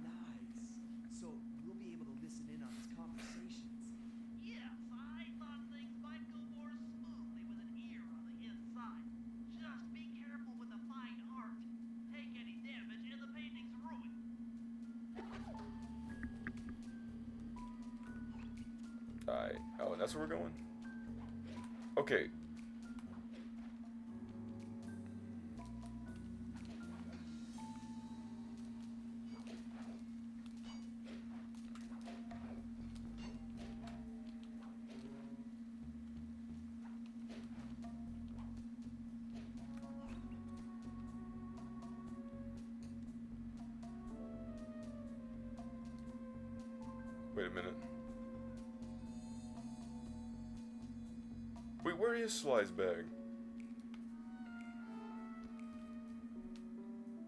Nice. So we'll be able to listen in on his conversations. Yes, I thought things might go more smoothly with an ear on the inside. Just be careful with the fine art. Take any damage and the painting's ruined. Alright. Oh, and that's where we're going? Okay. Wait a minute. Wait, where is Sly's bag?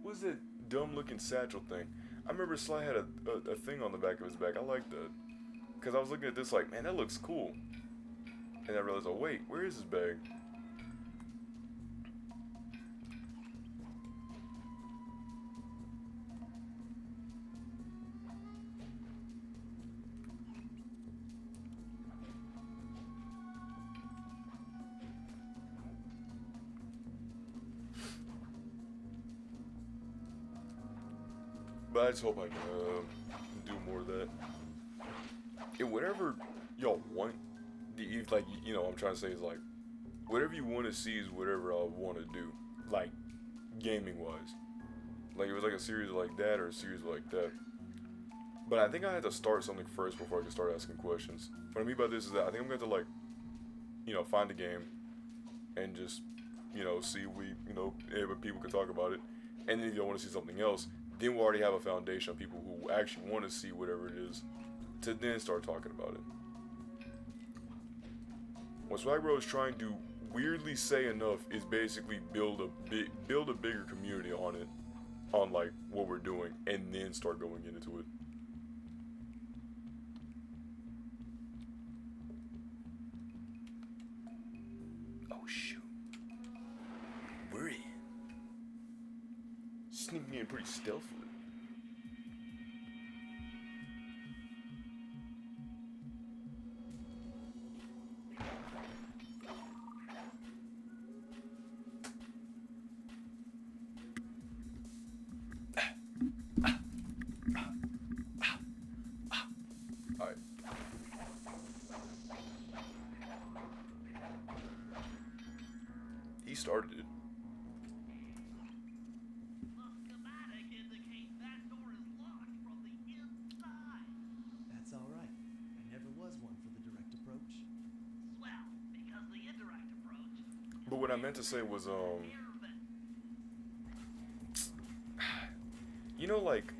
What's that dumb looking satchel thing? I remember Sly had a thing on the back of his bag. I like that. Because I was looking at this like, man, that looks cool. And I realized, oh wait, where is his bag? But I just hope I can do more of that. And whatever y'all want, like, what I'm trying to say is like, whatever you want to see is whatever I want to do, like, gaming wise. Like, it was like a series like that or a series like that. But I think I had to start something first before I could start asking questions. What I mean by this is that I think I'm going to like, find a game and just, see if we, if people can talk about it. And then if y'all want to see something else, then we'll already have a foundation of people who actually want to see whatever it is to then start talking about it. What Swag Bro is trying to weirdly say enough is basically build a bigger community on it, on like what we're doing, and then start going into it. Oh shoot. We're in. Sneaking in pretty stealthily. Alright. He started it. The schematic indicates what I meant to say was you know, like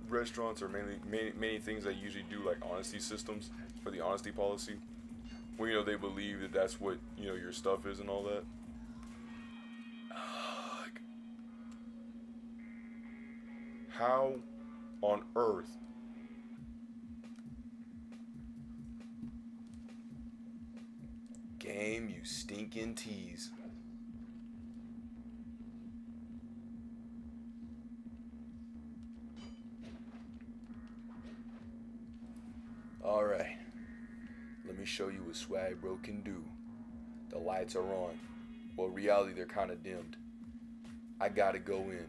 restaurants or many things that usually do like honesty systems or the honesty policy, where you know they believe that that's what you know your stuff is and all that. Like, how on earth game, you stinking tease. Alright, let me show you what Swag Bro can do. The lights are on. Well, reality, they're kind of dimmed. I gotta go in.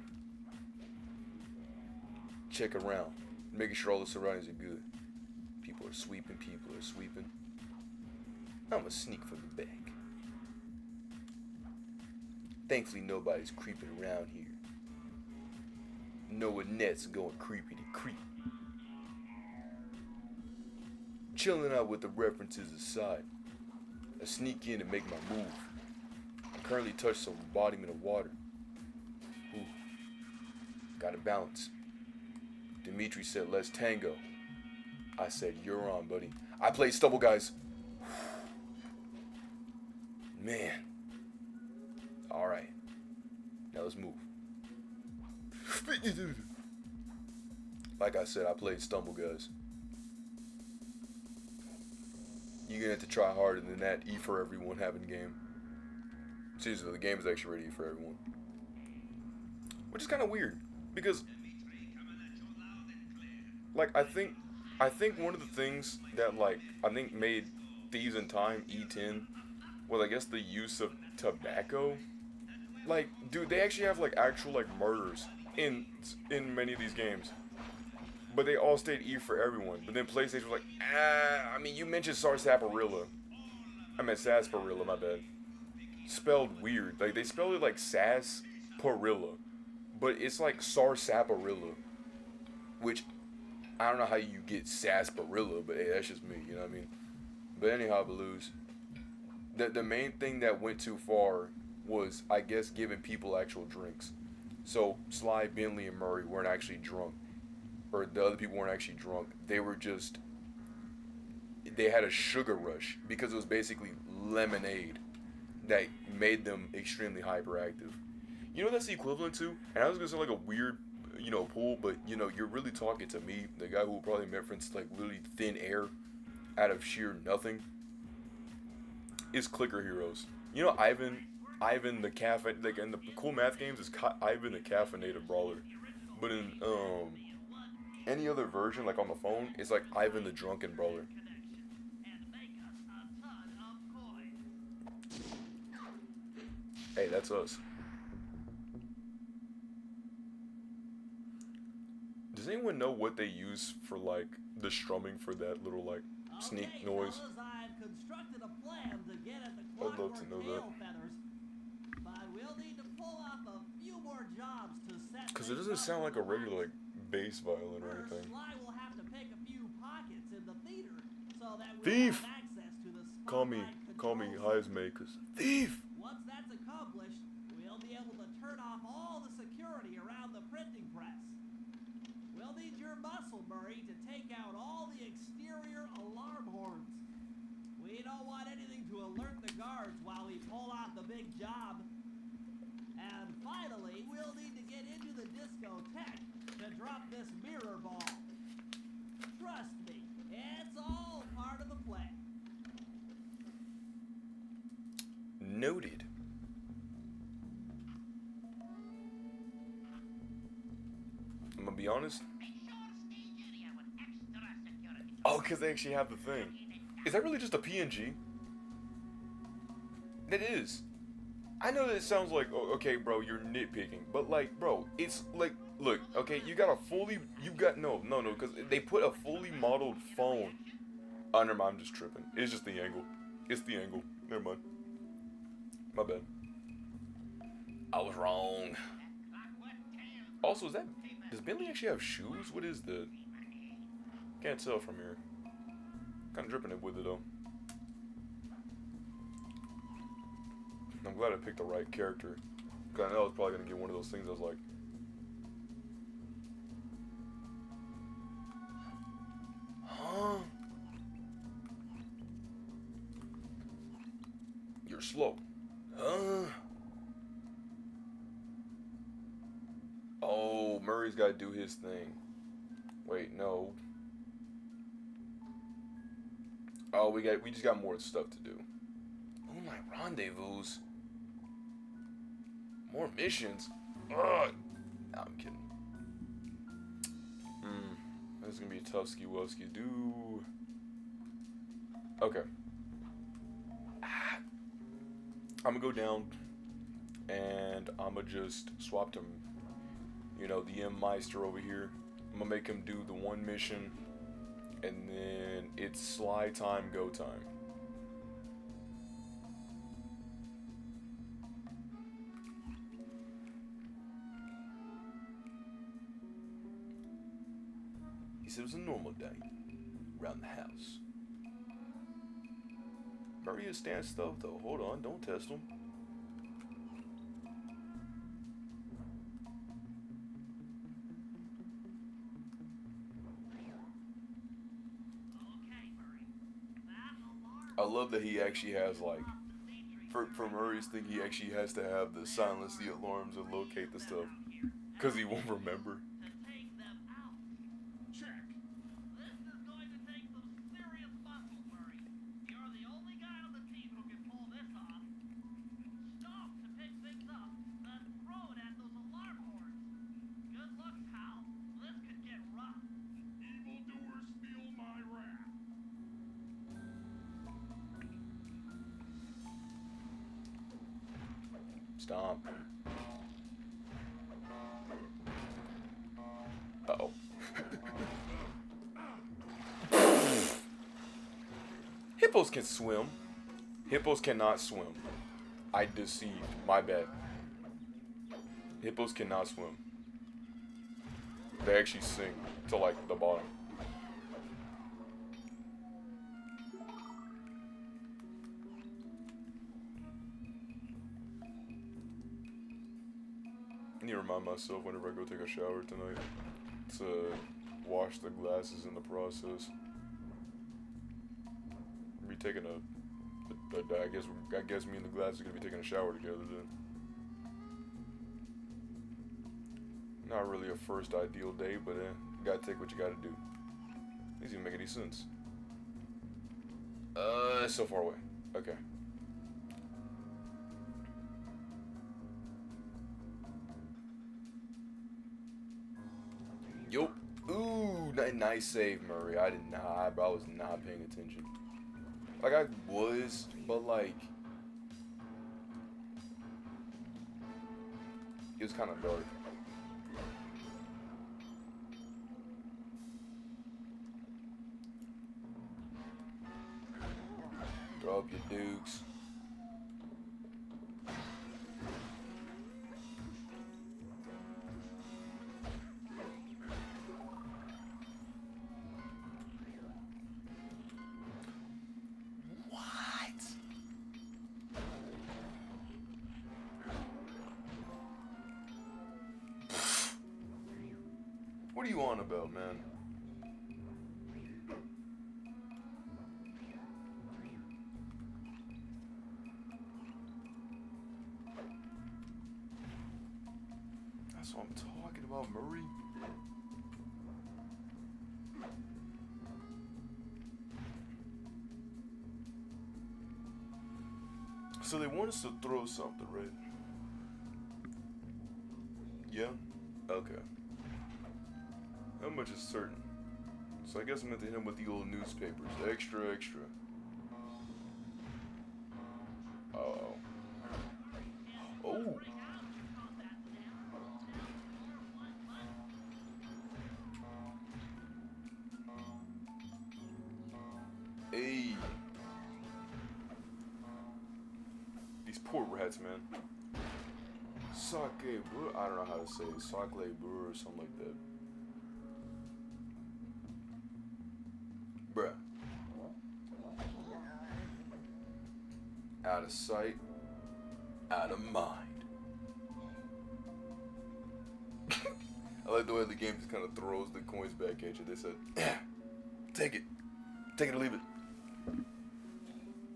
Check around, making sure all the surroundings are good. People are sweeping, people are sweeping. I'ma sneak from the back. Thankfully, nobody's creeping around here. No Annette's going creepy to creep. Chilling out with the references aside, I sneak in and make my move. I currently touch some embodiment of water. Ooh, gotta balance. Dimitri said, let's tango. I said, you're on, buddy. I played Stubble Guys. Man. Alright. Now let's move. Like I said, I played Stumble Guys. You're gonna have to try harder than that E for everyone having game. Seriously, the game is actually ready for everyone. Which is kind of weird. Because, like, I think one of the things that, like, I think made Thieves in Time E10 was, I guess, the use of tobacco. Like, dude, they actually have, like, actual, like, murders in many of these games. But they all stayed E for everyone. But then PlayStation was like, I mean, you mentioned Sarsaparilla. I meant Sarsaparilla, my bad. Spelled weird. Like, they spelled it like Sarsaparilla. But it's like Sarsaparilla. Which, I don't know how you get Sarsaparilla, but hey, that's just me, you know what I mean? But anyhow, Blues. The main thing that went too far was, I guess, giving people actual drinks. So, Sly, Bentley, and Murray weren't actually drunk. Or the other people weren't actually drunk. They were just... They had a sugar rush. Because it was basically lemonade that made them extremely hyperactive. You know what that's the equivalent to? And I was going to say like a weird, you know, pull, but, you know, you're really talking to me, the guy who probably referenced like literally thin air out of sheer nothing. Is Clicker Heroes. You know, Ivan the caffeine, like in the cool math games, is Ivan the caffeinated brawler. But in any other version, like on the phone, it's like Ivan the drunken brawler. Hey, that's us. Does anyone know what they use for like the strumming for that little like sneak noise? Fellas, I've constructed a plan to get at the I'd love to know that. feathers, but we'll need to pull off a few more jobs to set. Because it doesn't sound like a regular like bass violin or First, anything. Sly will have to pick a few pockets in the theater so that we'll Thief! have access to the Call me control highs makers. Thief! Once that's accomplished, we'll be able to turn off all the security around the printing press. We'll need your muscle, Murray, to take out all the exterior alarm horns. We don't want anything to alert the guards while we pull off the big job. And finally, we'll need to get into the discotheque to drop this mirror ball. Trust me, it's all part of the plan. Noted. I'm gonna be honest. Oh, because they actually have the thing. Is that really just a PNG? It is. I know that it sounds like, oh, okay, bro, you're nitpicking. But, like, bro, it's like, look, okay, no, because they put a fully modeled phone. Oh, never mind, I'm just tripping. It's just the angle. It's the angle. Never mind. My bad. I was wrong. Also, does Bentley actually have shoes? What is the... Can't tell from here. Kind of dripping it with it, though. I'm glad I picked the right character. Because I know I was probably going to get one of those things I was like, huh? You're slow. Huh? Oh, Murray's got to do his thing. Wait, no. Oh, we just got more stuff to do. Oh, my rendezvous. More missions. Ugh. Nah, I'm kidding. This is gonna be a tough ski-wuski do. Okay. I'm gonna go down and I'm gonna just swap him. You know, the M-Meister over here. I'm gonna make him do the one mission, and then it's Sly time, go time. He said it was a normal day around the house. Maria stands stuff though. Hold on, don't test him. I love that he actually has like, for Murray's thing, he actually has to have the silence the alarms and locate the stuff, cause he won't remember. Check. This is going to take some serious muscle, Murray. You're the only guy on the team who can pull this off. Stop to pick things up, then throw it at those alarm boards. Good luck, pal. This could get rough. Evildoers feel my wrath. Stomp. Uh-oh. Hippos can swim. Hippos cannot swim. I deceived. My bad. Hippos cannot swim. They actually sink to like the bottom. I need to remind myself whenever I go take a shower tonight to wash the glasses in the process. Be taking I guess me and the glasses are gonna be taking a shower together then. Not really a first ideal day, but you gotta take what you gotta do. These even make any sense. It's so far away. Okay. Yup. Ooh, nice save, Murray. I was not paying attention. Like, I was, but like, it was kind of dark. Throw up your dukes. What are you on about, man? That's what I'm talking about, Murray. So they want us to throw something, right? Yeah? Okay. How much is certain? So I guess I'm meant to hit him with the old newspapers. Extra, extra. Uh-oh. Oh! Hey! These poor rats, man. Sake brew? I don't know how to say it. Sake brew or something like that. Bruh. Out of sight. out of mind. I like the way the game just kind of throws the coins back at you. They said, take it. Take it or leave it.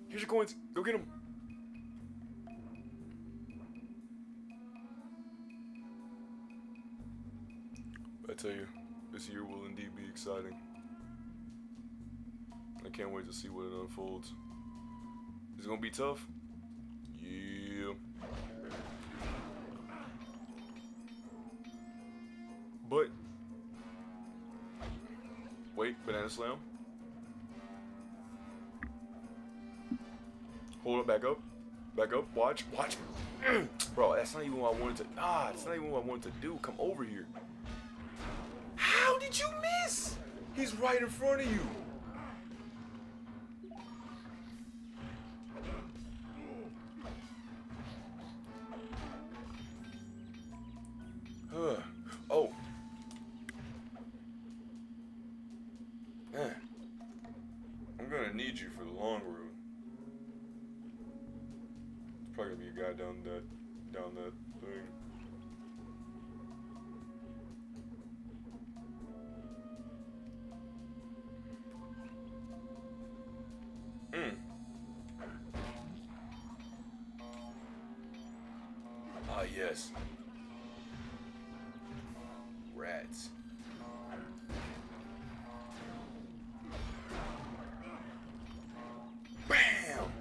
Here's your coins. Go get them. I tell you, this year will indeed be exciting. I can't wait to see what it unfolds. It's gonna be tough. Yeah. But wait, banana slam. Hold it back up. Back up. Watch. Watch. Bro, that's not even what I wanted to. That's not even what I wanted to do. Come over here. How did you miss? He's right in front of you. Oh. Man. I'm gonna need you for the long road. There's probably gonna be a guy down that thing. Ah, yes. Rats. Bam!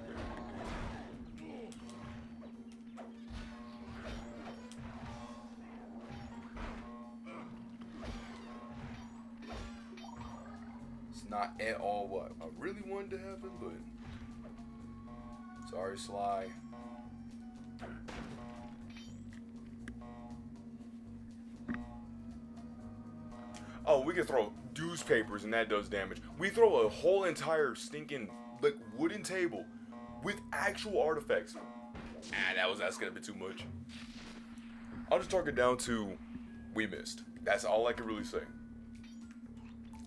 It's not at all what I really wanted to happen, but sorry, Sly. Oh, we can throw newspapers and that does damage. We throw a whole entire stinking like wooden table with actual artifacts. That's gonna be too much. I'll just talk it down to we missed. That's all I can really say.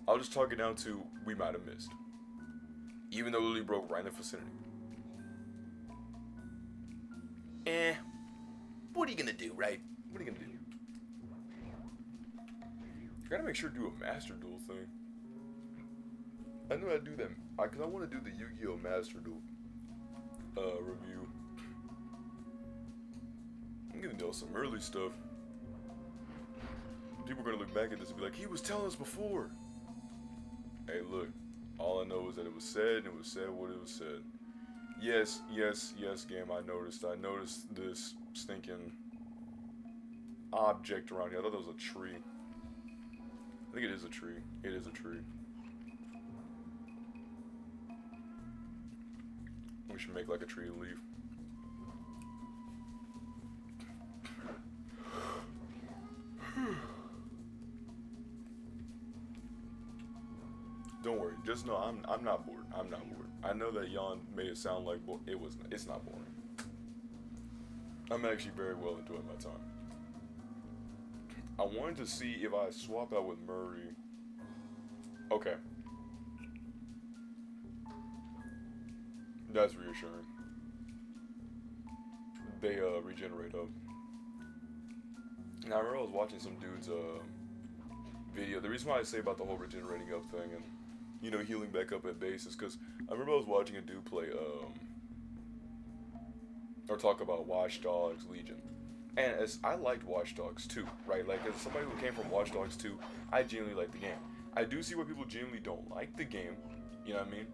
I'll just talk it down to we might have missed. Even though Lily broke right in the vicinity. What are you gonna do, right? What are you gonna do? I gotta make sure to do a Master Duel thing. I know I do that because I want to do the Yu-Gi-Oh! Master Duel review. I'm gonna know some early stuff. People are gonna look back at this and be like, he was telling us before. Hey, look. All I know is that it was said, and it was said what it was said. Yes, game, I noticed. I noticed this stinking object around here. I thought that was a tree. I think it is a tree. It is a tree. We should make like a tree leaf. Don't worry. Just know I'm not bored. I'm not bored. I know that Jan made it sound like it's not boring. I'm actually very well enjoying my time. I wanted to see if I swap out with Murray. Okay. That's reassuring. They regenerate up. Now I remember I was watching some dude's video. The reason why I say about the whole regenerating up thing and healing back up at base is because I remember I was watching a dude play or talk about Watch Dogs Legion. And as I liked Watch Dogs 2, right? Like, as somebody who came from Watch Dogs 2, I genuinely like the game. I do see why people genuinely don't like the game. You know what I mean?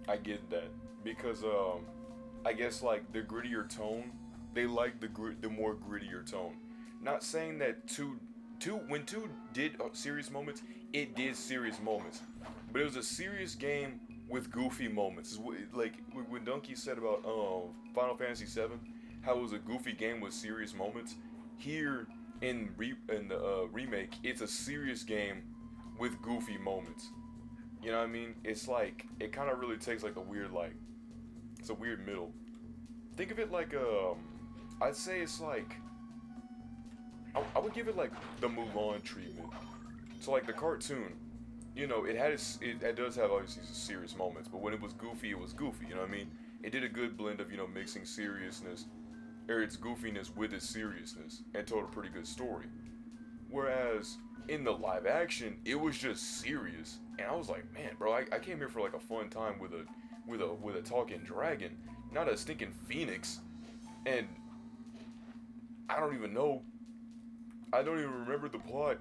I get that. Because, I guess, like, the grittier tone, they like the more grittier tone. Not saying that when 2 did serious moments, it did serious moments. But it was a serious game with goofy moments. Like, when Donkey said about Final Fantasy VII, how it was a goofy game with serious moments. Here in the remake, it's a serious game with goofy moments. You know what I mean? It's like it kind of really takes like it's a weird middle. Think of it like I'd say it's like I would give it like the Mulan treatment. So like the cartoon, it does have obviously serious moments, but when it was goofy, you know what I mean? It did a good blend of mixing seriousness or its goofiness with its seriousness, and told a pretty good story. Whereas in the live action, it was just serious, and I was like, man, bro, I came here for like a fun time with a talking dragon, not a stinking phoenix, and I don't even know. I don't even remember the plot.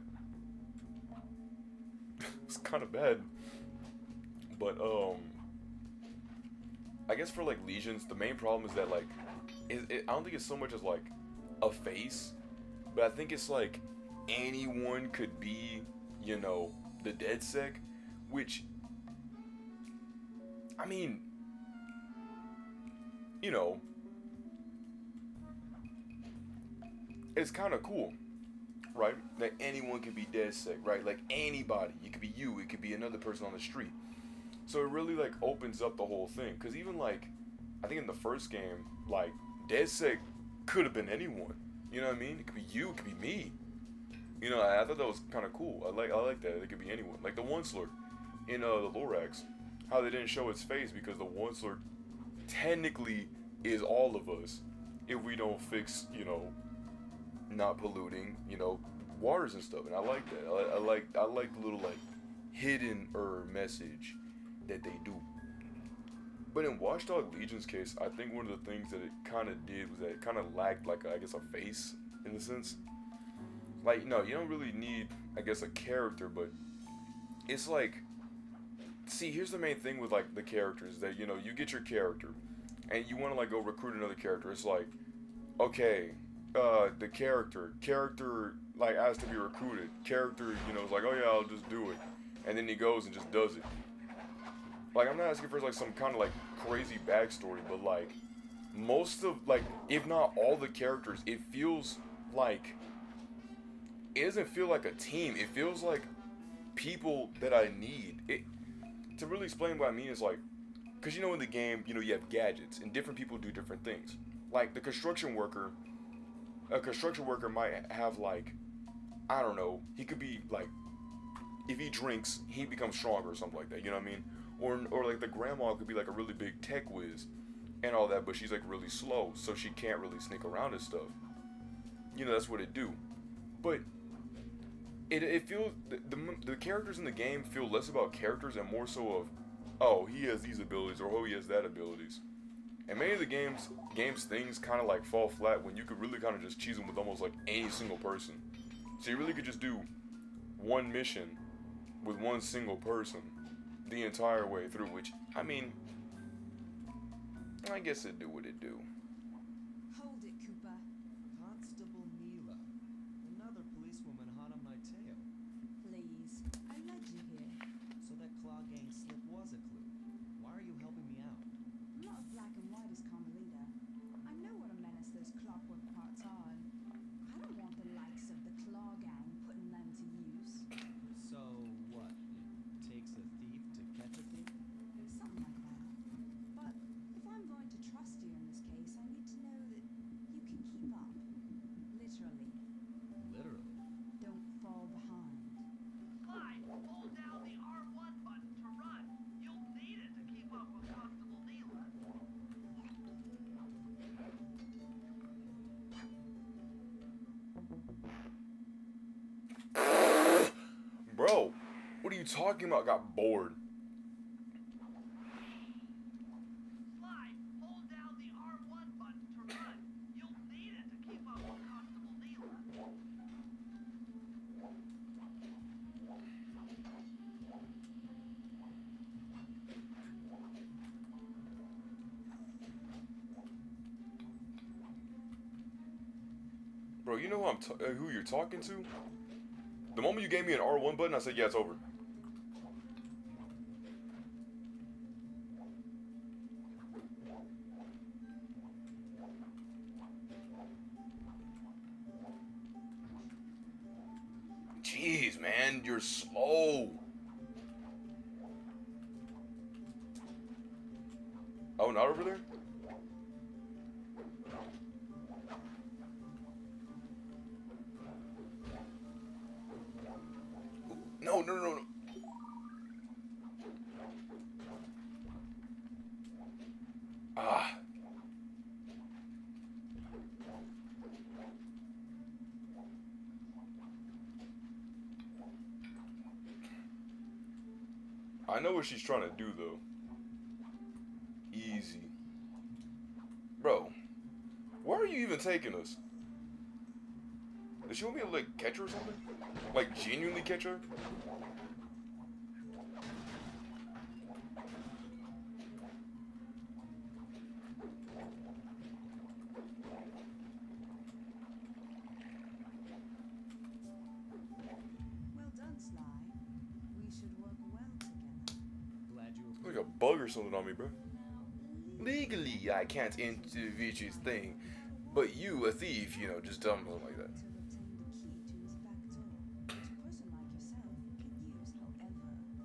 It's kind of bad. But I guess for like legions, the main problem is that like, I don't think it's so much as like a face, but I think it's like anyone could be, you know, the dead sec, which, I mean, you know, it's kind of cool, right? That anyone can be dead sec, right? Like anybody, it could be you, it could be another person on the street. So it really like opens up the whole thing, because even like, I think in the first game, like DedSec could have been anyone. You know what I mean? It could be you, it could be me. You know, I thought that was kind of cool. I like that. It could be anyone. Like the Onslaught in the Lorax, how they didn't show its face because the Onslaught technically is all of us if we don't fix, you know, not polluting, you know, waters and stuff. And I like that. I like the little like hidden message that they do. But in Watchdog Legion's case, I think one of the things that it kind of did was that it kind of lacked, like, I guess, a face, in a sense. Like, no, you don't really need, I guess, a character, but it's like, see, here's the main thing with, like, the characters, that, you know, you get your character, and you want to, like, go recruit another character. It's like, okay, the character, like, asked to be recruited. Character, you know, is like, oh, yeah, I'll just do it. And then he goes and just does it. Like, I'm not asking for, like, some kind of, like, crazy backstory, but, like, most of, like, if not all the characters, it feels like, it doesn't feel like a team. It feels like people that I need. To really explain what I mean is, like, because, you know, in the game, you know, you have gadgets, and different people do different things. Like, the construction worker, a construction worker might have, like, I don't know, he could be, like, if he drinks, he becomes stronger or something like that, you know what I mean? Or like the grandma could be like a really big tech whiz and all that, but she's like really slow, so she can't really sneak around and stuff. You know, that's what it do. But it feels, the characters in the game feel less about characters and more so of, oh, he has these abilities, or oh, he has that abilities. And many of the game's things kind of like fall flat when you could really kind of just cheese them with almost like any single person. So you really could just do one mission with one single person the entire way through, which, I mean, I guess it do what it do. Hold it, Cooper. Constable Neela. Another policewoman hot on my tail. Please, I led you here. So that Claw Gang slip was a clue. Why are you helping me out? I'm not as black and white as Carmelita. I know what a menace those clockwork parts are, and I don't want the likes of the Claw Gang putting them to use. So what? It takes a thief to catch a thief? Something like that. But if I'm going to trust you in this case, I need to know that you can keep up. Literally. Literally. Don't fall behind. Clyde, hold down the R1 button to run. You'll need it to keep up with Constable Neela. Bro, what are you talking about? Got bored. Clyde, hold down the R1 button to run. You'll need it to keep up with Constable Neela. Bro, you know who you're talking to? The moment you gave me an R1 button, I said, yeah, it's over. Jeez, man, you're slow. Oh, not over there? No, no, no, no. Ah. I know what she's trying to do though. Easy. Bro, where are you even taking us? Does she want me to like catch her or something? Like genuinely catch her? Well done, Sly. We should work well together. Glad you Like approve. a bug or something on me, bro. Now, Legally, I can't enter Vinci's thing, but you, a thief, you know, just dumb something like that. to obtain the key to his back door, which a person like yourself can use however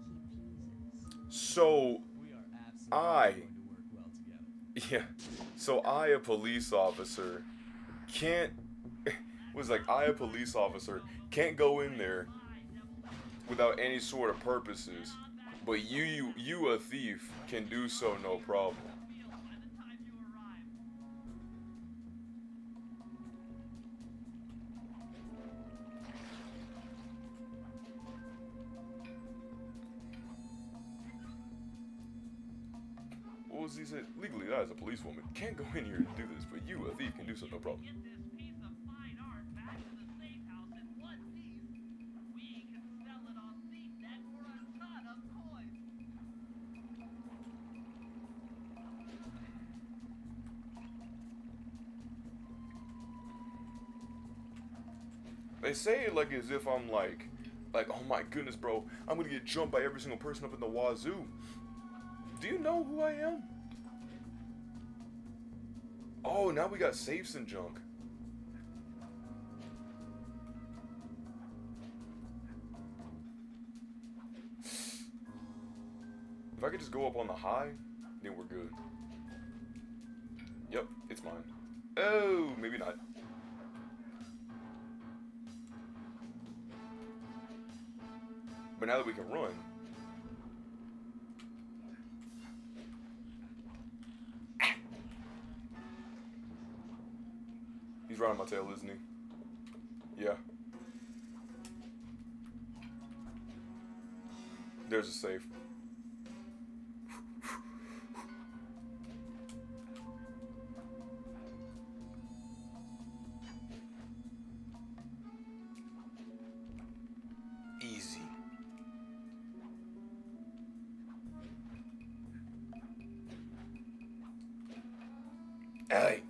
he pleases. So, We are absolutely I- going to work well together. yeah. So I, a police officer, can't. Was like I, a police officer, can't go in there without any sort of purposes, but you, a thief, can do so no problem. What was he said? Legally, I, as a policewoman, can't go in here and do this, but you, a thief, can do so no problem. Get this piece of fine art back to the safe house in one piece. We can sell it on ThiefNet for a ton of coins. They say it like as if I'm like, oh my goodness, bro, I'm gonna get jumped by every single person up in the wazoo. Do you know who I am? Oh, now we got safes and junk. If I could just go up on the high, then we're good. Yep, it's mine. Oh, maybe not. But now that we can run, he's right on my tail, isn't he? Yeah. There's a safe. Easy. Hey,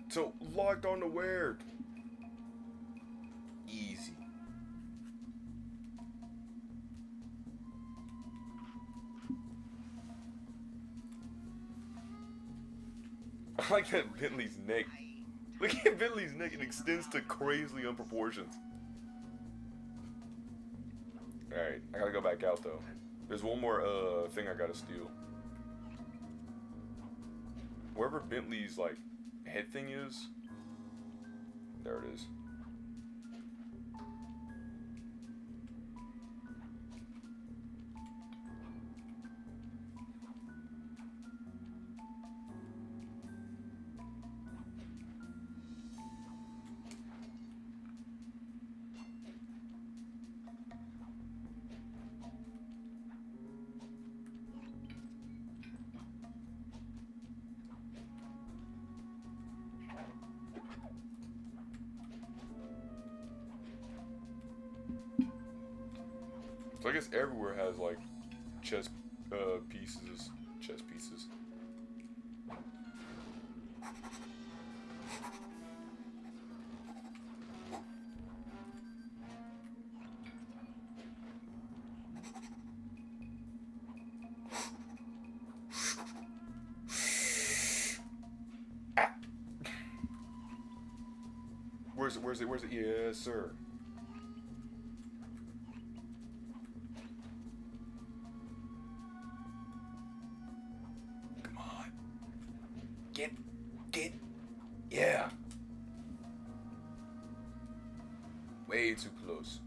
so locked on to where? Easy. I like that Bentley's neck. Look at Bentley's neck, it extends to crazily unproportions. Alright, I gotta go back out though. There's one more thing I gotta steal. Wherever Bentley's like head thing is, there it is. So I guess everywhere has like chess pieces. Chess pieces. Ah. Where's it? Where's it? Yes, sir. Come on. Get. Yeah. Way too close.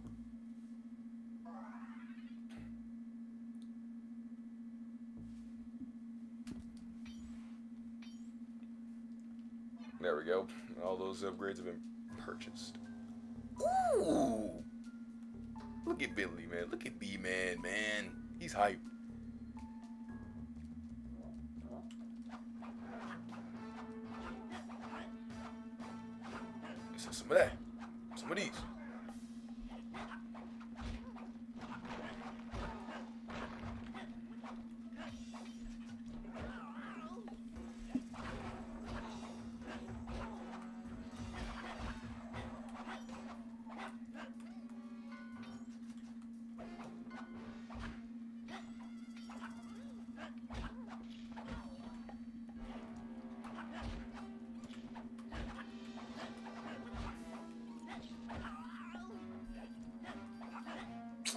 There we go. All those upgrades have been purchased. Ooh! Look at Bentley, man. Look at B-Man, man. He's hype. Some of that. Some of these.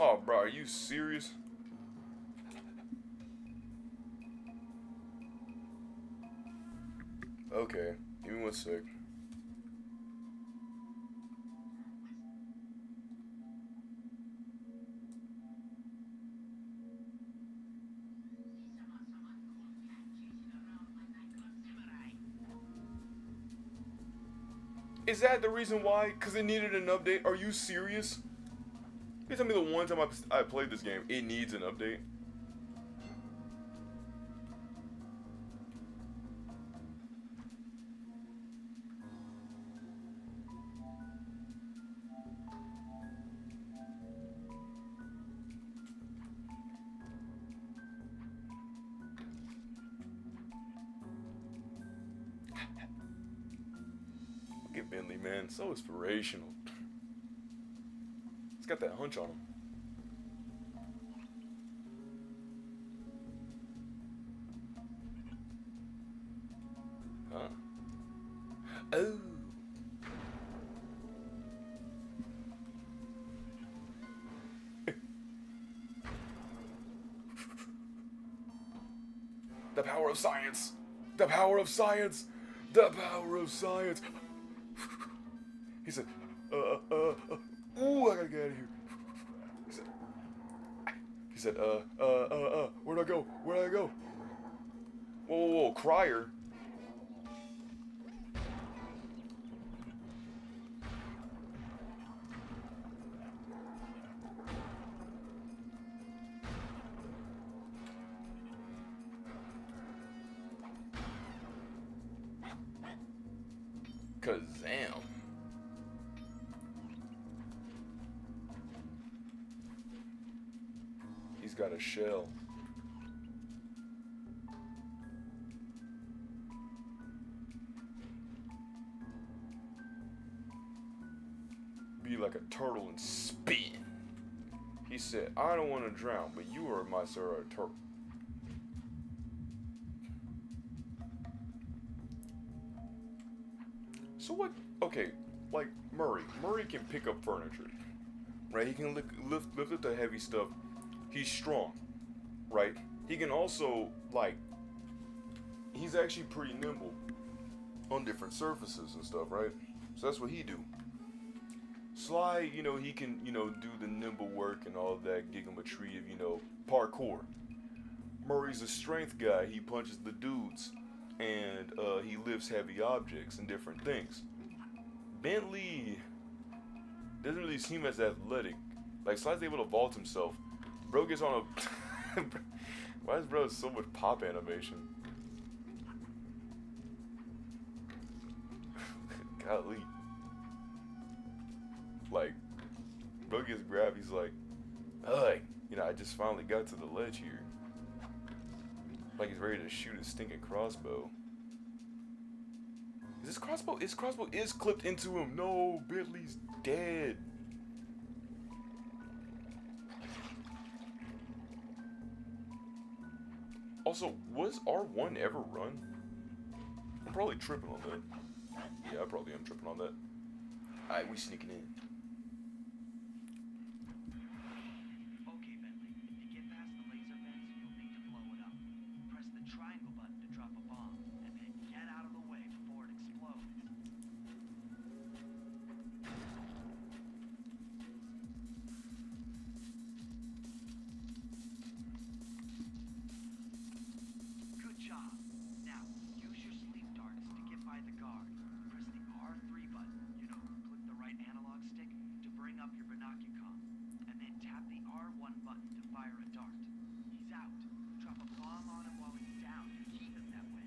Oh, bro, are you serious? Okay, give me one sec. Is that the reason why? Because it needed an update? Are you serious? You tell me the one time I played this game, it needs an update? Look at Bentley, man. So inspirational. He's got that hunch on him. Huh? Oh. The power of science. The power of science. The power of science. He said, ooh, I gotta get out of here. He said, where'd I go? Where'd I go? Whoa, whoa, whoa, crier. Kazam. He's got a shell. Be like a turtle and spin. He said, I don't want to drown, but you are my sir, a turtle. So what, okay, like Murray can pick up furniture, right? He can lift up the heavy stuff. He's strong, right? He can also, like, he's actually pretty nimble on different surfaces and stuff, right? So that's what he do. Sly, you know, he can, you know, do the nimble work and all of that gigametry of, you know, parkour. Murray's a strength guy. He punches the dudes. And he lifts heavy objects and different things. Bentley doesn't really seem as athletic. Like, Sly's able to vault himself. Bro gets on a... Why is bro so much pop animation? Golly. Like, bro gets grabbed, he's like, ugh, you know, I just finally got to the ledge here. Like he's ready to shoot his stinking crossbow. Is this crossbow? His crossbow is clipped into him. No, Bentley's dead. Also, was R1 ever run? I'm probably tripping on that. Yeah, I probably am tripping on that. Alright, we sneaking in. Okay, Bentley. To get past the laser fence, you'll need to blow it up. Press the triangle button to drop a bomb, and then get out of the way before it explodes. Good job. Now, use your sleep darts to get by the guard. Press the R3 button, you know, click the right analog stick to bring up your binocucom, and then tap the R1 button to fire a dart. He's out. Drop a bomb on him while he's down to keep him that way.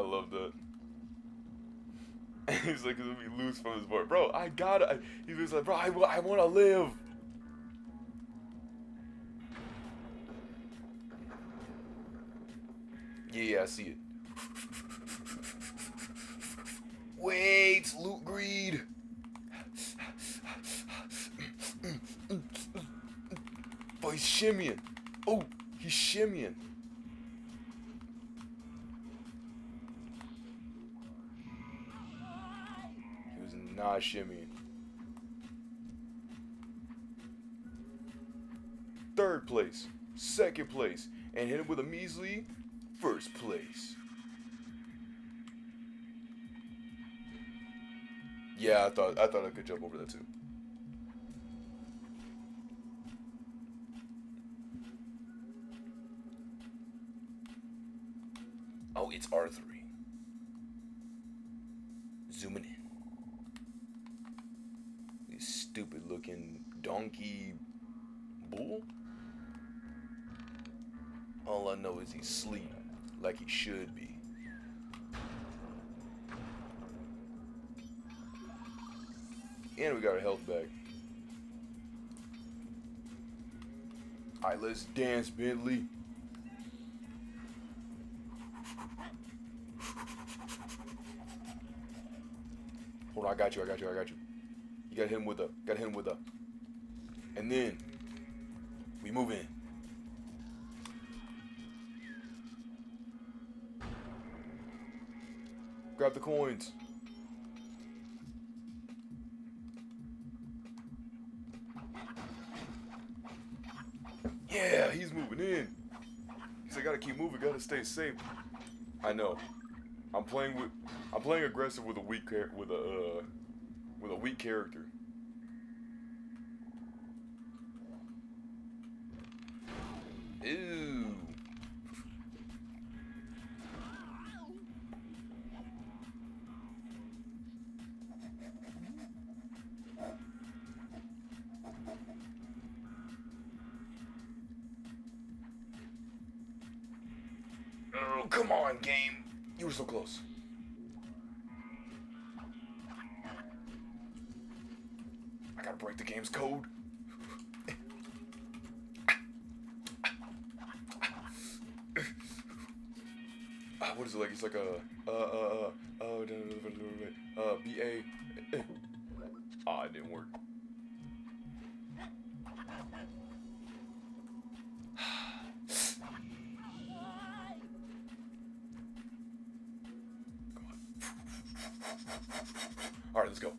love that. He's like, let me loose from his boy. Bro, I gotta. He was like, bro, I want to live. Yeah, I see it. Wait, loot greed. But he's shimmying. Oh, he's shimmying. He was not shimmying. Third place, second place, and hit him with a measly first place. Yeah, I thought I could jump over that too. Oh, it's R3. Zooming in. This stupid looking donkey bull. All I know is he's asleep like he should be. And we got our health back. Alright, let's dance, Bentley. Hold on, I got you. You gotta hit him with a. And then we move in. Grab the coins. Yeah, he's moving in. He said, "Gotta keep moving. Gotta stay safe." I know. I'm playing aggressive with a weak character. Ew. Oh, come on, game. You were so close. I gotta break the game's code. What is it like? It's like a B-A. Ah, it didn't work. All right, let's go.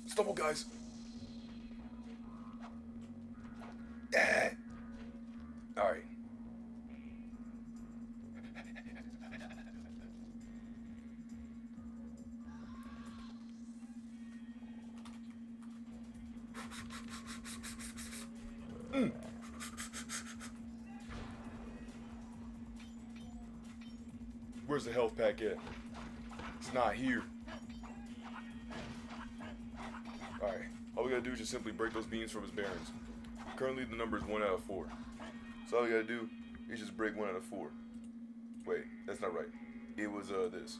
Stumble, guys. All right. Where's the health pack at? It's not here. Alright, all we gotta do is just simply break those beans from his bearings. Currently the number is 1 out of 4. So all we gotta do is just break 1 out of 4. Wait, that's not right. It was this.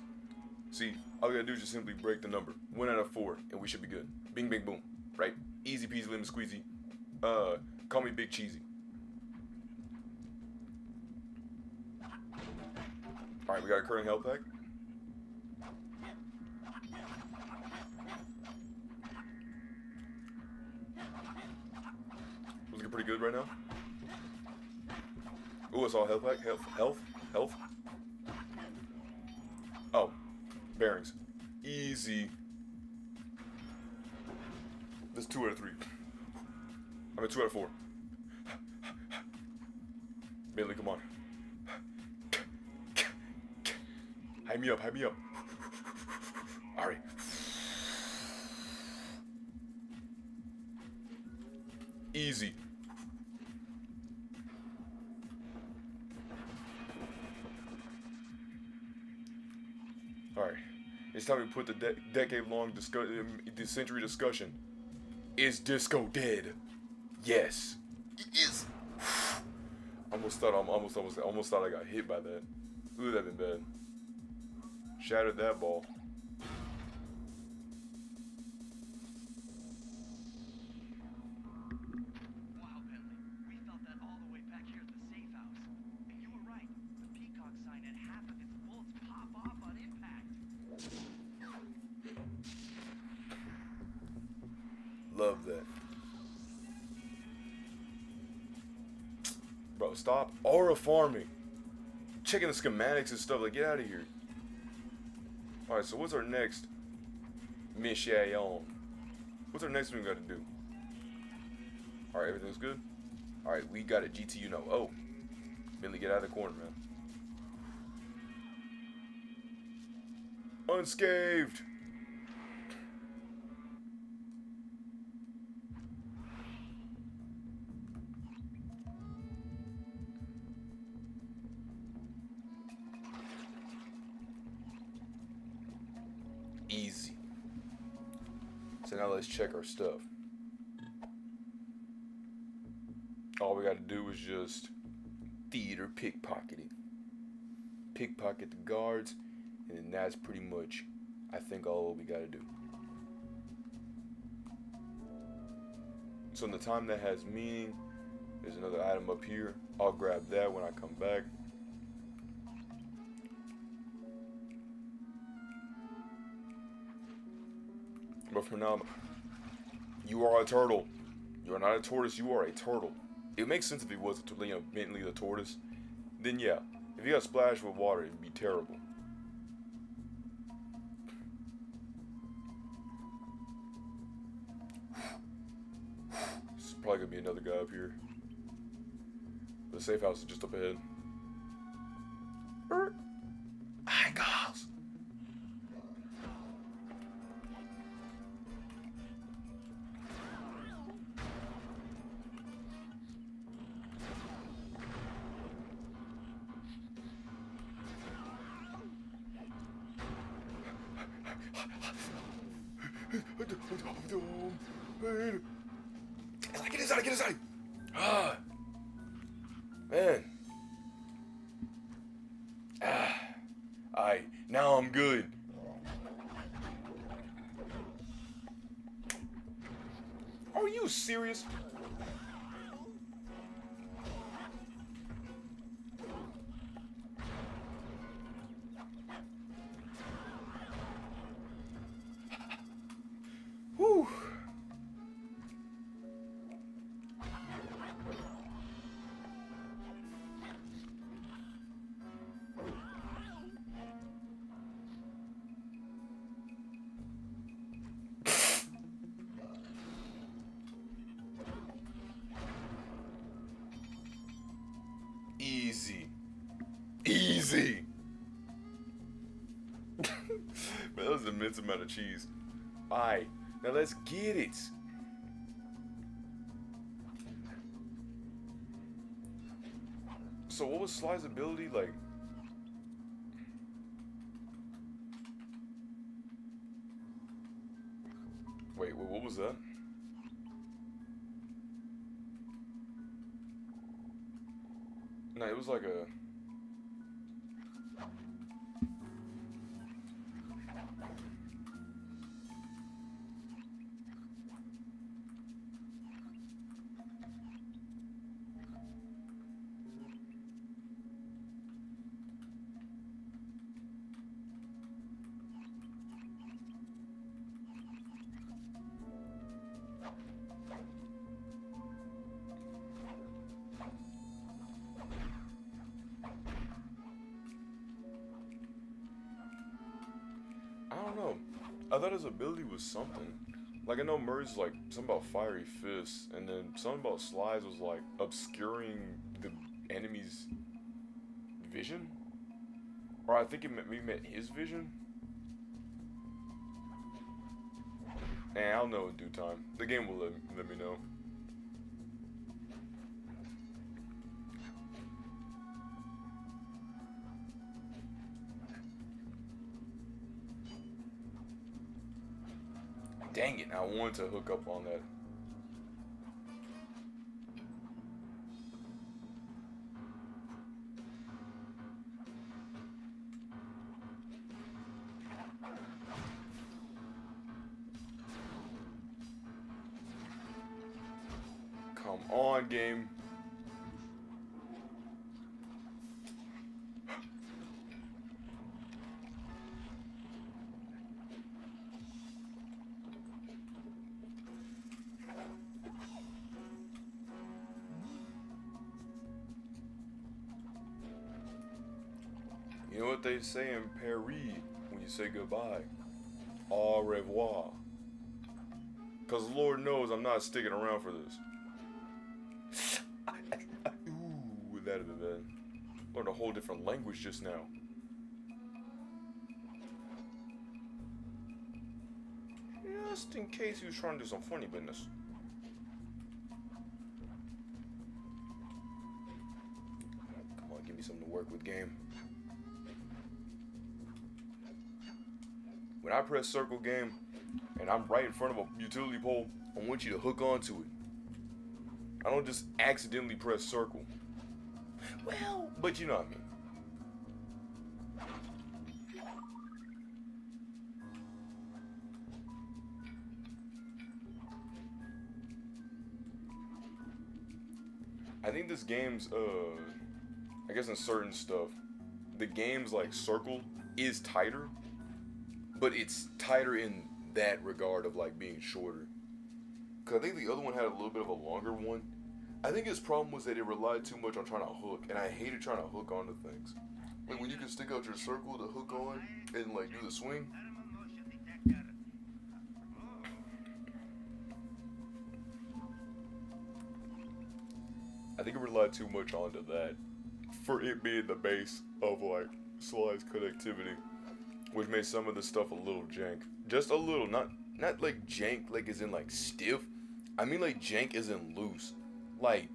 See, all we gotta do is just simply break the number. 1 out of 4, and we should be good. Bing, bing, boom. Right? Easy peasy, lemon squeezy. Call me Big Cheesy. Alright, we got a current health pack. Looking pretty good right now. Ooh, it's all health pack. Health. Oh, bearings. Easy. That's 2 out of 3. I'm at 2 out of 4. Bentley, come on. Hype me up. Alright. Easy. Alright. It's time to put the decade-long century discussion. Is disco dead? Yes. It is. I'm almost thought I got hit by that. Ooh, that'd been bad. Shattered that ball. Wow, Bentley. We felt that all the way back here at the safe house. And you were right. The peacock sign had half of its bullets pop off on impact. Love that. Bro, stop aura farming. Checking the schematics and stuff. Like, get out of here. Alright, so what's our next mission? What's our next one we gotta do? Alright, everything's good? Alright, we got a GTU no. Oh. Bentley, get out of the corner, man. Unscathed. Easy. So now let's check our stuff. All we gotta do is just theater pickpocketing. Pickpocket the guards, and then that's pretty much, I think, all we gotta do. So in the time that has meaning, there's another item up here. I'll grab that when I come back. But for now, you are a turtle. You are not a tortoise, you are a turtle. It makes sense if he was, Bentley the tortoise. Then yeah, if he got splashed with water, it'd be terrible. There's probably gonna be another guy up here. The safe house is just up ahead. Hi, girls. Get inside, get inside! Ah, man. Alright, now I'm good. Are you serious? Whew. Easy. Easy. Man, that was an immense amount of cheese. Alright, now let's get it. So what was Sly's ability like? Wait, what was that? No, it was like a... I don't know. I thought his ability was something. Like, I know Mer's like something about fiery fists, and then something about Sly's was like obscuring the enemy's vision? Or I think we meant his vision? And I'll know in due time. The game will let me know. Dang it, I wanted to hook up on that. Come on, game. You know what they say in Paris when you say goodbye? Au revoir. Because Lord knows I'm not sticking around for this. Ooh, that'd have been. Learned a whole different language just now. Just in case he was trying to do some funny business. Come on, give me something to work with, game. When I press circle, game, and I'm right in front of a utility pole, I want you to hook onto it. I don't just accidentally press circle. Well, but you know what I mean. I think this game's, I guess in certain stuff, the game's like circle is tighter, but it's tighter in that regard of like being shorter. Cause I think the other one had a little bit of a longer one. I think his problem was that it relied too much on trying to hook, and I hated trying to hook onto things. Like when you can stick out your circle to hook on and like do the swing. I think it relied too much onto that for it being the base of like Sly's connectivity, which made some of the stuff a little jank. Just a little, not like jank like as in like stiff. I mean like jank as in loose. Like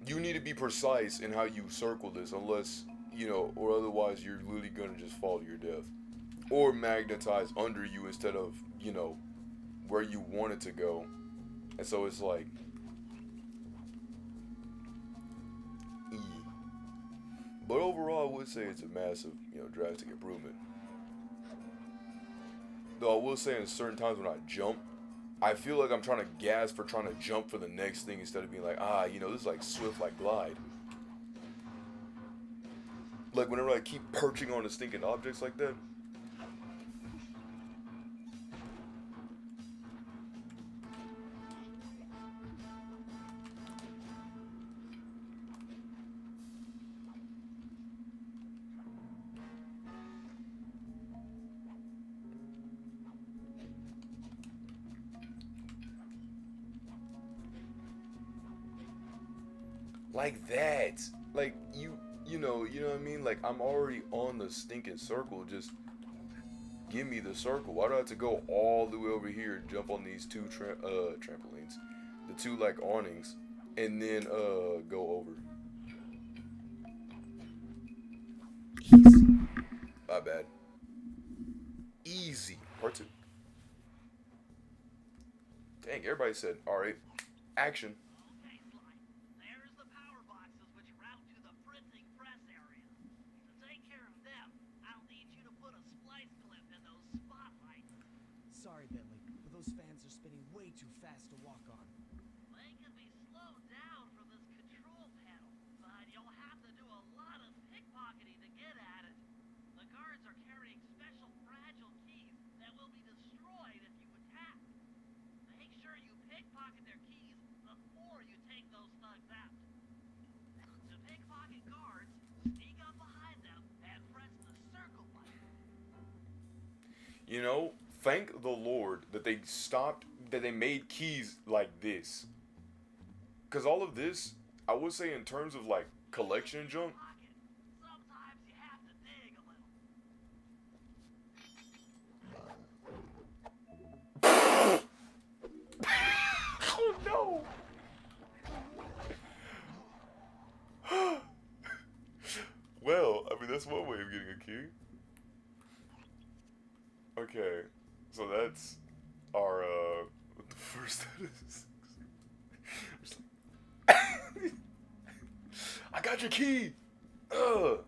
you need to be precise in how you circle this, unless you know, or otherwise you're literally gonna just fall to your death, or magnetize under you instead of you know where you want it to go, and so it's like. But overall, I would say it's a massive, you know, drastic improvement. Though I will say in certain times when I jump, I feel like I'm trying to gas for trying to jump for the next thing instead of being like, you know, this is like swift, like glide. Like whenever I keep perching on the stinking objects like that. Like that. Like you know what I mean? Like I'm already on the stinking circle. Just give me the circle. Why do I have to go all the way over here and jump on these two trampolines? The two like awnings and then go over. Easy. My bad. Easy. Part 2. Dang, everybody said, alright. Action. Okay, Sly. There's the power boxes which route to the printing press area. To take care of them, I'll need you to put a splice clip in those spotlights. Sorry, Bentley, but those fans are spinning way too fast to walk on. They can be slowed down from this control panel, but you'll have to do a lot of pickpocketing to get at it. The guards are carrying special fragile keys that will be destroyed if you attack. Make sure you pickpocket their keys before you take those thugs out. To pickpocket guards, sneak up behind them and press the circle button. You know, thank the Lord that they stopped, that they made keys like this. Because all of this, I would say in terms of like collection junk, Pocket. Sometimes you have to dig a little. oh no! Well, I mean that's one way of getting a key. Okay, so that's our what the first status. I got your key. Ugh.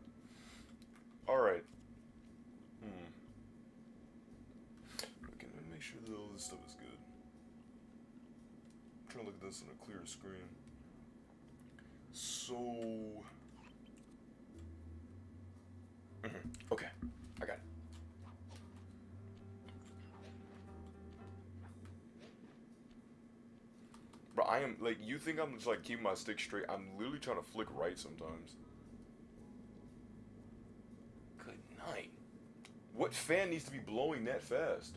All right. Okay, let me make sure that all this stuff is good. I'm trying to look at sense on a clear screen. So, okay, I got it. Bro, I am like, you think I'm just like keeping my stick straight? I'm literally trying to flick right sometimes. Good night. What fan needs to be blowing that fast?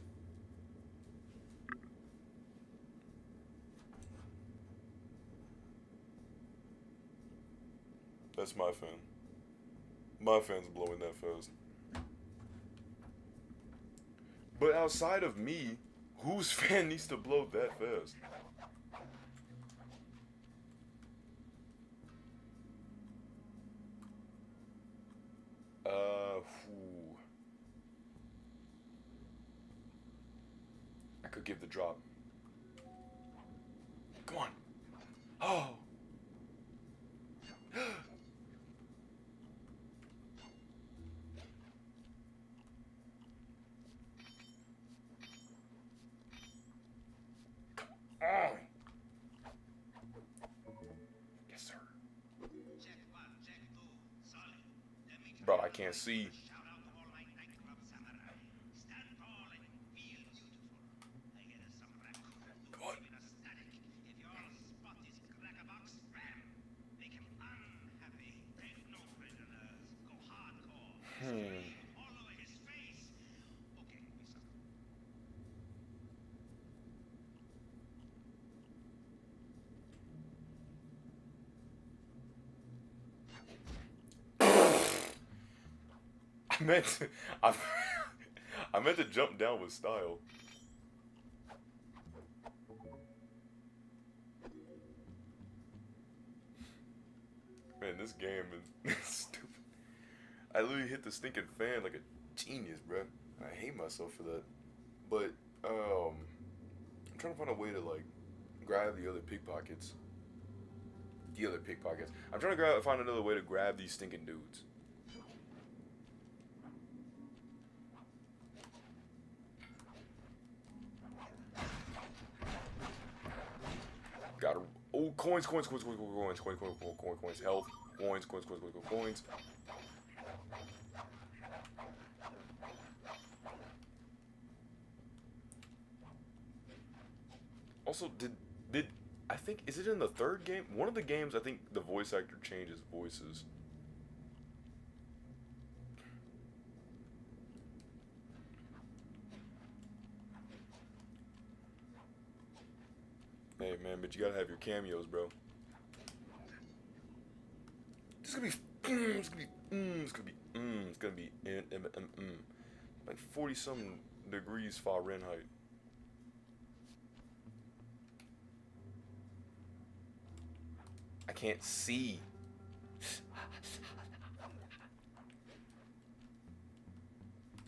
That's my fan. My fan's blowing that fast. But outside of me, whose fan needs to blow that fast? Whew. I could give the drop. Come on. Oh. Oh. Yes, sir. Bro, I can't see. Come on. I meant to, I, I meant to jump down with style. Man, this game is stupid. I literally hit the stinking fan like a genius, bro. I hate myself for that. But I'm trying to find a way to like grab the other pickpockets. I'm trying to find another way to grab these stinking dudes. Gotta. Oh, coins. Health. Coins. Also, did I think, is it in the third game? One of the games, I think the voice actor changes voices. Hey man, but you gotta have your cameos, bro. It's gonna be, like 40 some degrees Fahrenheit. I can't see.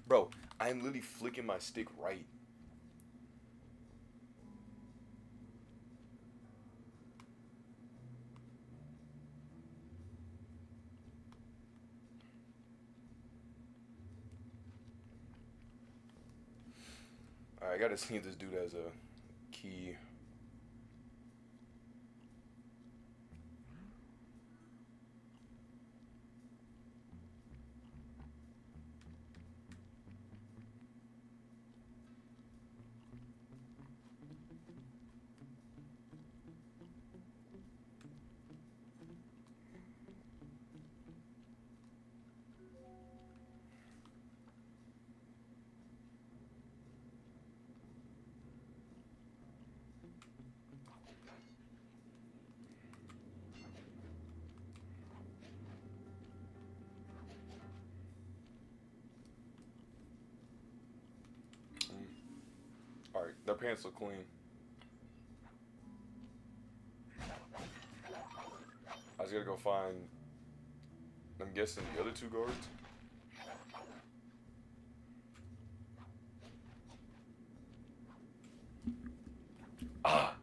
Bro, I'm literally flicking my stick right. Alright, I gotta see if this dude has a key. Alright, their pants look clean. I just gotta go find, I'm guessing, the other two guards. Ah!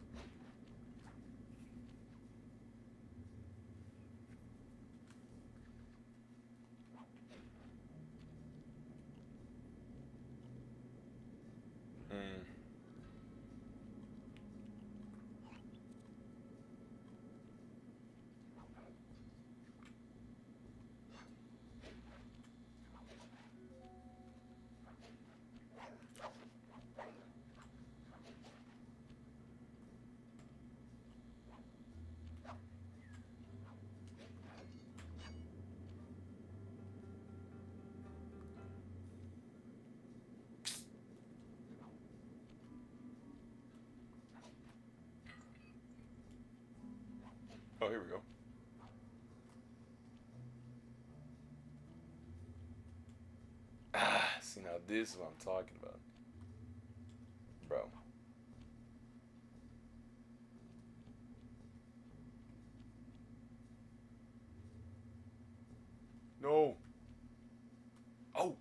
Oh, here we go. Ah, see, now this is what I'm talking about. Bro. No. Oh.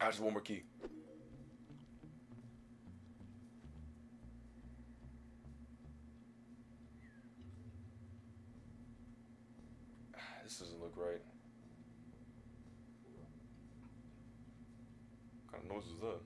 I just one more key. This doesn't look right. What kind of noise is that?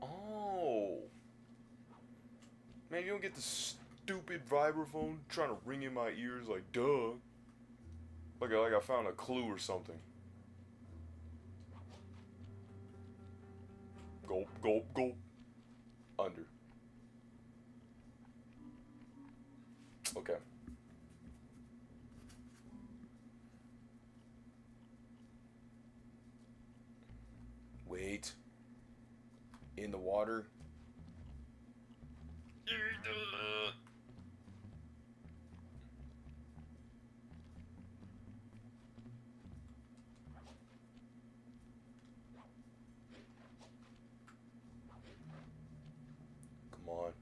Oh. Man, you don't get the stupid vibraphone trying to ring in my ears like duh. Like I found a clue or something. Gulp, gulp, gulp. Under. Okay. Wait. In the water. Come on.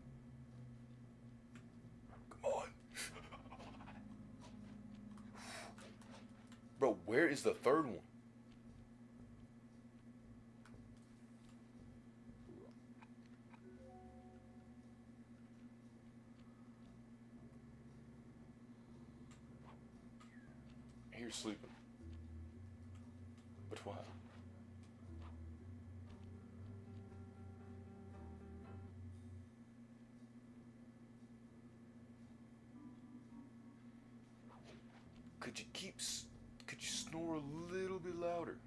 Come on. Bro, where is the third one? You're sleeping. But why? Could you snore a little bit louder?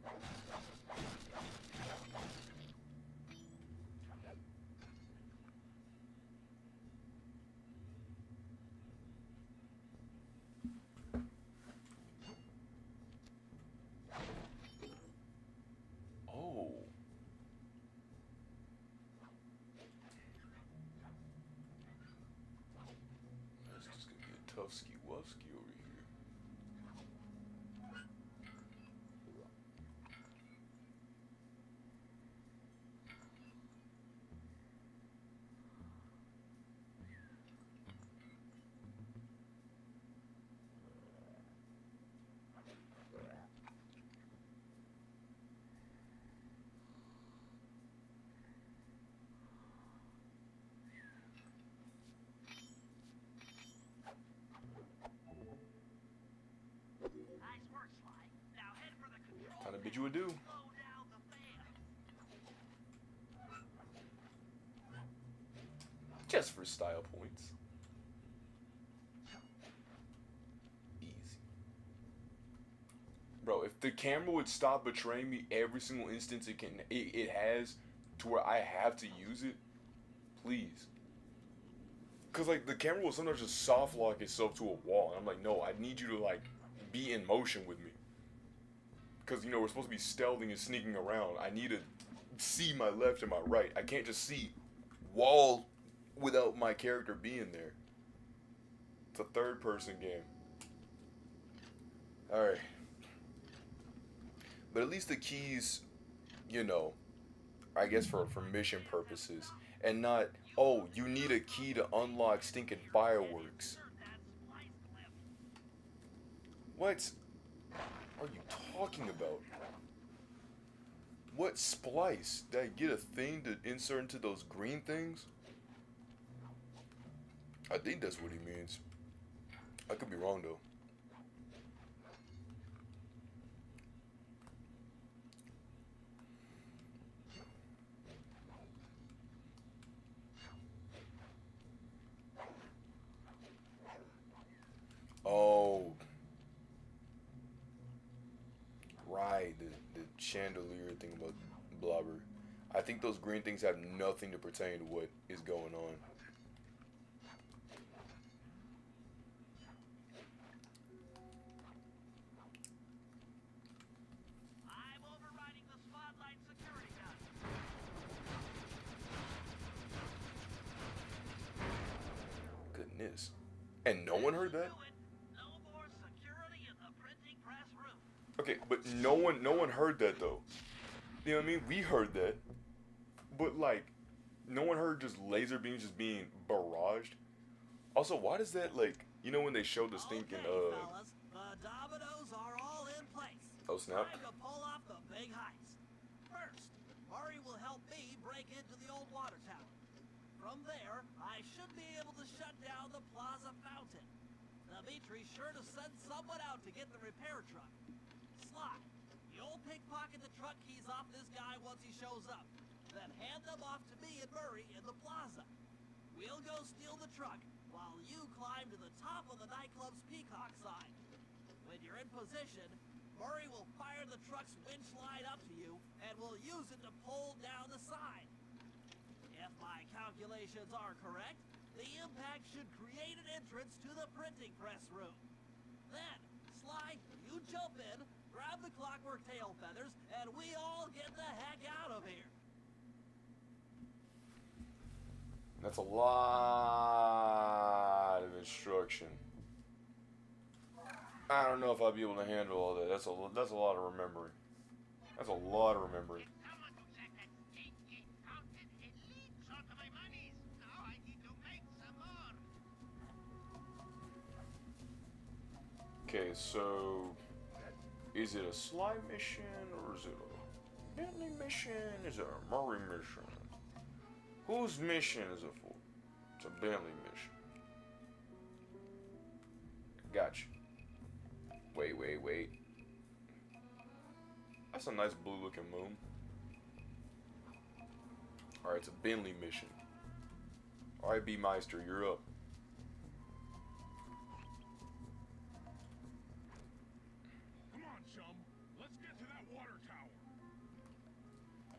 Oh. That's just gonna be a tough ski-wusky over here. Nice work, Sly. Now head for the control Kinda bid you adieu. slow down the fan. Just for style points. Easy. Bro, if the camera would stop betraying me every single instance it has to where I have to use it, please. Cause like the camera will sometimes just soft lock itself to a wall, and I'm like, no, I need you to like be in motion with me. Cause you know we're supposed to be stealthing and sneaking around. I need to see my left and my right. I can't just see wall without my character being there. It's a third-person game. All right. But at least the keys, you know, I guess for mission purposes, and not Oh, you need a key to unlock stinking fireworks. Insert that splice clip. What are you talking about? What splice? Did I get a thing to insert into those green things? I think that's what he means. I could be wrong though. Oh, right, the chandelier thing about blobber. I think those green things have nothing to pertain to what is going on. I'm overriding the spotlight security gun. Goodness. And no one heard that? Do it. No more security in the printing press room. Okay, but no one heard that though. You know what I mean? We heard that. But like no one heard just laser beams just being barraged. Also, why does that like when they showed the stinking Okay, fellas, the dominoes are all in place. Oh snap. Time to pull off the big heist. First, Murray will help me break into the old water tower. From there, I should be able to shut down the plaza fountain. Dimitri's sure to send someone out to get the repair truck. Sly, you'll pickpocket the truck keys off this guy once he shows up. Then hand them off to me and Murray in the plaza. We'll go steal the truck while you climb to the top of the nightclub's peacock sign. When you're in position, Murray will fire the truck's winch line up to you and will use it to pull down the sign. If my calculations are correct, the impact should create an entrance to the printing press room. Then, Sly, you jump in, grab the clockwork tail feathers, and we all get the heck out of here. That's a lot of instruction. I don't know if I'll be able to handle all that. That's a lot of remembering. That's a lot of remembering. Someone to check that stinking fountain. It leaks onto my monies. Now I need to make some more. Okay, so is it a Sly mission or is it a Bentley mission? Is it a Murray mission? Whose mission is it for? It's a Bentley mission. Gotcha. Wait. That's a nice blue looking moon. Alright, it's a Bentley mission. Alright, B Meister, you're up. Come on, chum. Let's get to that water tower.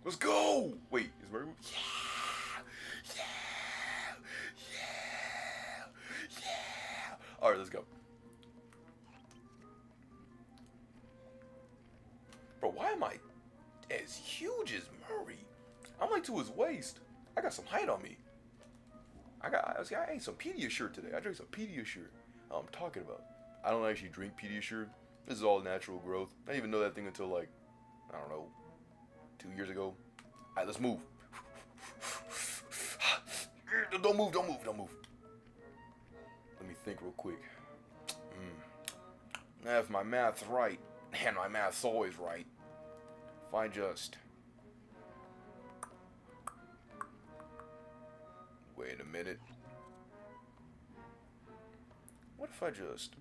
Let's go! Wait, is Murray? Yeah. Alright, let's go. Bro, why am I as huge as Murray? I'm like to his waist. I got some height on me. I ate some Pediasure today. I drank some Pediasure. I'm talking about. I don't actually drink Pediasure. This is all natural growth. I didn't even know that thing until like, I don't know, 2 years ago. Alright, let's move. Don't move. Let me think real quick. Now, if my math's right, and my math's always right, if I just... Wait a minute. What if I just...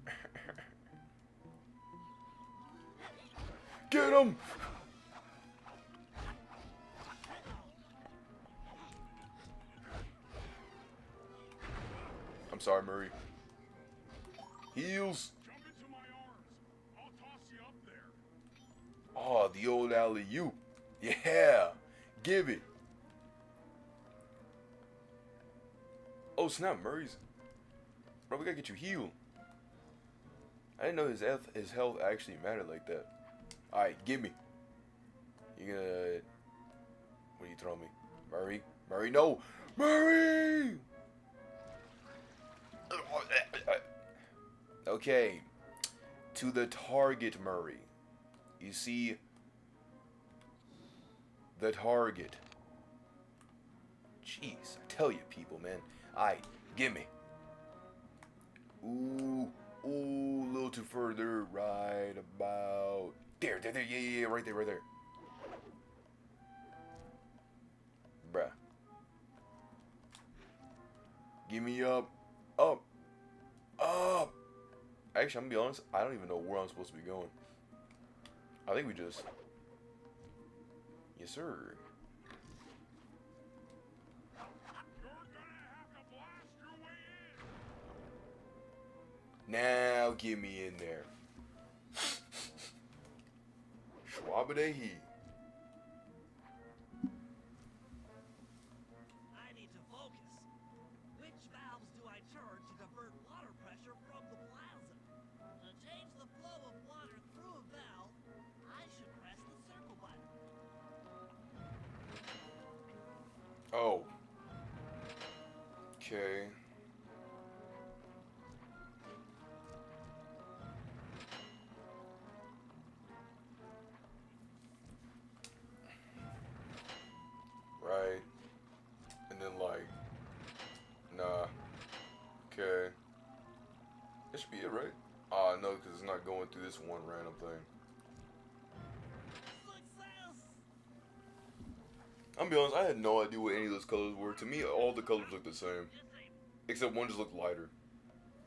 Get him! I'm sorry, Murray. Heels. Jump into my arms. I'll toss you up there. Oh, the old alley-oop. Yeah. Give it. Oh, snap, Murray's. Bro, we gotta get you healed. I didn't know his health actually mattered like that. Alright, give me. You gonna... What are you throwing me? Murray? Murray, no! Murray! Okay. To the target, Murray. You see... The target. Jeez, I tell you, people, man. Alright, gimme. Ooh, a little too further. Right about there. Yeah, right there. Bruh. Give me up. Actually, I'm gonna be honest, I don't even know where I'm supposed to be going. I think we just... Yes, sir. You're gonna have to blast your way in. Now get me in there. Schwabadehi. I need to focus. Which valves do I turn to divert water pressure from the plaza? To change the flow of water through a valve, I should press the circle button. Oh. Okay. Right. And then like, nah. Okay. That should be it, right? No, because it's not going through this one random thing. Success! I'm gonna be honest, I had no idea what any of those colors were. To me, all the colors look the same. Except one just looked lighter.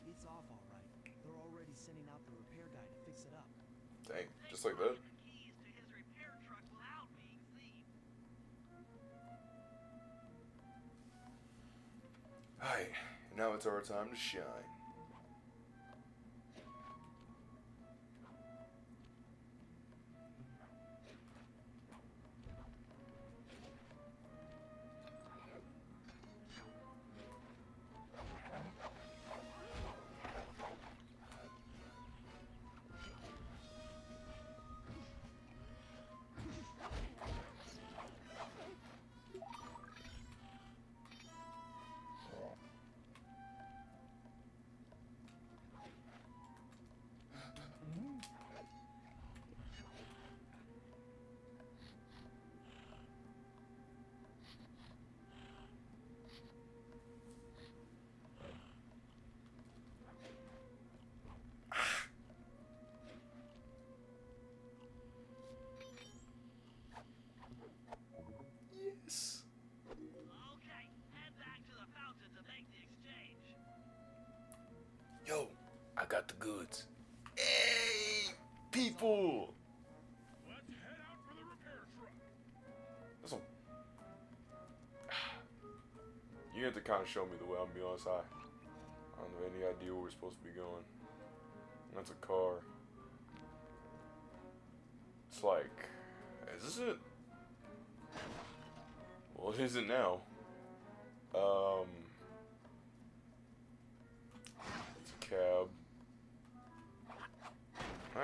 It's off all right. They're already sending out the repair guy to fix it up. Dang, just like that. Keys to his repair truck without being seen. Alright, now it's our time to shine. Yes. Okay, head back to the fountain to make the exchange. Yo, I got the goods. Hey, people. Let's head out for the repair truck. That's a... You have to kind of show me the way. I'm gonna be honest. I don't have any idea where we're supposed to be going. That's a car. It's like, is this it? Well, it isn't now. It's a cab.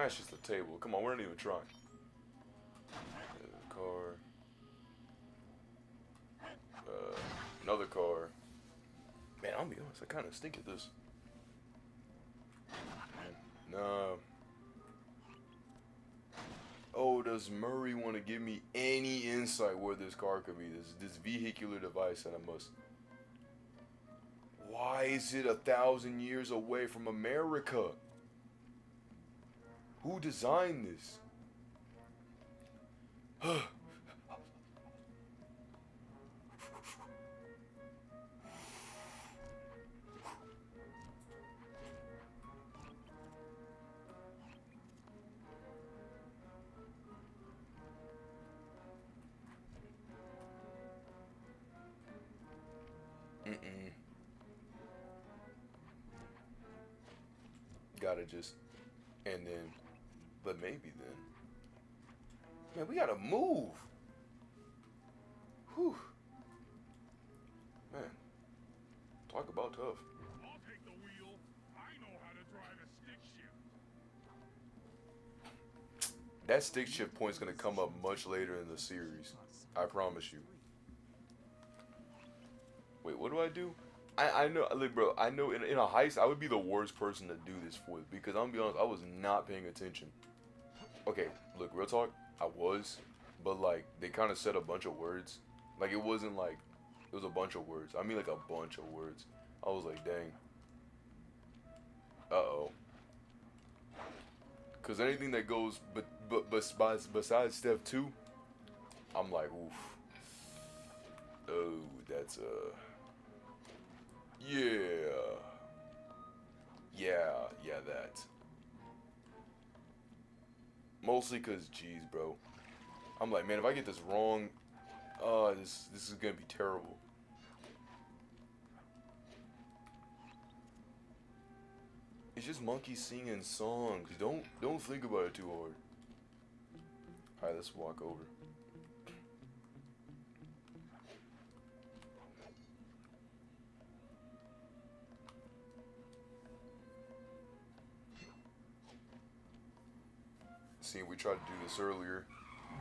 It's just a table. Come on, we're not even trying. There's a car. Another car. Man, I'll be honest, I kind of stink at this. No. Oh, does Murray want to give me any insight where this car could be? This vehicular device that I must... Why is it 1,000 years away from America? Who designed this? Gotta just, and then, but maybe then. Man, we gotta move. Whew. Man, talk about tough. I'll take the wheel. I know how to drive a stick shift. That stick shift point's gonna come up much later in the series. I promise you. Wait, what do I do? I know, like, bro, I know in a heist, I would be the worst person to do this for, because I'm gonna be honest, I was not paying attention. Okay, look, real talk, I was, but, like, they kind of said a bunch of words. Like, it wasn't, like, It was a bunch of words. I mean, like a bunch of words. I was like, dang. Uh-oh. Because anything that goes besides step 2, I'm like, oof. Oh, that's, yeah. Yeah, that. Mostly because, geez, bro. I'm like, man, if I get this wrong, this is gonna be terrible. It's just monkeys singing songs. Don't think about it too hard. All right, let's walk over. See, we tried to do this earlier,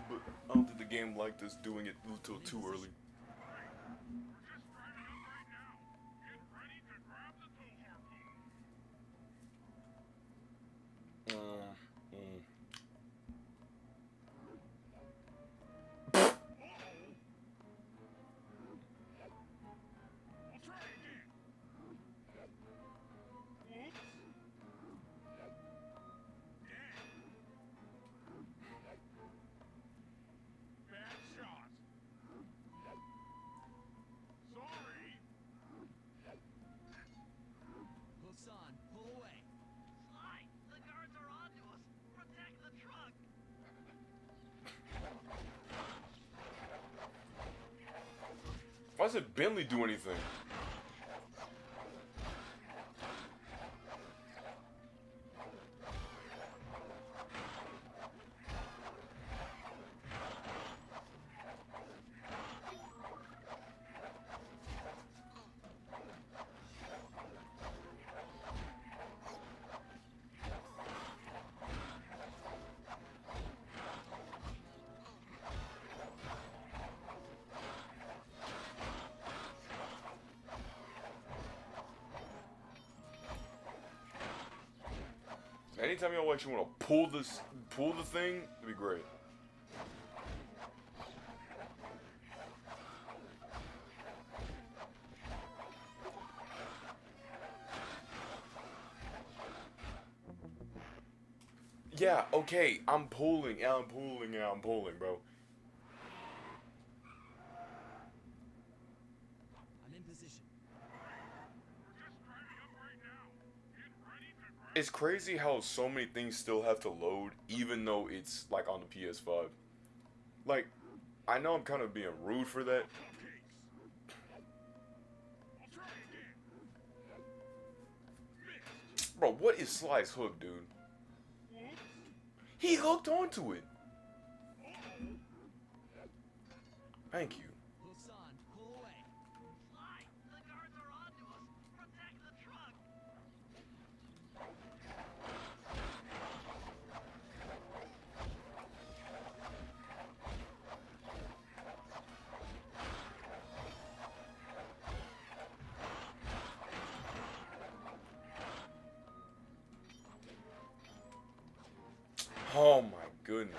but I don't think the game liked us doing it until too early. We're just driving up right now. Get ready to grab the tow harpoon. I'll try again. Whoops. Bad shot. Sorry. Hassan, pull away. Sly, the guards are onto us. Protect the truck. Why doesn't Bentley do anything? Anytime y'all actually want to pull the thing, it'd be great. Yeah, okay, I'm pulling, bro. I'm in position. We're just driving up right now. Get ready to grab It's crazy how so many things still have to load, even though it's like on the PS5. Like, I know I'm kind of being rude for that. cupcakes. I'll try again. Missed. Bro, what is Sly's hook, dude? Whoops. He hooked onto it. Uh-oh. Thank you. Hassan, pull away. Sly, the guards are onto us. Protect the truck. Oh my goodness.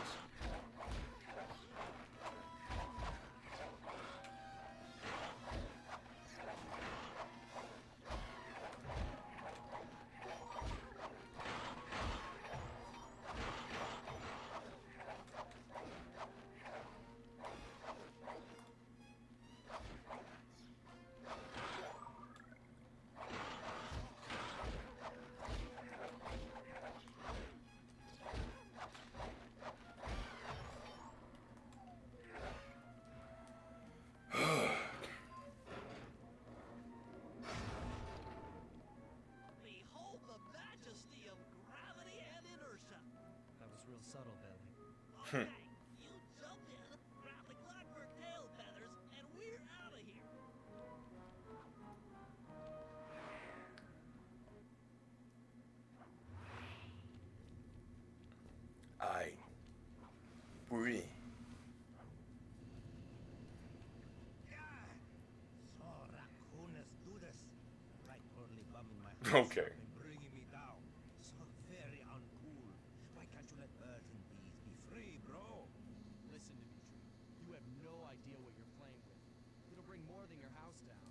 Behold the majesty of gravity and inertia. That was real subtle, Billy. Okay, you jump in, grab the clockwork tail feathers, and we're out of here. I. We're in. So raccooners do this. Right, totally bumming my Okay. and bringing me down. So very uncool. Why can't you let birds and bees be free, bro? Listen, Dimitri. You have no idea what you're playing with. It'll bring more than your house house down.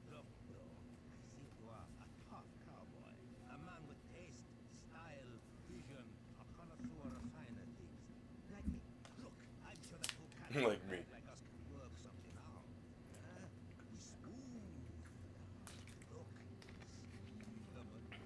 Look, bro, I think you are a tough cowboy. A man with taste, style, vision, a connoisseur of finer things. Like me. Look, I'm sure that two cats Like me. like us can work something out. Huh? We smooth. Look, see the money.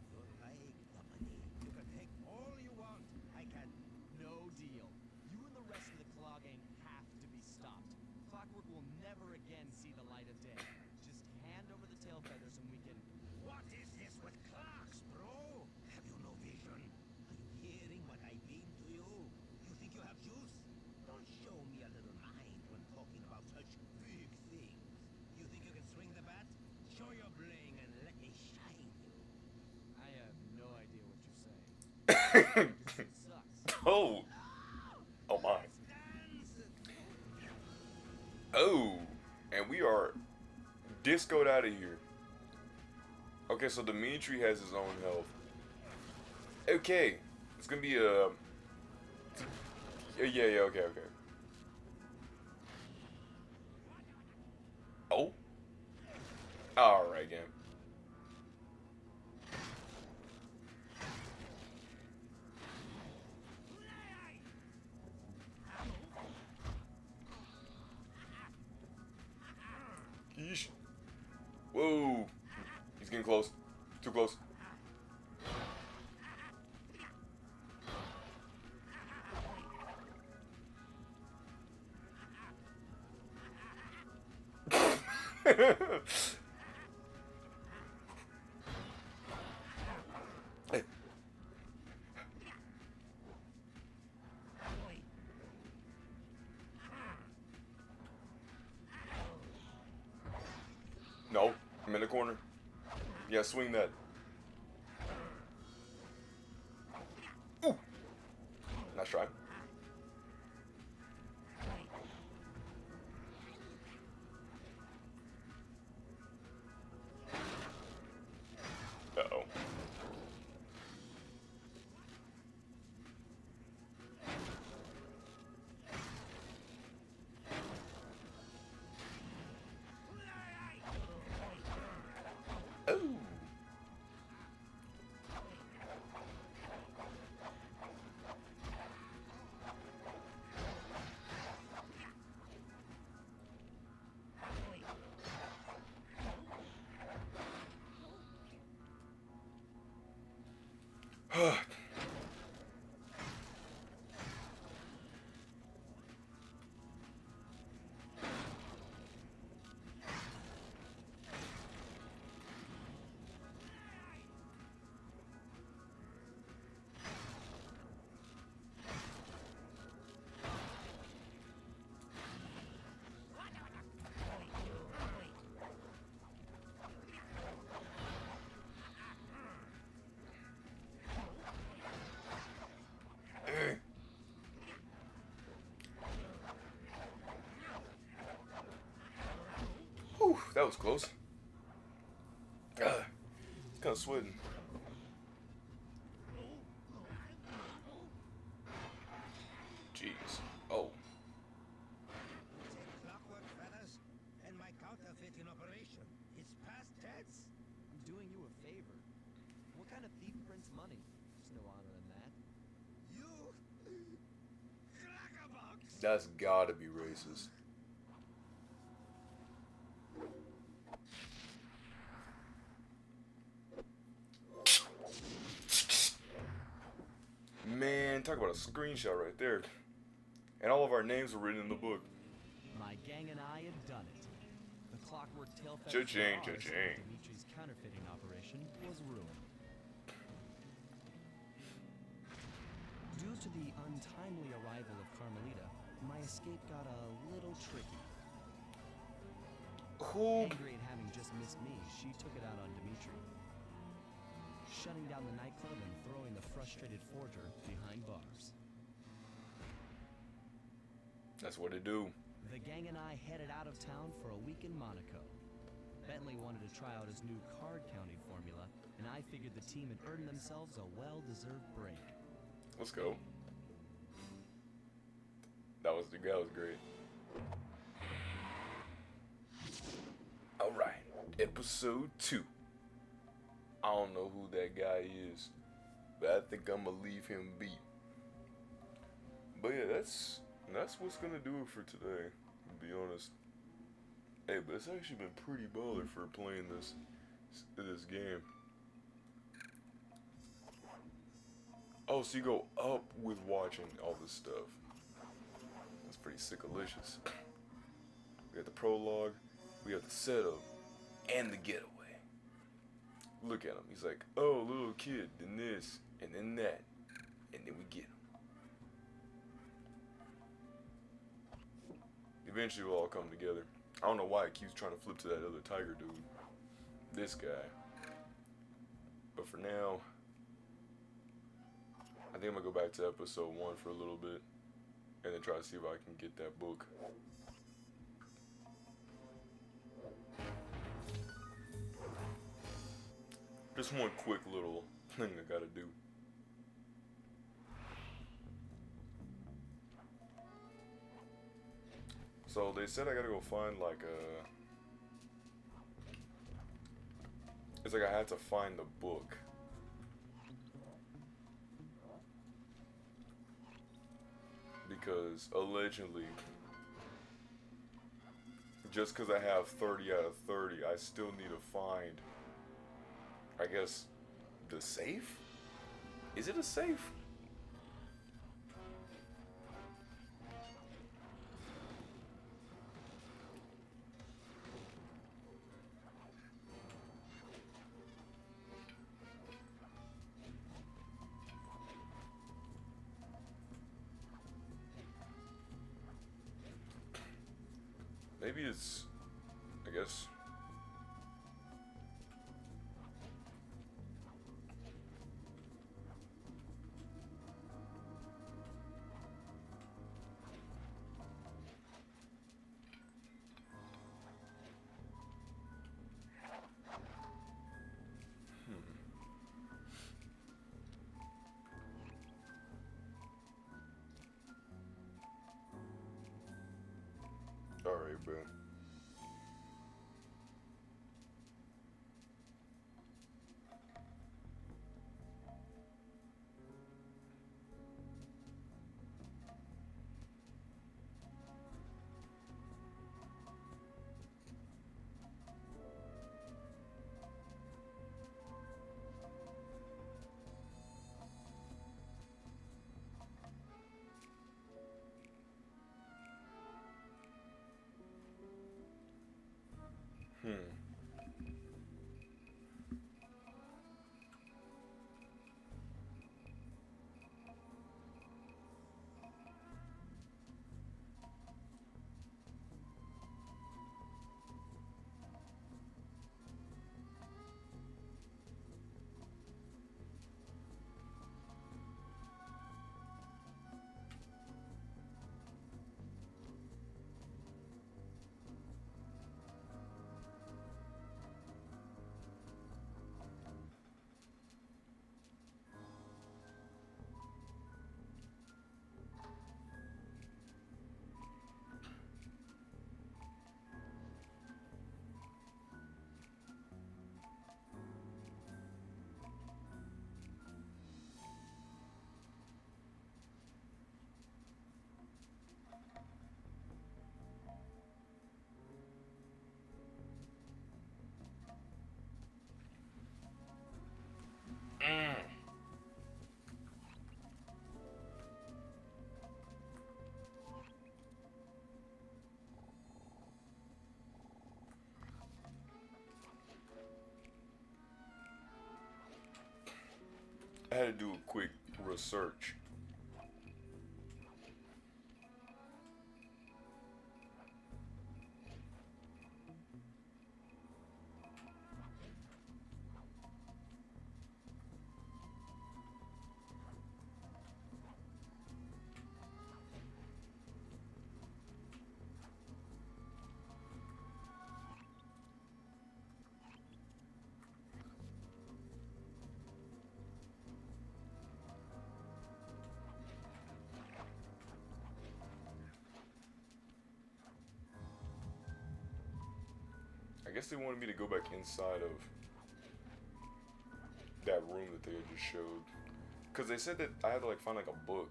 You like the money. You can take all you want. I can. No deal. You and the rest of the Claw Gang have to be stopped. Clockwork will never again see the light of day. Just hand over the tail feathers and we can... What is this with clocks, bro? Have you no vision? Are you hearing what I mean to you? You think you have juice? Don't show me a little mind when talking about such big things. You think you can swing the bat? Show your bling and let me shine you. I have no idea what you're saying. It sucks. Oh. Oh my. Dance! Oh. And we are discoed out of here. Okay, so Dimitri has his own health. Okay. It's gonna be a... Yeah, okay. Oh. Alright, game. Yeesh. Whoa. He's getting close. Too close. No, I'm in the corner. Yeah, swing that. Ooh. Nice try. Uh-oh. Oh. Whew, that was close. Kind of sweating. Jeez. Oh. Take clockwork feathers and my counterfeit in operation. It's past tense. I'm doing you a favor. What kind of thief prints money? There's no honor in that. You crackerbox. That's gotta be racist. Man, talk about a screenshot right there. And all of our names were written in the book. My gang and I had done it. The Clockwork tail Cha-ching, feathers cha-ching. Dimitri's counterfeiting operation was ruined. Due to the untimely arrival of Carmelita, my escape got a little tricky. Who? Angry at having just missed me, she took it out on Dimitri, shutting down the nightclub and throwing the frustrated forger behind bars. That's what it do. The gang and I headed out of town for a week in Monaco. Bentley wanted to try out his new card counting formula, and I figured the team had earned themselves a well-deserved break. Let's go. That was great. Episode 2. I don't know who that guy is, but I think I'm gonna leave him be. But yeah, that's what's gonna do it for today, to be honest. Hey, but it's actually been pretty baller for playing this game. Oh, so you go up with watching all this stuff. That's pretty sickalicious. We got the prologue, we have the setup, and the getaway. Look at him. He's like, oh, little kid, then this, and then that, and then we get him. Eventually we'll all come together. I don't know why it keeps trying to flip to that other tiger dude. This guy. But for now, I think I'm gonna go back to episode 1 for a little bit, and then try to see if I can get that book. Just one quick little thing I gotta do. So they said I gotta go find like a... It's like I had to find the book. Because allegedly, just because I have 30 out of 30, I still need to find, I guess, the safe? Is it a safe? Maybe it's, I guess. Alright, bro. I had to do a quick research. guess they wanted me to go back inside of that room that they had just showed. Because they said that I had to like find like a book.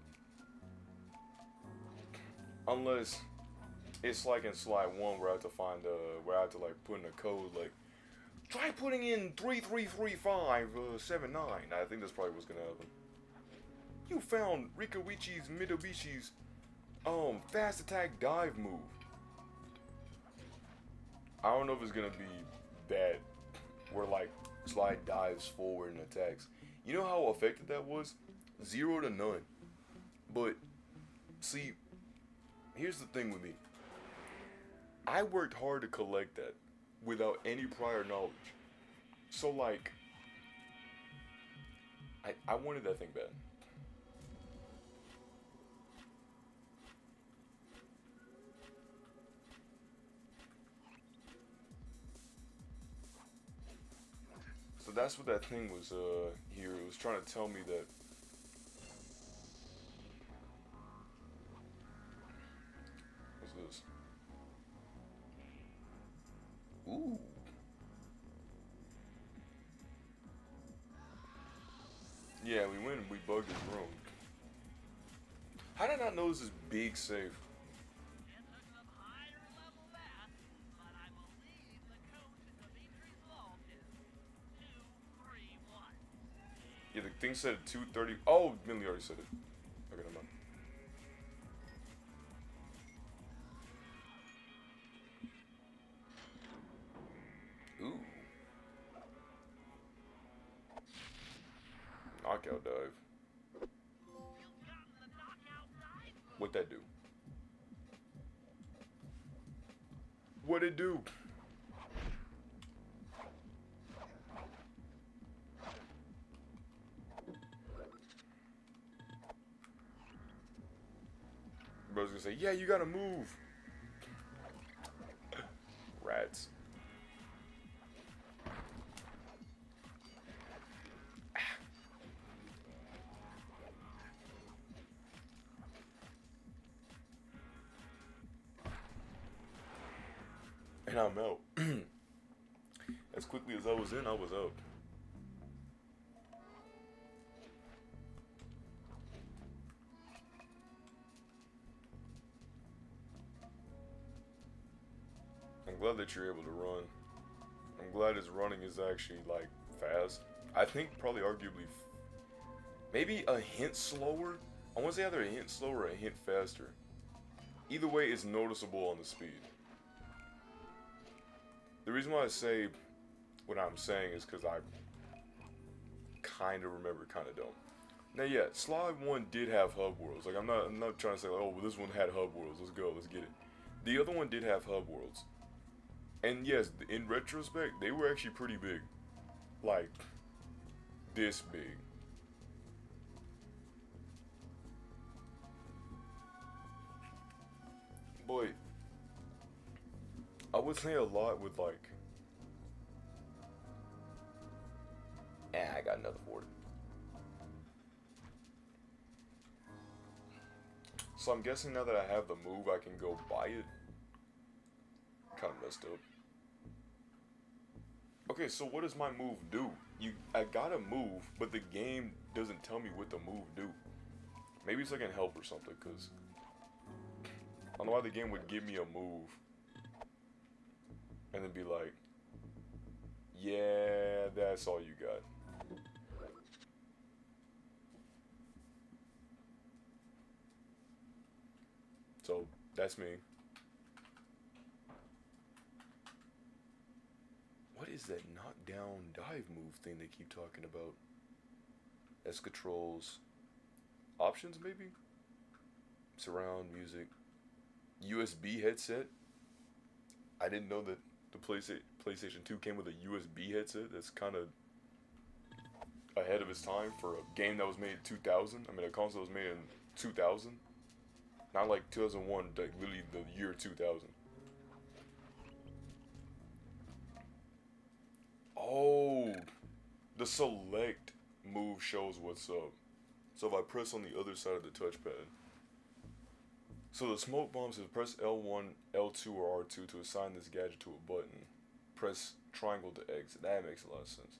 Unless it's like in Sly 1 where I have to find where I have to like put in a code like try putting in 333579. I think that's probably what's gonna happen. You found Rikuichi's Midobishi's fast attack dive move. I don't know if it's gonna be that where like Sly dives forward and attacks. You know how effective that was? 0 to none. But see, here's the thing with me. I worked hard to collect that without any prior knowledge. So like I wanted that thing bad. So that's what that thing was here. It was trying to tell me that what's this? Ooh. Yeah, we went and we bugged his room. How did I not know this is big safe? It took some higher level math, but I believe the code to Dimitri's vault is 231. Yeah, the thing said 230. Oh, Millie already said it. Okay, never mind. Ooh. Knockout dive. You've gotten the knockout dive move. What'd that do? What'd it do? Bro's gonna say, yeah, you gotta move. Rats. And I'm out. As quickly as I was in, I was out. I'm glad that you're able to run. I'm glad his running is actually like fast. I think probably arguably maybe a hint slower. I want to say either a hint slower or a hint faster. Either way, it's noticeable on the speed. The reason why I say what I'm saying is because I kind of remember, kind of don't. Now, yeah, Sly 1 did have hub worlds. Like, I'm not trying to say, like, oh, well, this one had hub worlds. Let's go, let's get it. The other one did have hub worlds. And yes, in retrospect, they were actually pretty big. Like, this big. Boy, I would say a lot with like, I got another 40. So I'm guessing now that I have the move, I can go buy it. Kind of messed up. Okay, so what does my move do? I got a move, but the game doesn't tell me what the move do. Maybe it's like in help or something, cause I don't know why the game would give me a move and then be like, yeah, that's all you got. So, that's me. What is that knockdown dive move thing they keep talking about? S-controls. Options, maybe? Surround music. USB headset. I didn't know that the PlayStation 2 came with a USB headset. That's kind of ahead of its time for a game that was made in 2000. I mean, a console that was made in 2000. Not like 2001, like literally the year 2000. Oh, the select move shows what's up. So if I press on the other side of the touchpad. So the smoke bomb says press L1, L2, or R2 to assign this gadget to a button. Press triangle to exit. That makes a lot of sense.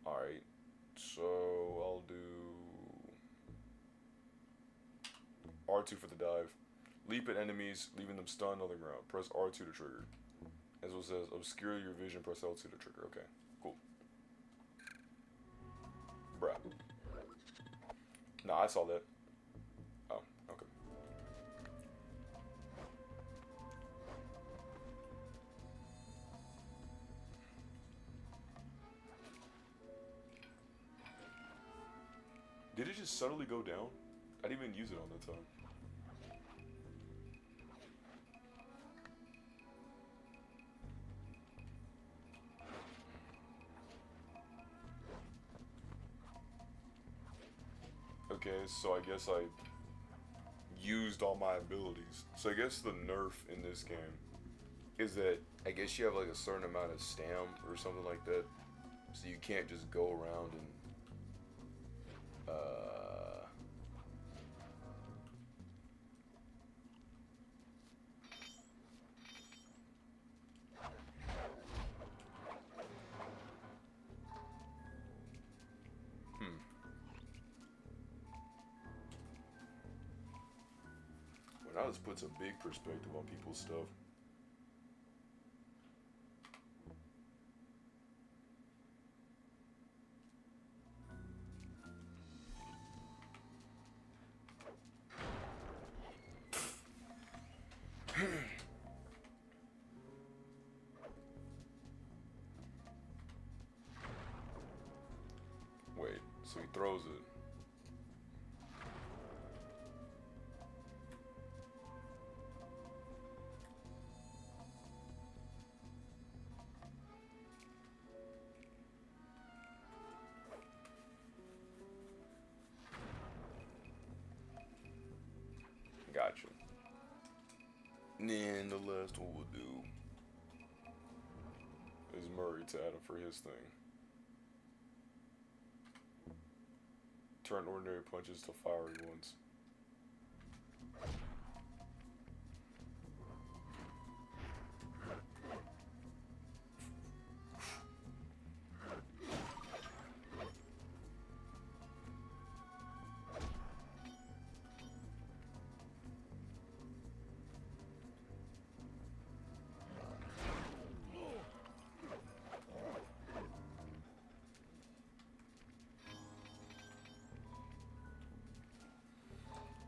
Alright. So I'll do R2 for the dive. Leap at enemies, leaving them stunned on the ground. Press R2 to trigger. As well says, obscure your vision, press L2 to trigger. Okay, cool. Bruh. Nah, I saw that. Oh, okay. Did it just subtly go down? I didn't even use it on that time. Okay, so I guess I used all my abilities. So I guess the nerf in this game is that I guess you have like a certain amount of stam or something like that. So you can't just go around and Well, now this puts a big perspective on people's stuff. Wait, so he throws it. Gotcha. And then the last one we'll do is Murray to add him for his thing. Turn ordinary punches to fiery ones.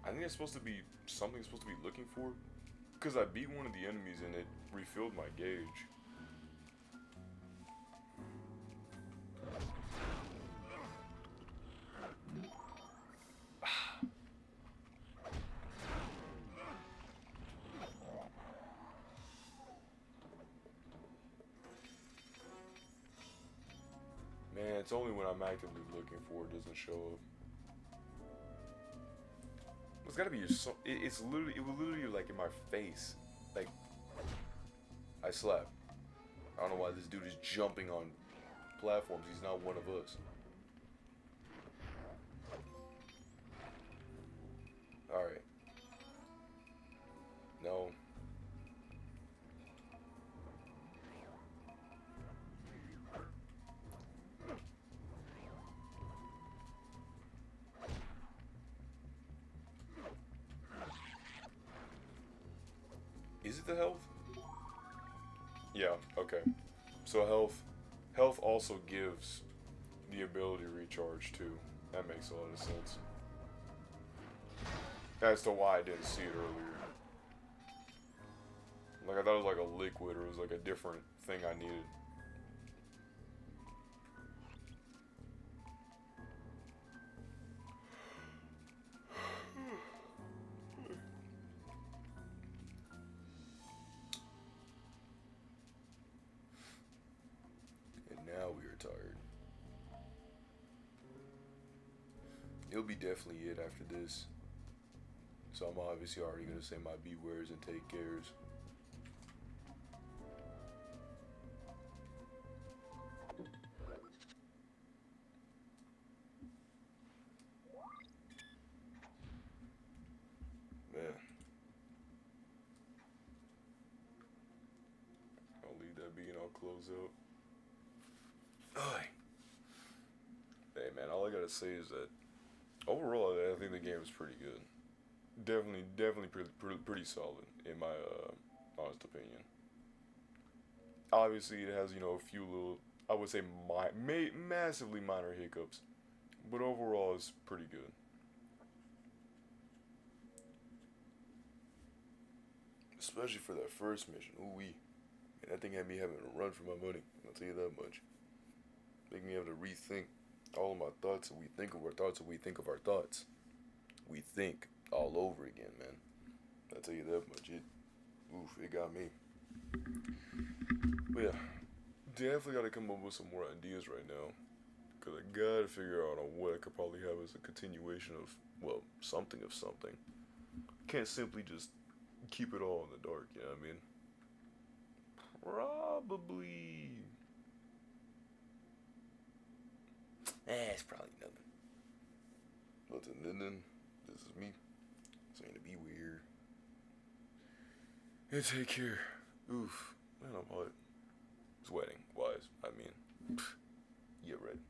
I think it's supposed to be something I'm supposed to be looking for, because I beat one of the enemies and it refilled my gauge. Man, it's only when I'm actively looking for it doesn't show up. It's gotta be your so. It's literally. It was literally like in my face. Like I slap. I don't know why this dude is jumping on platforms. He's not one of us. All right. No. Is it the health? Yeah, okay. So health also gives the ability to recharge too. That makes a lot of sense. As to why I didn't see it earlier. Like I thought it was like a liquid or it was like a different thing I needed. Now we are tired. It'll be definitely it after this. So I'm obviously already gonna say my bewares and take cares. Man. I'll leave that close out. Ay. Hey man, all I gotta say is that overall, I think the game is pretty good. Definitely pretty solid in my honest opinion. Obviously, it has a few little, I would say, massively minor hiccups, but overall, it's pretty good. Especially for that first mission. Ooh wee. Man, that thing had me having to run for my money. I'll tell you that much. Make me have to rethink all of my thoughts, and we think of our thoughts, and we think of our thoughts. We think all over again, man. I'll tell you that much. It got me. But yeah, definitely got to come up with some more ideas right now. Because I got to figure out on what I could probably have as a continuation of, well, something of something. Can't simply just keep it all in the dark, you know what I mean? Probably. It's probably nothing. But then, this is me saying to be weird. And take care. Oof. Man, I'm hot. Sweating wise, I mean. Yeah, right.